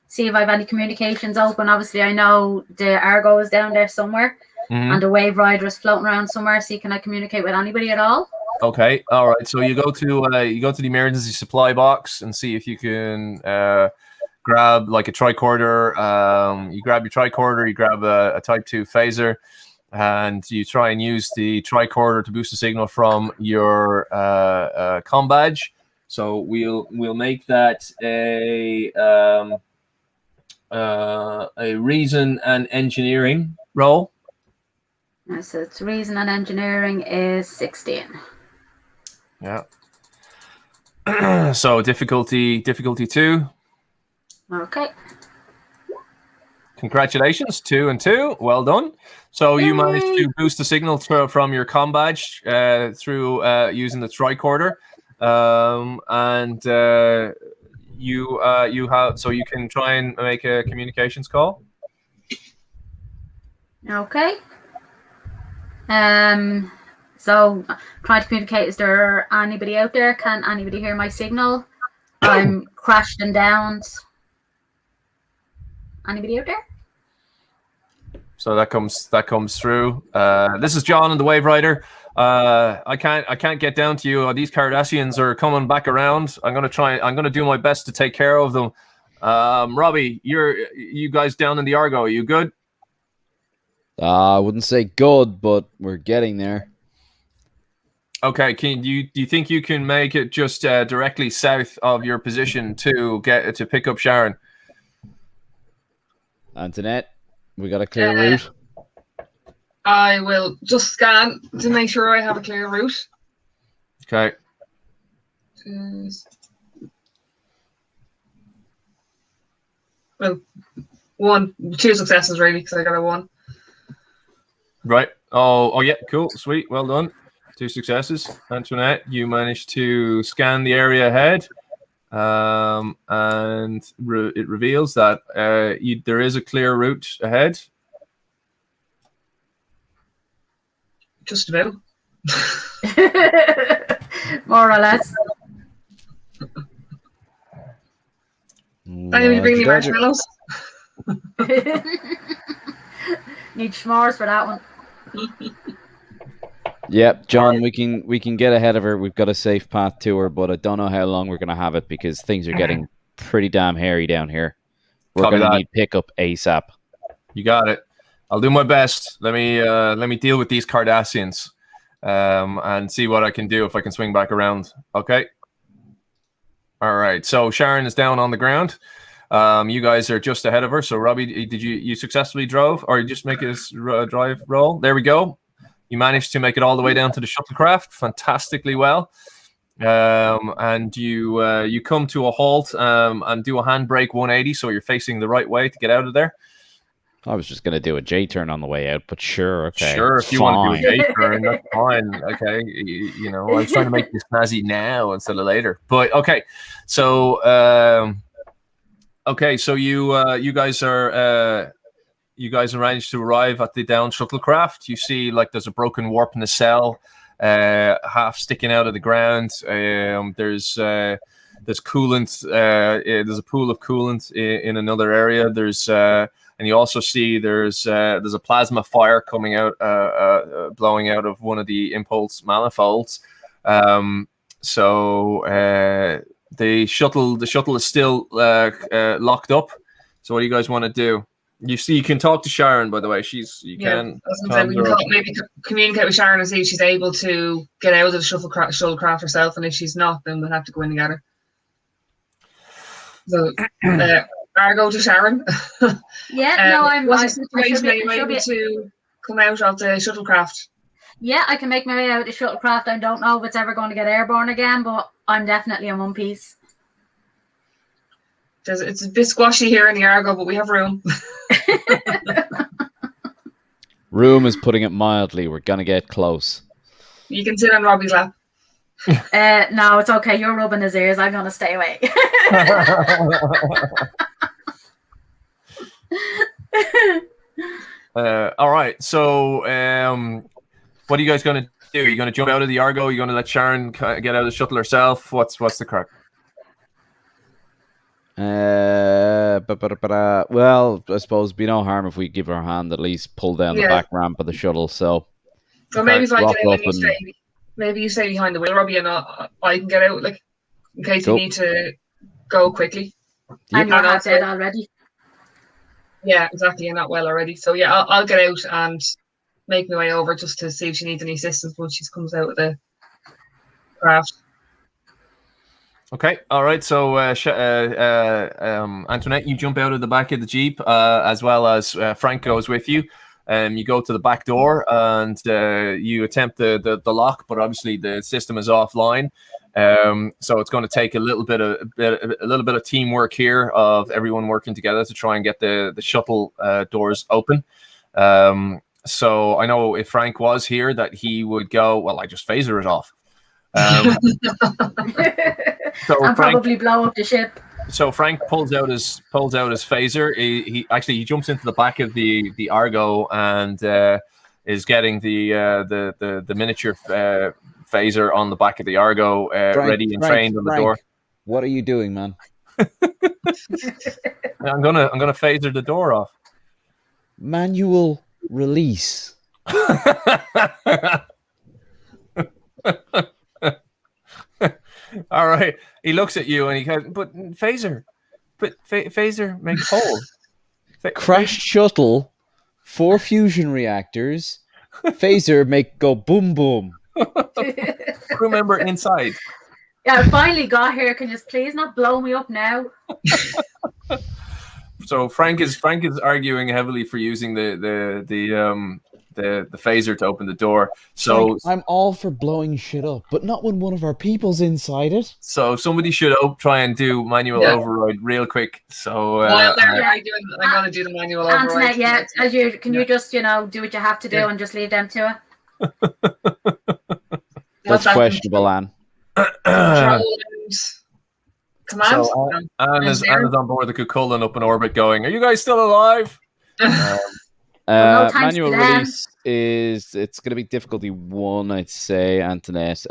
see if I have any communications open. Obviously, I know the Argo is down there somewhere, and the Wave Rider is floating around somewhere. So can I communicate with anybody at all? Okay, all right. So you go to the emergency supply box and see if you can grab like a tricorder. You grab your tricorder. You grab a Type 2 phaser. And you try and use the tricorder to boost the signal from your comm badge. So we'll make that a reason and engineering roll. So it's reason and engineering is 16. Yeah. So difficulty 2. Okay. Congratulations, 2 and 2. Well done. So you managed to boost the signal from your comm badge through using the tricorder, and you can try and make a communications call. Okay. So trying to communicate. Is there anybody out there? Can anybody hear my signal? I'm crashed and downed. Anybody out there? So that comes through. This is John and the Wave Rider. I can't get down to you. These Cardassians are coming back around. I'm gonna do my best to take care of them. Robbie, you guys down in the Argo, are you good? I wouldn't say good, but we're getting there. Okay, do you think you can make it just directly south of your position to pick up Sharon? Antoinette, we got a clear route. I will just scan to make sure I have a clear route. Okay. Well, 2 successes really, because I got a 1. Right. Oh yeah, cool, sweet, well done. 2 successes. Antoinette, you managed to scan the area ahead, and it reveals that there is a clear route ahead. Just about. More or less. Anybody bring me marshmallows? Need s'mores for that one. Yep, John, we can get ahead of her. We've got a safe path to her, but I don't know how long we're going to have it because things are getting pretty damn hairy down here. We're going to need pickup ASAP. You got it. I'll do my best. Let me deal with these Cardassians and see what I can do if I can swing back around. Okay. All right. So Sharon is down on the ground. You guys are just ahead of her. So Robbie, did you successfully drove, or you just make a drive roll? There we go. You managed to make it all the way down to the shuttlecraft fantastically well. and you come to a halt and do a handbrake 180, so you're facing the right way to get out of there. I was just going to do a J turn on the way out, but sure, okay. Sure, if you want to do a J turn, that's fine. Okay, you know, I was trying to make this snazzy now instead of later. But okay, so you guys arranged to arrive at the downed shuttlecraft. You see, like, there's a broken warp nacelle, half sticking out of the ground. There's coolant. There's a pool of coolant in another area. And you also see there's a plasma fire coming out, blowing out of one of the impulse manifolds. So the shuttle is still locked up. So what do you guys want to do? You can talk to Sharon, by the way. We can maybe communicate with Sharon and see if she's able to get out of the shuttlecraft herself, and if she's not, then we'll have to go in together. So, Argo to Sharon. I'm able to come out of the shuttlecraft. Yeah, I can make my way out of the shuttlecraft. I don't know if it's ever going to get airborne again, but I'm definitely in one piece. It's a bit squashy here in the Argo, but we have room. Room is putting it mildly. We're going to get close. You can sit on Robbie's lap. No, it's okay. You're rubbing his ears. I'm going to stay away. All right. So, what are you guys going to do? Are you going to jump out of the Argo? Are you going to let Sharon get out of the shuttle herself? What's the crack? Well, I suppose it'd be no harm if we give her a hand, at least pull down the back ramp of the shuttle. So maybe if I get out and maybe you stay behind the wheel, Robbie, and I can get out, like, in case we need to go quickly. And you're not dead already. Yeah, exactly. You're not well already. So yeah, I'll get out and make my way over just to see if she needs any assistance when she comes out of the craft. Okay, all right. So, Antoinette, you jump out of the back of the Jeep, as well as Frank goes with you. You go to the back door and you attempt the lock, but obviously the system is offline. So it's going to take a little bit of teamwork here of everyone working together to try and get the shuttle doors open. So I know if Frank was here that he would go, well, I just phaser it off. So and probably blow up the ship. So Frank pulls out his phaser. He jumps into the back of the Argo and is getting the miniature phaser on the back of the Argo, ready and trained on the door. What are you doing, man? I'm gonna phaser the door off. Manual release. All right. He looks at you and he goes, "But phaser make hole. Crashed shuttle, 4 fusion reactors, phaser make go boom boom." Crew member inside. Yeah, I finally got here. Can you please not blow me up now? So Frank is arguing heavily for using the phaser to open the door. So Frank, I'm all for blowing shit up, but not when one of our people's inside it. So somebody should try and do manual override real quick. So I'm gonna do the manual override. Antoinette, can you just do what you have to do and just leave them to it? That's questionable, Anne. Command. So Anne is on board the Cuchulain up in orbit going, "Are you guys still alive?" Manual release it's going to be difficulty 1, I'd say, Antoinette.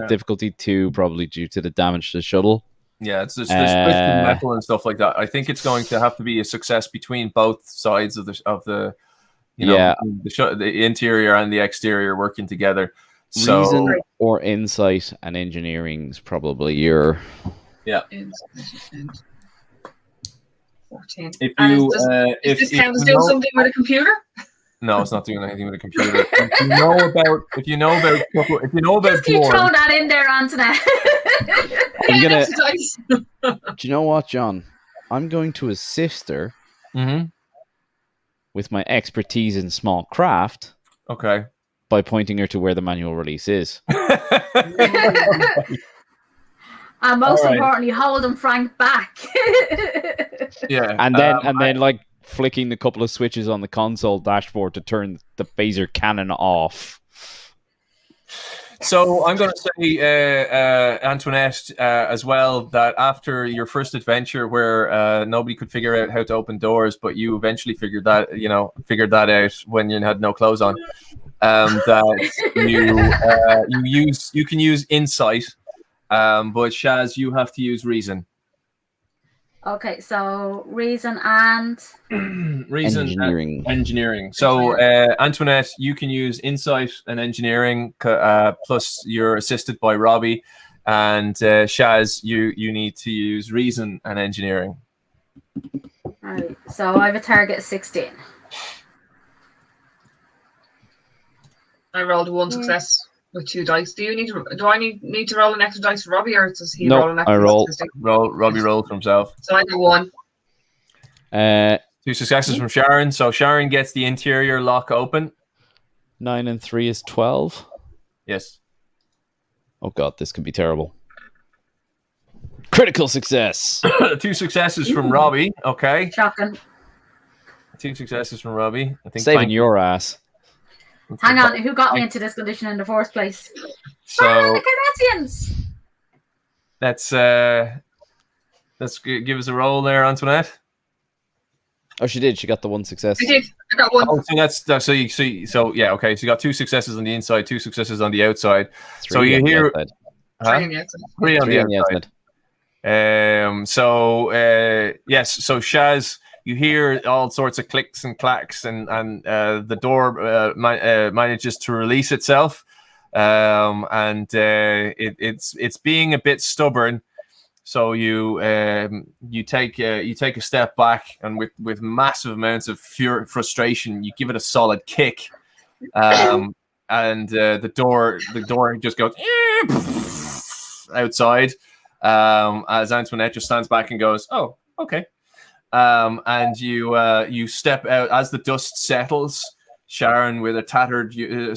Difficulty 2 probably due to the damage to the shuttle. Yeah, there's metal and stuff like that. I think it's going to have to be a success between both sides of the interior and the exterior working together. So reason or insight and engineering is probably your 14. If you does this count as doing something with a computer? No, it's not doing anything with a computer. If you know about just keep throwing that in there, Antoinette. Do you know what, John? I'm going to assist her with my expertise in small craft. Okay. by pointing her to where the manual release is. And most All right. importantly, holding Frank back. Yeah. And then like flicking the couple of switches on the console dashboard to turn the phaser cannon off. So I'm going to say, Antoinette, as well, that after your first adventure where nobody could figure out how to open doors, but you eventually figured that out when you had no clothes on, that you can use insight, but Shaz, you have to use reason. Okay, so reason and engineering. So Antoinette, you can use insight and engineering, plus you're assisted by Robbie, and Shaz, you need to use reason and engineering. right. So I have a target of 16. I rolled 1 success with 2 dice. Do I need to roll an extra dice for Robbie, or does he roll an extra dice? Robbie rolled for himself. So I do 1. 2 successes from Sharon. So Sharon gets the interior lock open. 9 and 3 is 12. Yes. Oh god, this could be terrible. Critical success. 2 successes from Robbie. Okay. Shocking. 2 successes from Robbie. I think saving your ass. Hang on, who got me into this condition in the first place? So the Canadians. Let's give us a roll there, Antoinette. Oh, she did. She got the 1 success. I did. I got 1. Oh, so that's so you see. So yeah, okay. So you got 2 successes on the inside, 2 successes on the outside. 3 so you hear 3 on the outside. 3 on 3 the outside. Yes. So Shaz, you hear all sorts of clicks and clacks, and the door manages to release itself, and it's being a bit stubborn. So you take a step back, and with massive amounts of frustration, you give it a solid kick, and the door just goes outside, as Antoinette just stands back and goes, "Oh, okay." And you step out as the dust settles. Sharon, with a tattered,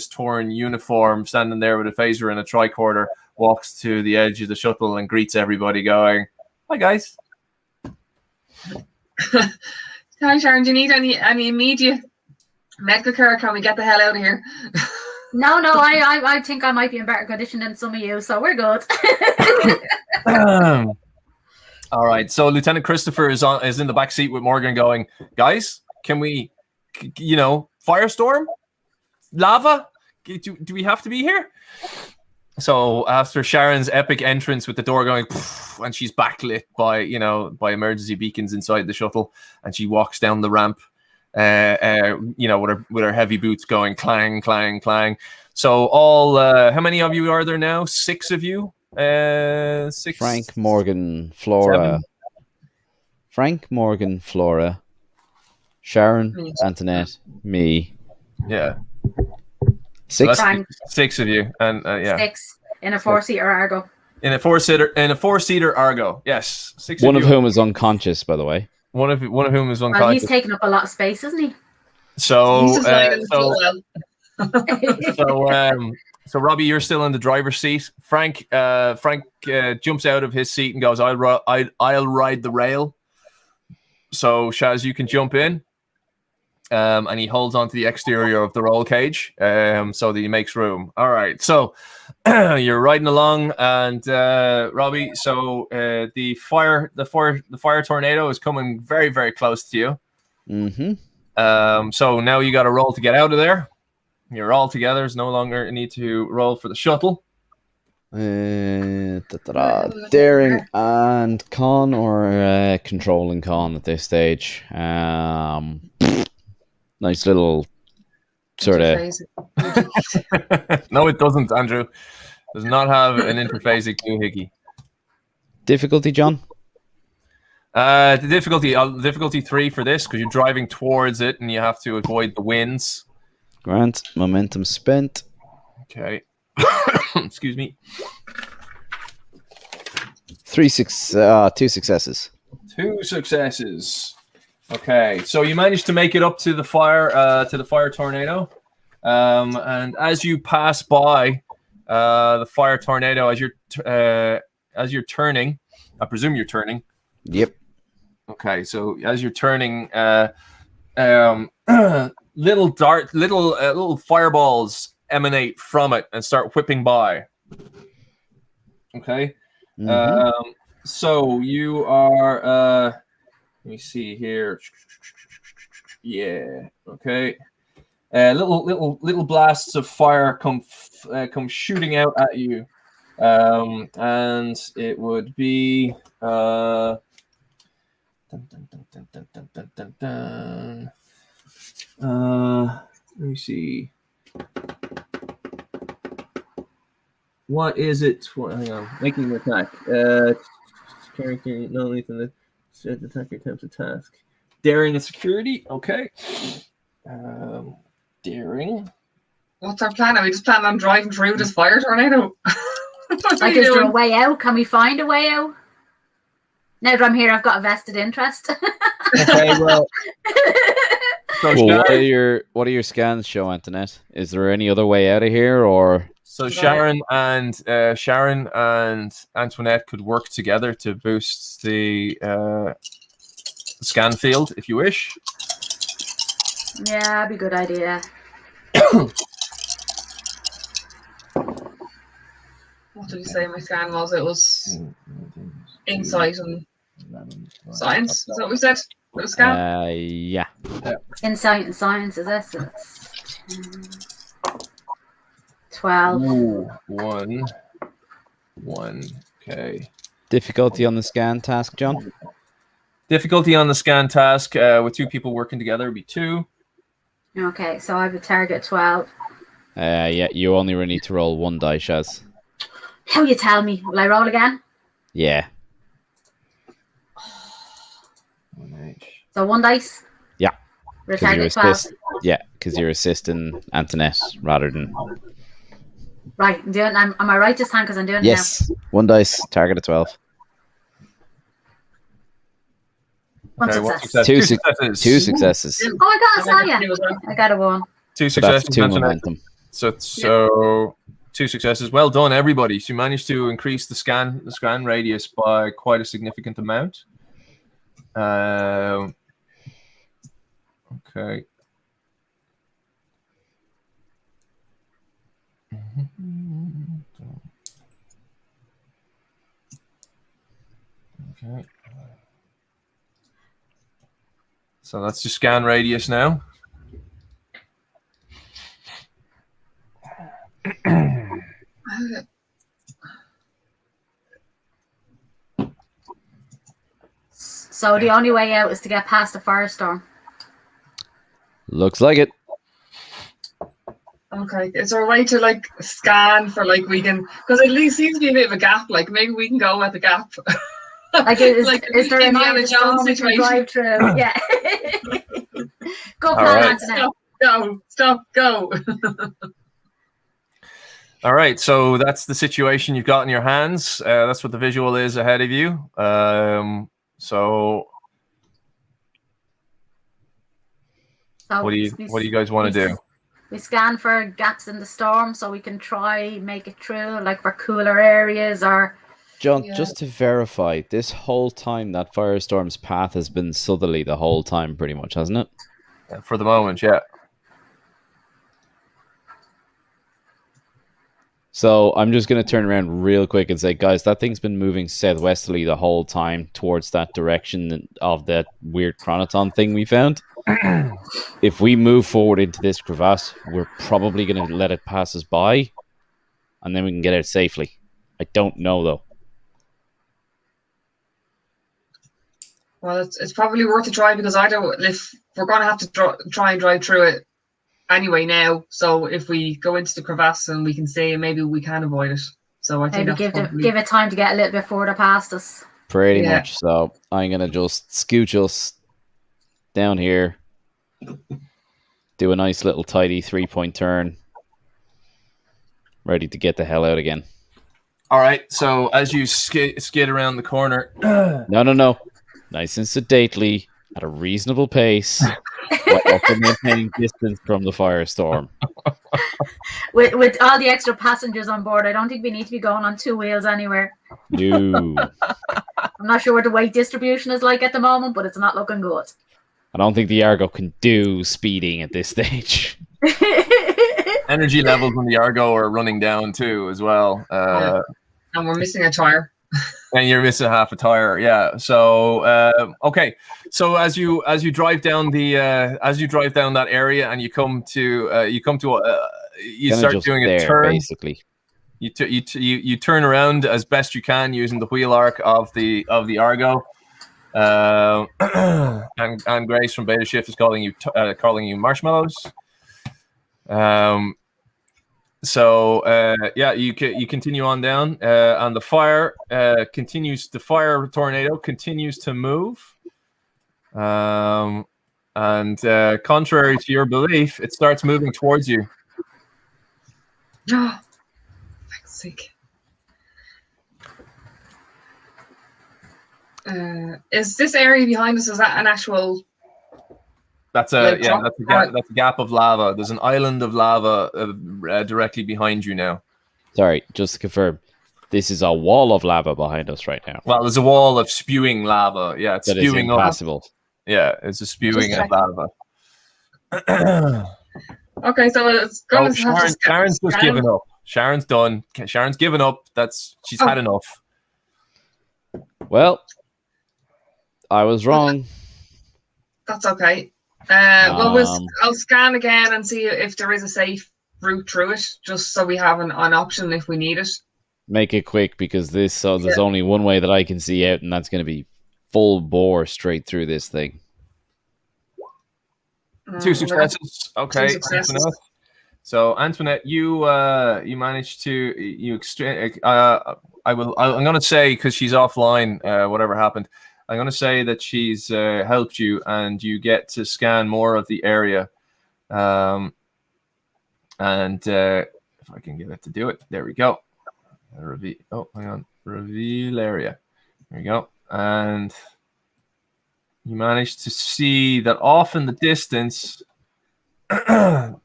torn uniform, standing there with a phaser and a tricorder, walks to the edge of the shuttle and greets everybody, going, "Hi, guys." Hi, Sharon. Do you need any immediate medical care? Can we get the hell out of here? No, I think I might be in better condition than some of you, so we're good. All right, so Lieutenant Christopher is in the back seat with Morgan, going, "Guys, can we, firestorm, lava? Do we have to be here?" So after Sharon's epic entrance with the door going, and she's backlit by emergency beacons inside the shuttle, and she walks down the ramp, with her heavy boots going clang, clang, clang. So all, how many of you are there now? 6 of you. 6. Frank, Morgan, Flora. 7. Frank, Morgan, Flora. Sharon, Antoinette, me. Yeah. 6. So 6 of you, and 6 in a 4-seater Argo. In a 4-seater Argo. Yes, 6. One of whom is unconscious, by the way. One of whom is unconscious. Well, he's taking up a lot of space, isn't he? So, He's just lying on the floor. So Robbie, you're still in the driver's seat. Frank jumps out of his seat and goes, I'll ride the rail. So Shaz, you can jump in. And he holds onto the exterior of the roll cage, so that he makes room. All right, so you're riding along, and Robbie, so the fire tornado is coming very, very close to you. Mm-hmm. So now you got to roll to get out of there. You're all together. There's no longer a need to roll for the shuttle. Daring and con, or control and con at this stage. Nice little sort of. No, it doesn't, Andrew. Does not have an interphasic doohickey. Difficulty, John? The difficulty 3 for this, because you're driving towards it and you have to avoid the winds. Grant, momentum spent. Okay. Excuse me. 2 successes. 2 successes. Okay, so you managed to make it up to the fire tornado. And as you pass by the fire tornado, as you're turning, I presume you're turning. Yep. Okay, so as you're turning, little fireballs emanate from it and start whipping by. Okay. So you are. Let me see here. Yeah. Okay. Little blasts of fire come shooting out at you, and it would be. Let me see. What is it? Hang on. Making an attack. Character no lethal. Set attacker attempts a task. Daring and security. Okay. Daring. What's our plan? Are we just planning on driving through this fire tornado? Like, is there a way out? Can we find a way out? Now that I'm here, I've got a vested interest. Okay, well. So Well, what are your scans show, Antoinette? Is there any other way out of here, or? So Sharon and Antoinette could work together to boost the scan field, if you wish. Yeah, that'd be a good idea. What did you say my scan was? It was insight and science. Is that what we said? It was scan? Yeah. Insight and science, is this? 12. Ooh, one. Okay. Difficulty on the scan task, John? Difficulty on the scan task with two people working together would be 2. Okay, so I have a target 12. Yeah, you only really need to roll 1 die, Shaz. How you tell me? Will I roll again? Yeah. So 1 dice? Yeah. With a target 12. Yeah, because you're assisting Antoinette rather than... Right, am I right this time? Because I'm doing it now. Yes, 1 dice, target of 12. One Okay, success. 2 successes. Oh, I got a I got a 1. 2 So that's successes. 2 Antoinette. momentum. So 2 successes. Well done, everybody. So you managed to increase the scan radius by quite a significant amount. Okay. Okay. So that's your scan radius now. So the only way out is to get past the firestorm. Looks like it. Okay, is there a way to like scan for like we can, because at least seems to be a bit of a gap, like maybe we can go at the gap. Like, is there an Indiana Irish Jones storm we can situation? drive through? Yeah. Go All plan, right. Antoinette. Stop, go. All right, so that's the situation you've got in your hands. That's what the visual is ahead of you. So what do you guys want to do? We scan for gaps in the storm so we can try make it through, like for cooler areas or. John, Yeah. just to verify, this whole time that firestorm's path has been southerly the whole time, pretty much, hasn't it? For the moment, yeah. So I'm just going to turn around real quick and say, guys, that thing's been moving southwesterly the whole time towards that direction of that weird chroniton thing we found. If we move forward into this crevasse, we're probably going to let it pass us by, and then we can get out safely. I don't know, though. Well, it's probably worth a try because if we're going to have to try and drive through it anyway now. So if we go into the crevasse and we can see, maybe we can avoid it. So I think Maybe give it time to get a little bit further past us. Pretty much. So I'm going to just scooch us down here, do a nice little tidy 3-point turn, ready to get the hell out again. All right, so as you skid around the corner. No. Nice and sedately, at a reasonable pace, while also maintaining distance from the firestorm. With all the extra passengers on board, I don't think we need to be going on 2 wheels anywhere. No. I'm not sure what the weight distribution is like at the moment, but it's not looking good. I don't think the Argo can do speeding at this stage. Energy levels on the Argo are running down too, as well. And we're missing a tire. And you're missing half a tire, yeah. So okay, so as you drive down that area, and you start doing a turn. Basically, you turn around as best you can using the wheel arc of the Argo. And Grace from Beta Shift is calling you marshmallows. So you continue on down, and the fire continues. The fire tornado continues to move, and contrary to your belief, it starts moving towards you. Oh, thanks sake. Is this area behind us? Is that an actual? That's a gap of lava. There's an island of lava directly behind you now. Sorry, just to confirm, this is a wall of lava behind us right now. Well, there's a wall of spewing lava. Yeah, it's that spewing is impassable. Yeah, it's a spewing of lava. Okay, so it's going to have to Sharon's just given up. Sharon's done. Sharon's given up. She's had enough. Well, I was wrong. That's okay. I'll scan again and see if there is a safe route through it, just so we have an option if we need it. Make it quick, because there's only one way that I can see out, and that's going to be full bore straight through this thing. 2 successes. Okay. 2 successes. So Antoinette, you managed to I'm going to say, because she's offline, whatever happened, I'm going to say that she's helped you, and you get to scan more of the area. And if I can get it to do it, there we go. Reveal area. There we go. And you managed to see that off in the distance, there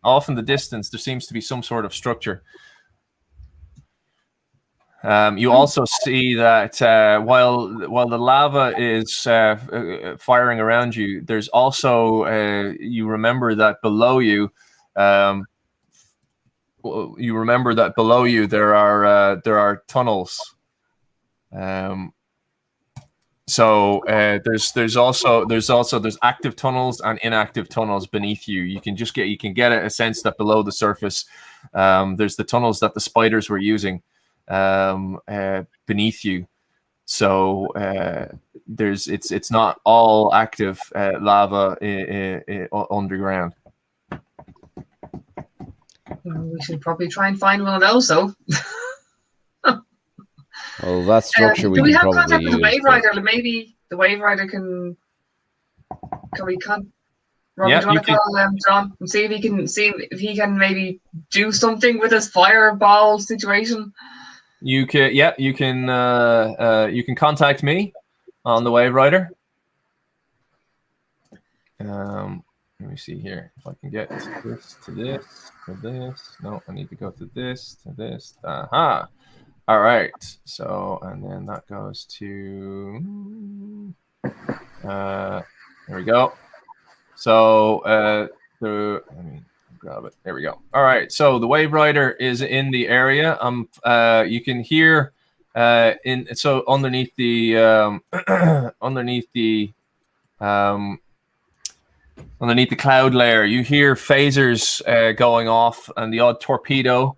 seems to be some sort of structure. You also see that while the lava is firing around you, there's also you remember that below you there are tunnels. So there's active tunnels and inactive tunnels beneath you. You can get a sense that below the surface there's the tunnels that the spiders were using beneath you. So it's not all active lava underground. We should probably try and find one of those, though. Well, that structure do we have can contact probably with the use. Wave Rider? Maybe the Wave Rider can. Can we Robbie, do you want to call John and see if he can maybe do something with his fireball situation? You can contact me on the Wave Rider. Let me see here if I can get this to this to this. No, I need to go to this to this. Aha. All right. So, and then that goes to there we go. So let me grab it. There we go. All right. So the Wave Rider is in the area. You can hear underneath the underneath the cloud layer, you hear phasers going off and the odd torpedo.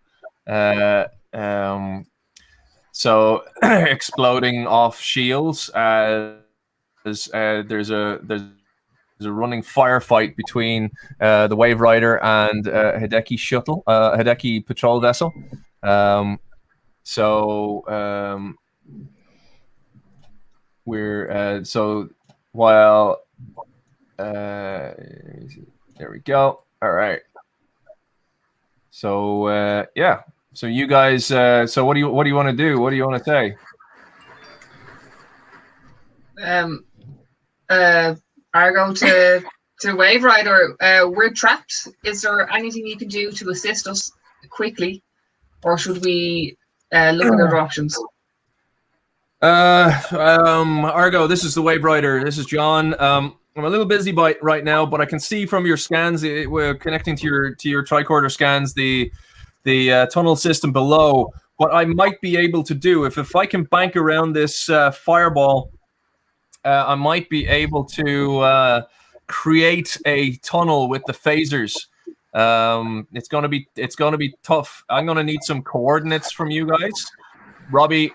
So exploding off shields as there's a running firefight between the Wave Rider and Hideki shuttle, Hideki patrol vessel. While there we go. All right. So yeah. So you guys. So what do you want to do? What do you want to say? Argo to to Wave Rider, we're trapped. Is there anything you can do to assist us quickly, or should we look at other options? Argo, this is the Wave Rider. This is John. I'm a little busy right now, but I can see from your scans, we're connecting to your tricorder scans, the tunnel system below. What I might be able to do, if I can bank around this fireball, I might be able to create a tunnel with the phasers. It's gonna be tough. I'm gonna need some coordinates from you guys. Robbie,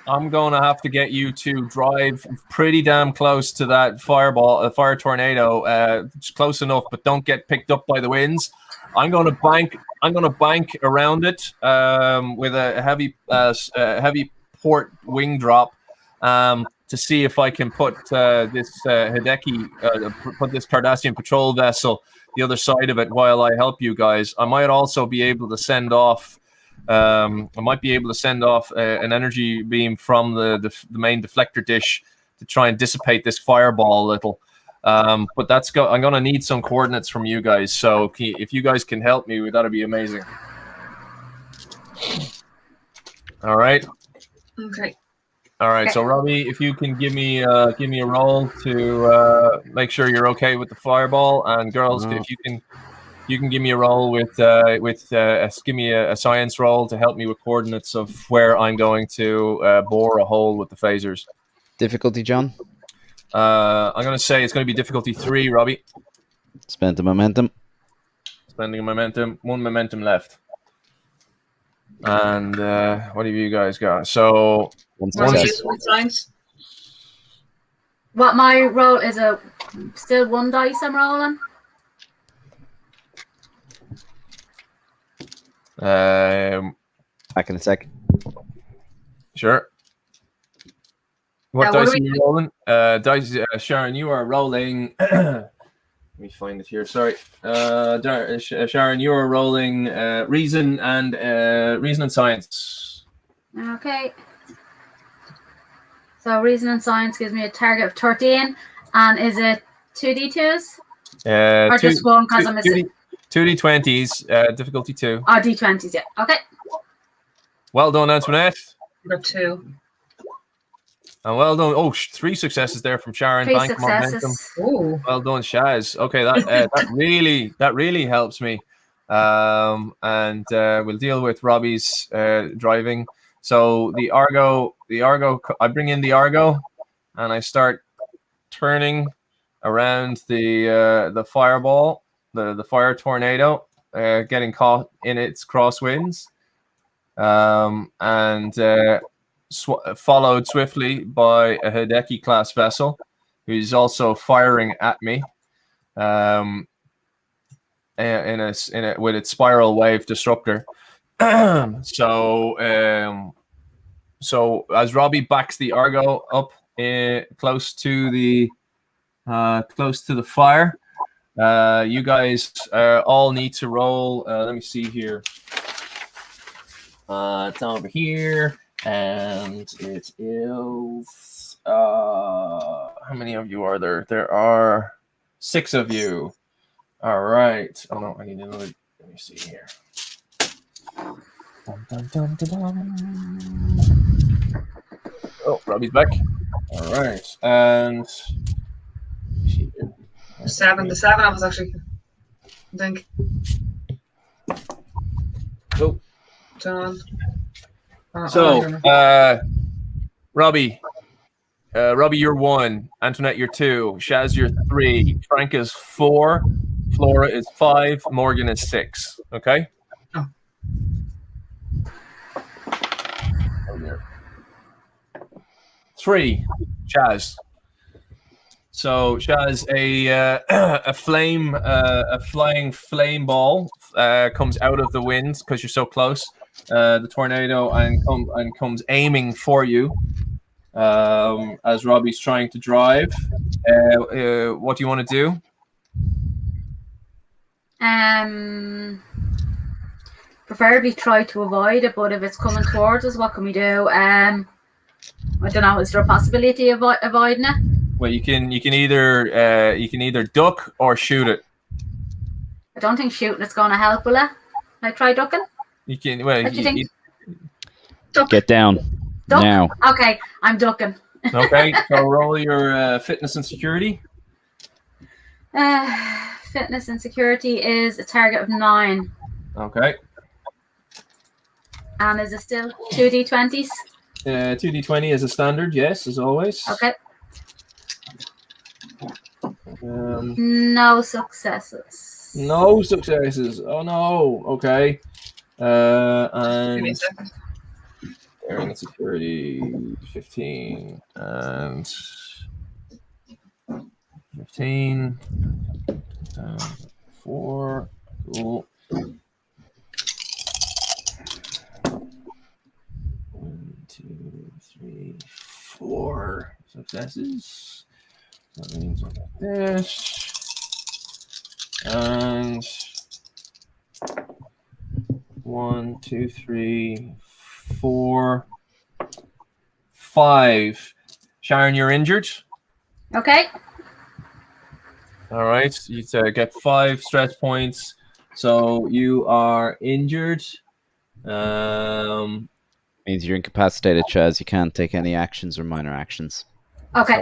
I'm gonna have to get you to drive pretty damn close to that fireball, fire tornado. Just close enough, but don't get picked up by the winds. I'm gonna bank around it with a heavy port wing drop to see if I can put this Hideki, put this Cardassian patrol vessel the other side of it while I help you guys. I might also be able to send off. I might be able to send off an energy beam from the main deflector dish to try and dissipate this fireball a little. But I'm going to need some coordinates from you guys. So if you guys can help me, that'd be amazing. All right. Okay. All right. So Robbie, if you can give me a roll to make sure you're okay with the fireball, and girls, if you can give me a roll with give me a science roll to help me with coordinates of where I'm going to bore a hole with the phasers. Difficulty, John? I'm going to say it's going to be difficulty 3, Robbie. Spend the momentum. Spending momentum. 1 momentum left. And what have you guys got? So One What's success. What my roll is still 1 dice I'm rolling. Back in a sec. Sure. What What dice are are you rolling? Dice, Sharon, you are rolling. Let me find it here. Sorry, Sharon, you are rolling reason and science. Okay. So reason and science gives me a target of 13, and is it 2d2s or just one because I'm missing? 2d20s, difficulty 2. Oh, d20s, yeah. Okay. Well done, Antoinette. Got 2. And well done. Oh, 3 successes there from Sharon. 3 Bank momentum. successes. Oh. Well done, Shaz. Okay, that really helps me. And we'll deal with Robbie's driving. So the Argo. I bring in the Argo, and I start turning around the fireball, the fire tornado, getting caught in its crosswinds, and followed swiftly by a Hideki class vessel, who's also firing at me, with its spiral wave disruptor. So as Robbie backs the Argo up close to the fire, you guys all need to roll. Let me see here. It's over here, and it is. How many of you are there? There are 6 of you. All right. Oh no, I need another. Let me see here. Dun, dun, dun, dun, dun. Oh, Robbie's back. All right, and 7. The 7 I was actually. I think. Oh. John. So, Robbie, you're 1. Antoinette, you're 2. Shaz, you're 3. Frank is 4. Flora is 5. Morgan is 6. Okay. Oh. There. 3. Shaz. So Shaz, a flying flame ball comes out of the wind because you're so close. The tornado and comes aiming for you as Robbie's trying to drive. What do you want to do? Preferably try to avoid it, but if it's coming towards us, what can we do? I don't know. Is there a possibility of avoiding it? Well, you can either duck or shoot it. I don't think shooting is going to help, will it? I try ducking. You can. Well, What do you think? Get down Duck? now. Okay, I'm ducking. Okay, so roll your fitness and security. Fitness and security is a target of 9. Okay. And is it still 2d20s? 2d20 is a standard, yes, as always. Okay. No successes. No successes. Oh no. Okay. Give me a And second. daring and security 15 and 15. 4. Cool. 1, 2, 3, 4 successes. That means I got this. And 1, 2, 3, 4, 5. Sharon, you're injured. Okay. All right, you get 5 stress points, so you are injured. Means you're incapacitated, Chaz. You can't take any actions or minor actions. Okay.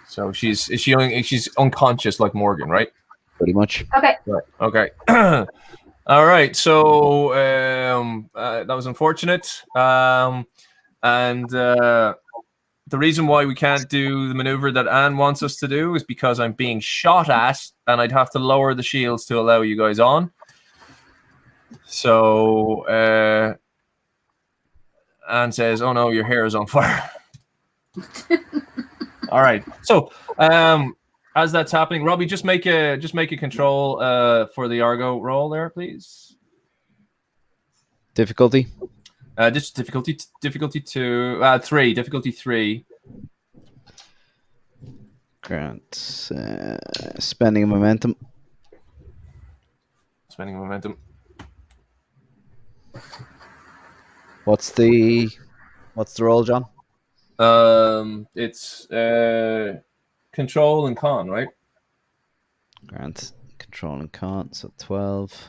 So she's unconscious like Morgan, right? Pretty much. Okay. Right. Okay. All right. So that was unfortunate. And the reason why we can't do the maneuver that Anne wants us to do is because I'm being shot at, and I'd have to lower the shields to allow you guys on. So Anne says, "Oh no, your hair is on fire." All right. So as that's happening, Robbie, just make a control for the Argo roll there, please. Difficulty? Just difficulty 3. Difficulty 3. Grant. Spending momentum. Spending momentum. What's the roll, John? It's control and con, right? Grant. Control and con. So 12.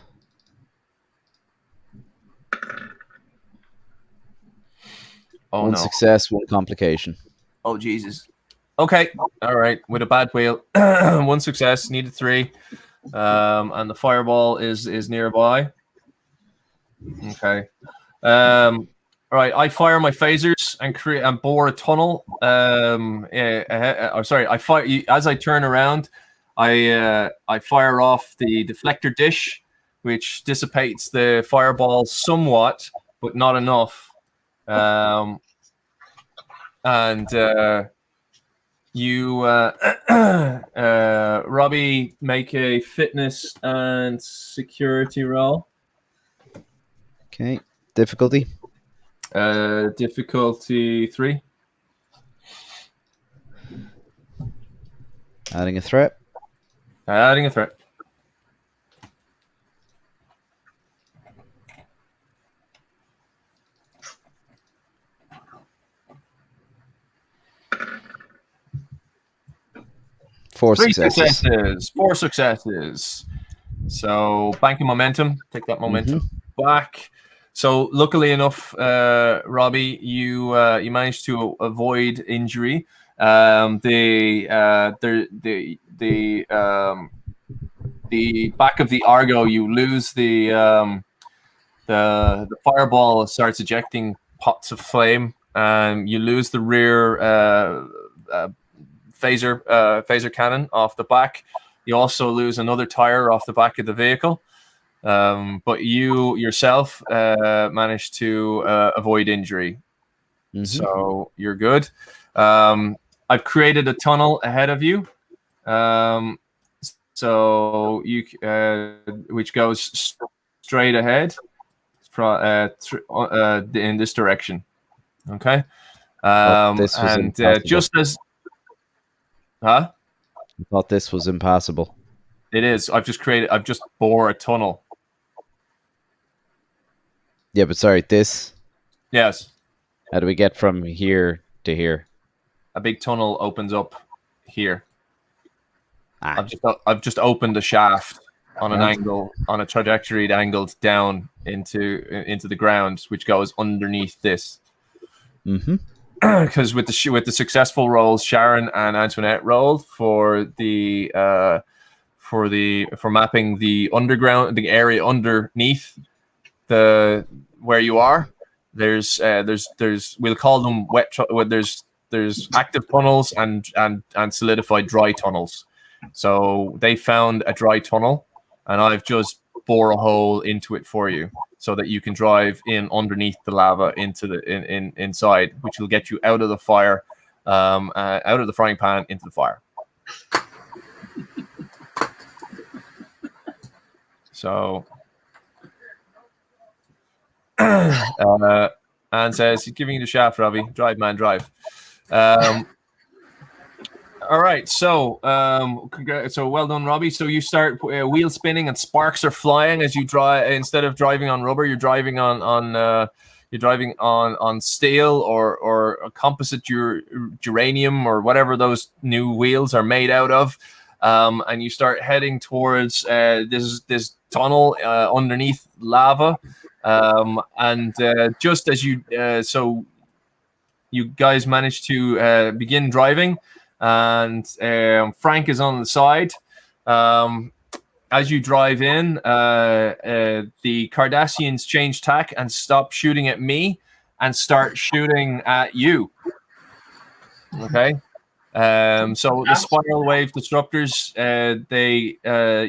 Oh, One no. success, one complication. Oh, Jesus. Okay. All right. With a bad wheel. 1 success. Needed 3. And the fireball is nearby. Okay. All right. I fire my phasers and bore a tunnel. Sorry. I fire as I turn around. I fire off the deflector dish, which dissipates the fireball somewhat, but not enough. You, Robbie, make a fitness and security roll. Okay. Difficulty? Difficulty 3. Adding a threat. Adding a threat. Four 3 successes. successes. 4 successes. So banking momentum. Take that momentum back. So luckily enough, Robbie, you managed to avoid injury. The back of the Argo, you lose the fireball starts ejecting pots of flame. You lose the rear phaser cannon off the back. You also lose another tire off the back of the vehicle. But you yourself managed to avoid injury. So you're good. I've created a tunnel ahead of you. So you which goes straight ahead in this direction. Okay. And just as I thought this was impossible. It is. I've just bore a tunnel. Yeah, but sorry, this. Yes. How do we get from here to here? A big tunnel opens up here. Ah. I've just opened the shaft on an Right. angle, on a trajectory angled down into the ground, which goes underneath this. Mm-hmm. Because with the successful rolls Sharon and Antoinette rolled for mapping the underground, the area underneath the where you are, there's we'll call them there's active tunnels and solidified dry tunnels. So they found a dry tunnel, and I've just bore a hole into it for you, so that you can drive in underneath the lava into the inside, which will get you out of the fire, out of the frying pan into the fire. So, Anne says he's giving you the shaft, Robbie. Drive, man, drive. All right, so so well done, Robbie. So you start wheel spinning and sparks are flying as you drive. Instead of driving on rubber, you're driving on steel or a composite geranium or whatever those new wheels are made out of, and you start heading towards this tunnel underneath lava, and just as you guys manage to begin driving. And Frank is on the side. As you drive in, the Cardassians change tack and stop shooting at me and start shooting at you. Okay. So the spiral wave disruptors,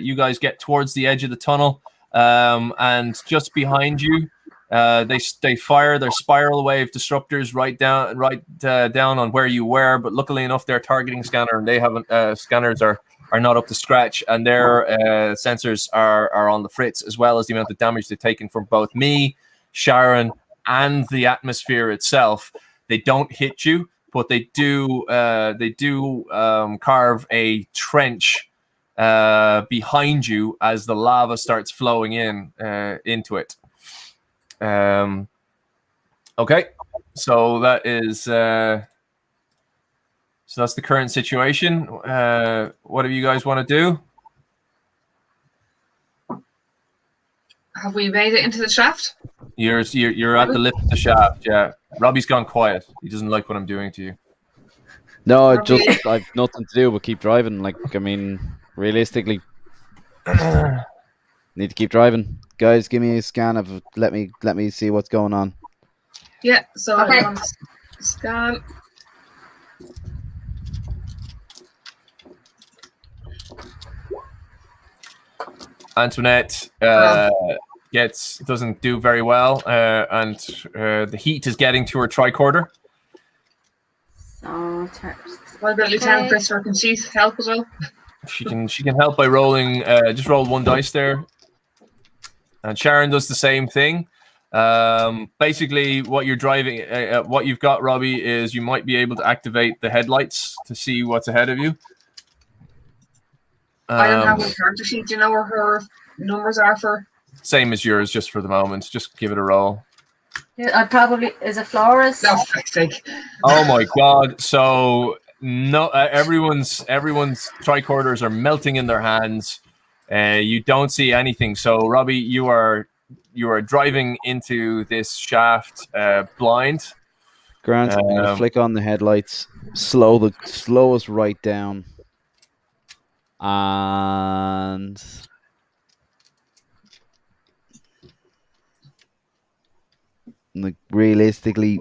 you guys get towards the edge of the tunnel, and just behind you, they fire their spiral wave disruptors right down on where you were. But luckily enough, their targeting scanner and they haven't scanners are not up to scratch, and their sensors are on the fritz, as well as the amount of damage they've taken from both me, Sharon, and the atmosphere itself. They don't hit you, but they do carve a trench behind you as the lava starts flowing into it. Okay, so that is so that's the current situation. What do you guys want to do? Have we made it into the shaft? You're at the lip of the shaft. Yeah, Robbie's gone quiet. He doesn't like what I'm doing to you. No, I've nothing to do but keep driving. Like, I mean, realistically, need to keep driving. Guys, give me a scan of. Let me see what's going on. Yeah. So Okay. everyone scan. Antoinette doesn't do very well, and the heat is getting to her tricorder. So, What about Lieutenant Christopher? Can she help as well? She can help by rolling. Just roll one dice there, and Sharon does the same thing. Basically, what you're driving, what you've got, Robbie, is you might be able to activate the headlights to see what's ahead of you. I don't have a character sheet. Do you know where her numbers are for? Same as yours, just for the moment. Just give it a roll. I probably is it Flores? No, for fuck's sake. Oh my god! So no, everyone's tricorders are melting in their hands. You don't see anything. So Robbie, you are driving into this shaft blind. Grant, I'm gonna flick on the headlights, slow us right down, and like realistically,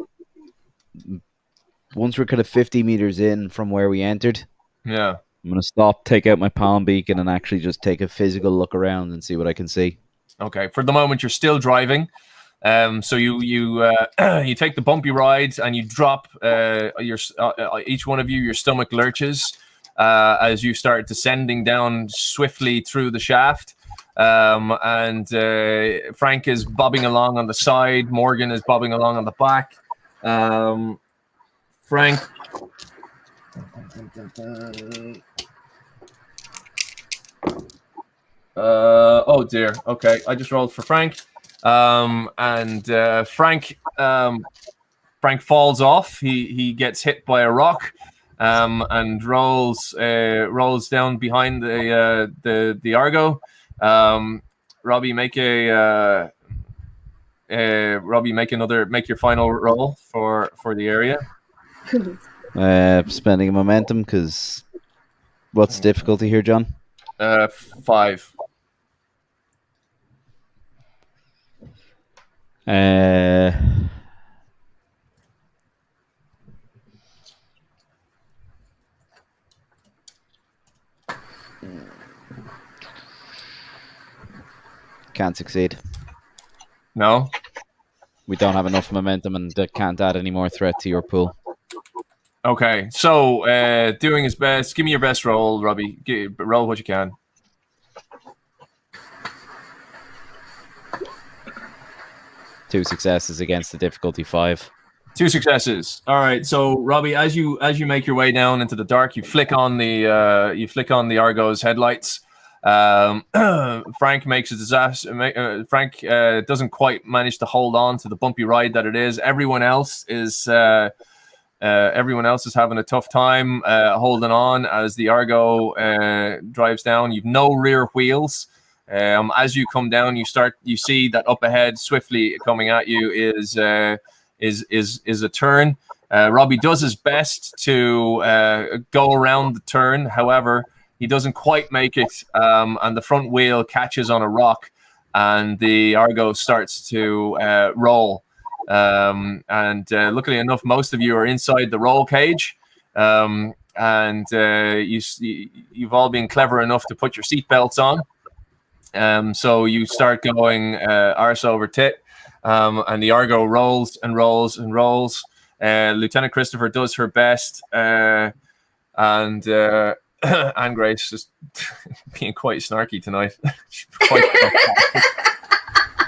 once we're kind of 50 meters in from where we entered, yeah, I'm gonna stop, take out my palm beacon, and actually just take a physical look around and see what I can see. Okay. For the moment, you're still driving. So you take the bumpy ride and you drop each one of you. Your stomach lurches as you start descending down swiftly through the shaft. And Frank is bobbing along on the side. Morgan is bobbing along on the back. Frank. Oh dear. Okay, I just rolled for Frank. And Frank falls off. He gets hit by a rock. and rolls down behind the Argo. Robbie, make your final roll for the area. Spending momentum, because what's the difficulty here, John? 5. Can't succeed. No? We don't have enough momentum and can't add any more threat to your pool. Okay, so doing his best. Give me your best roll, Robbie. Roll what you can. Two successes against the difficulty 5. 2 successes. All right. So Robbie, as you make your way down into the dark, you flick on the Argo's headlights. Frank makes a disaster. Frank doesn't quite manage to hold on to the bumpy ride that it is. Everyone else is having a tough time holding on as the Argo drives down. You've no rear wheels. As you come down, you see that up ahead, swiftly coming at you is a turn. Robbie does his best to go around the turn. However, he doesn't quite make it, and the front wheel catches on a rock, and the Argo starts to roll. Luckily enough, most of you are inside the roll cage, and you've all been clever enough to put your seatbelts on. So you start going arse over tit, and the Argo rolls and rolls and rolls. Lieutenant Christopher does her best, and Anne Grace is being quite snarky tonight. Are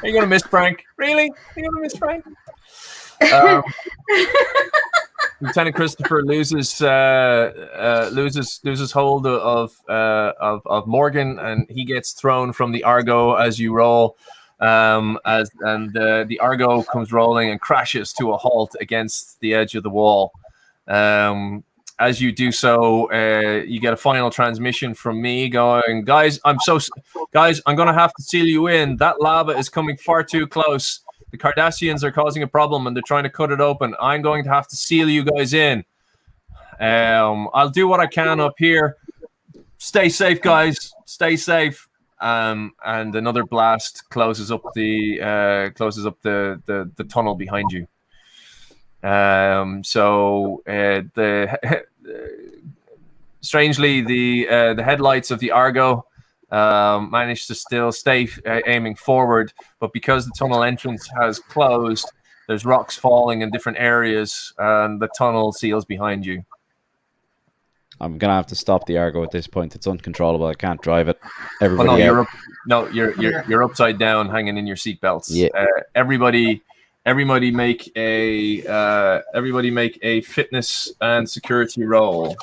you going to miss Frank? Really? Are you going to miss Frank? Lieutenant Christopher loses hold of Morgan, and he gets thrown from the Argo as you roll. The Argo comes rolling and crashes to a halt against the edge of the wall. As you do so, you get a final transmission from me going, guys, I'm going to have to seal you in. That lava is coming far too close. The Cardassians are causing a problem and they're trying to cut it open. I'm going to have to seal you guys in. I'll do what I can up here. Stay safe, guys. Stay safe. And another blast closes up the tunnel behind you. Strangely, the headlights of the Argo managed to still stay aiming forward, but because the tunnel entrance has closed, there's rocks falling in different areas, and the tunnel seals behind you. I'm gonna have to stop the Argo at this point. It's uncontrollable. I can't drive it. Everybody, you're upside down, hanging in your seatbelts. Yeah. Everybody make a fitness and security roll.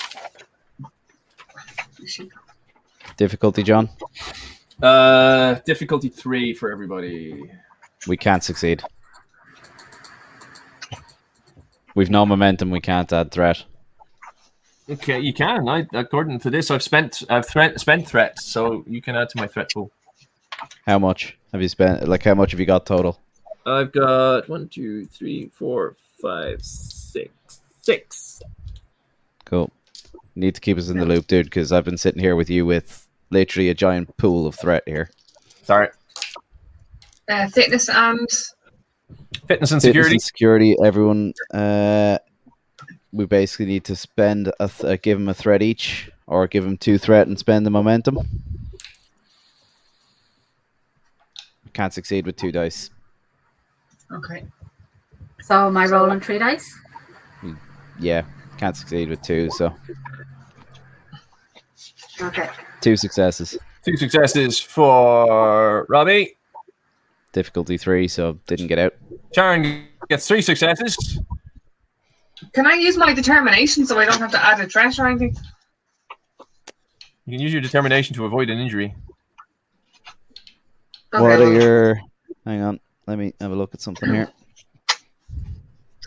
Difficulty, John? Difficulty 3 for everybody. We can't succeed. We've no momentum. We can't add threat. Okay, you can. According to this, I've spent threat, so you can add to my threat pool. How much have you spent? Like, how much have you got total? I've got 1, 2, 3, 4, 5, 6. Cool. You need to keep us in the loop, dude, because I've been sitting here with you with literally a giant pool of threat here. Sorry. Fitness and security. Everyone. We basically need to spend give them a threat each, or give them 2 threat and spend the momentum. Can't succeed with 2 dice. Okay. So am I rolling 3 dice? Yeah, can't succeed with 2, so. Okay. 2 successes. 2 successes for Robbie. Difficulty 3, so didn't get out. Sharon gets 3 successes. Can I use my determination so I don't have to add a threat or anything? You can use your determination to avoid an injury. Okay, What are your... Hang on, let me have a look at something here.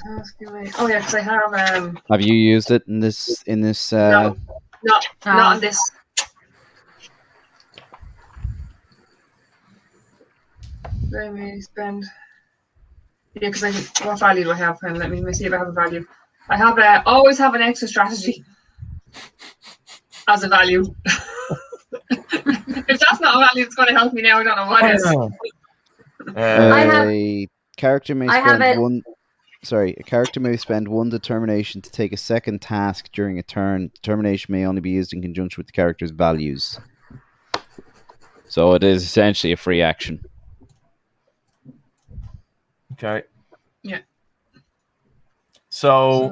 Oh yeah, because I have Have you used it in this? no, not on this. Let me spend. Yeah, because what value do I have? And let me see if I have a value. I have always have an extra strategy as a value. If that's not a value, it's going to help me now. I don't know what is. A character may I have spend it. one. Sorry, a character may spend one determination to take a second task during a turn. Determination may only be used in conjunction with the character's values. So it is essentially a free action. Okay. Yeah. So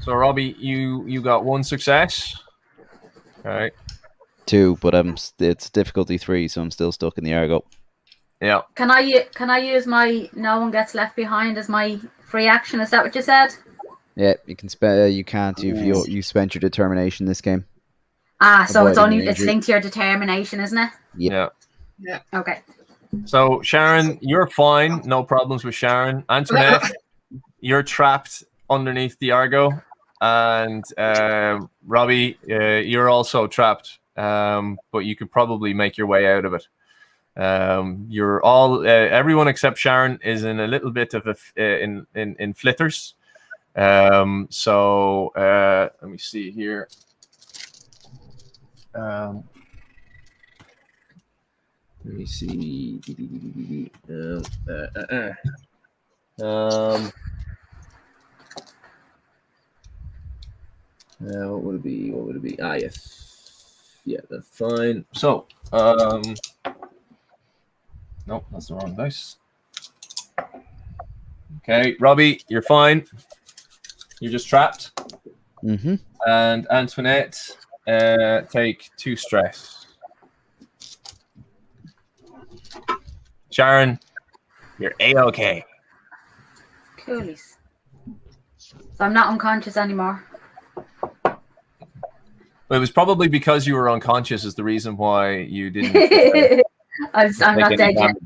Robbie, you got one success. All right. 2, but it's difficulty 3, so I'm still stuck in the Argo. Yeah. Can I use my no one gets left behind as my free action? Is that what you said? Yeah, you can spend. You can't. You spent your determination this game. So it's Avoiding an it's injury. linked to your determination, isn't it? Yeah. Okay. So Sharon, you're fine. No problems with Sharon. Antoinette, you're trapped underneath the Argo, and Robbie, you're also trapped. But you could probably make your way out of it. You're all everyone except Sharon is in a little bit of in flitters. So let me see here. Let me see. What would it be? What would it be? Ah, yes. Yeah, that's fine. So, nope, that's the wrong dice. Okay, Robbie, you're fine. You're just trapped. Mm-hmm. And Antoinette, take 2 stress. Sharon, you're A-okay. Coolies. So I'm not unconscious anymore. It was probably because you were unconscious is the reason why you didn't. I'm not dead yet.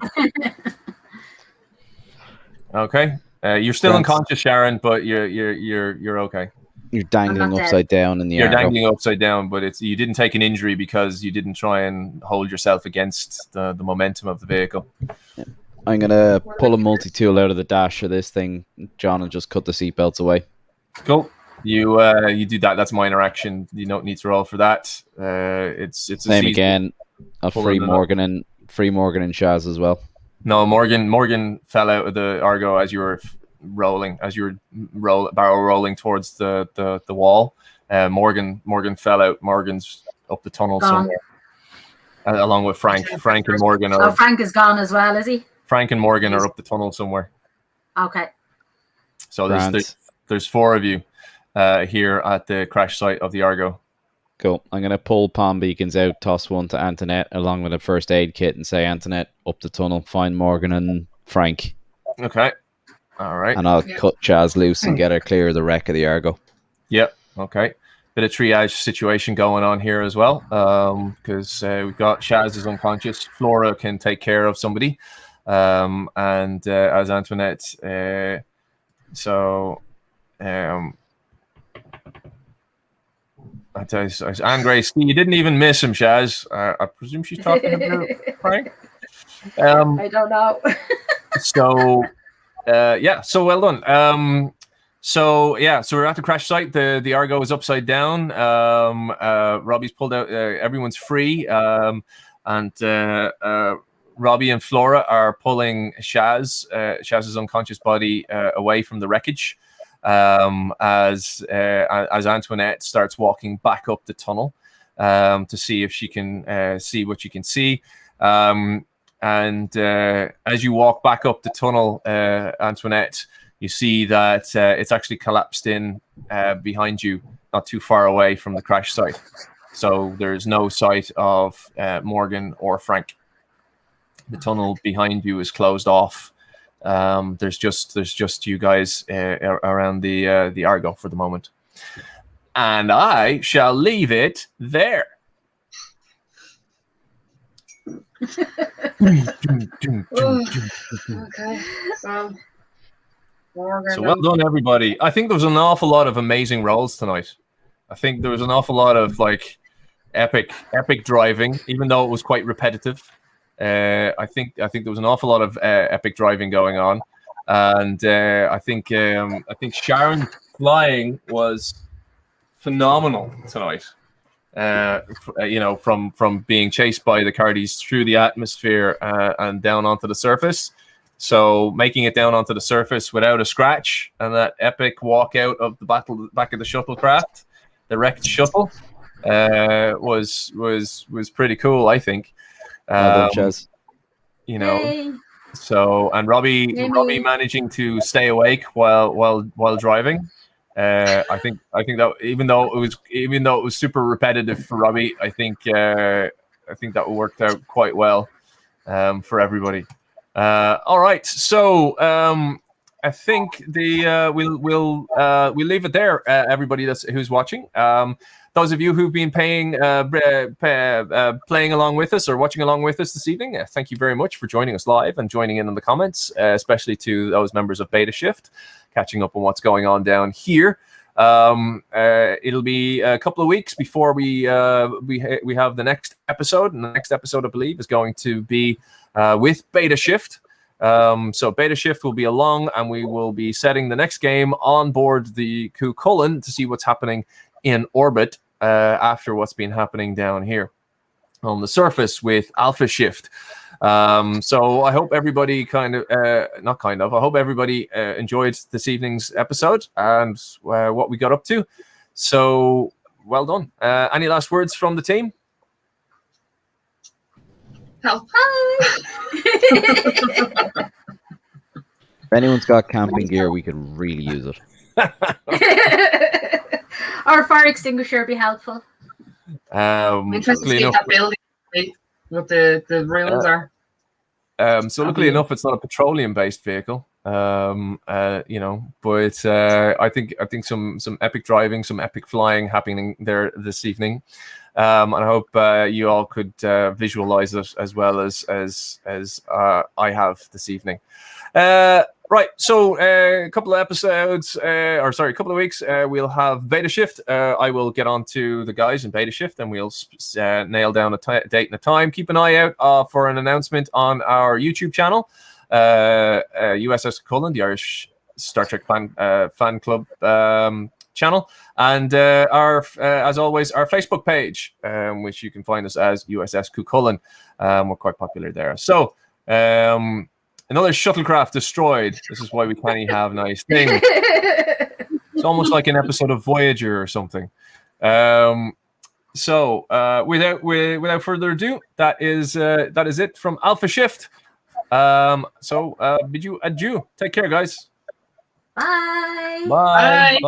Okay, you're still Grant. unconscious, Sharon, but you're okay. You're dangling dead. upside down in the You're Argo. dangling upside down, but you didn't take an injury because you didn't try and hold yourself against the momentum of the vehicle. I'm gonna pull a multi-tool out of the dash of this thing, John, and just cut the seatbelts away. Cool. You do that. That's minor action. You don't need to roll for that. It's a Same again. I'll free Morgan and Shaz as well. No, Morgan fell out of the Argo as you were rolling, barrel rolling towards the wall. Morgan fell out. Morgan's up the tunnel somewhere, along with Frank. Frank and Morgan are. Oh, Frank is gone as well, is he? Frank and Morgan are up the tunnel somewhere. Okay. So there's 4 of you here at the crash site of the Argo. Cool. I'm going to pull palm beacons out, toss one to Antoinette along with a first aid kit and say, Antoinette, up the tunnel, find Morgan and Frank. Okay. All right. And I'll cut Chaz loose and get her clear of the wreck of the Argo. Yep. Okay. Bit of triage situation going on here as well, because we've got Chaz is unconscious. Flora can take care of somebody, and as Antoinette. I tell you, Anne Grace, you didn't even miss him, Chaz. I presume she's talking about Frank. I don't know. So well done. So we're at the crash site. The Argo is upside down. Robbie's pulled out. Everyone's free. And Robbie and Flora are pulling Shaz's unconscious body away from the wreckage. As Antoinette starts walking back up the tunnel to see if she can see what she can see. And as you walk back up the tunnel, Antoinette, you see that it's actually collapsed in behind you, not too far away from the crash site. So there's no sight of Morgan or Frank. The tunnel behind you is closed off. There's just you guys around the Argo for the moment, and I shall leave it there. Okay, so we're So gonna well done, everybody. I think there was an awful lot of amazing rolls tonight. I think there was an awful lot of like epic driving, even though it was quite repetitive. I think there was an awful lot of epic driving going on, and I think Sharon's flying was phenomenal tonight. From being chased by the Cardis through the atmosphere and down onto the surface. So making it down onto the surface without a scratch, and that epic walk out of the back of the shuttlecraft, the wrecked shuttle, was pretty cool, I think. Well done, Chaz. Yay. So and Robbie managing to stay awake while driving. I think that even though it was super repetitive for Robbie, I think that worked out quite well for everybody. All right, so I think we'll leave it there. Everybody who's watching. Those of you who've been playing along with us or watching along with us this evening, thank you very much for joining us live and joining in on the comments, especially to those members of Beta Shift, catching up on what's going on down here. It'll be a couple of weeks before we have the next episode, and the next episode, I believe, is going to be with Beta Shift. So Beta Shift will be along, and we will be setting the next game on board the Cuchulain to see what's happening in orbit after what's been happening down here on the surface with Alpha Shift. So I hope everybody I hope everybody enjoyed this evening's episode and what we got up to. So well done. Any last words from the team? help. If anyone's got camping gear, we could really use it. Or a fire extinguisher would be helpful. I'm interested to see that building, what the ruins are. So luckily enough, it's not a petroleum-based vehicle. But I think some epic driving, some epic flying happening there this evening. And I hope you all could visualize it as well as I have this evening. Right, so a couple of episodes, a couple of weeks, we'll have Beta Shift. I will get on to the guys in Beta Shift, and we'll nail down a date and a time. Keep an eye out for an announcement on our YouTube channel, USS Cuchulain, the Irish Star Trek fan club channel, and as always, our Facebook page, which you can find us as USS Cuchulain. We're quite popular there. So, another shuttlecraft destroyed. This is why we can't have nice things. It's almost like an episode of Voyager or something. So, without further ado, that is it from Alpha Shift. So, bid you adieu. Take care, guys. Bye. Bye. Bye.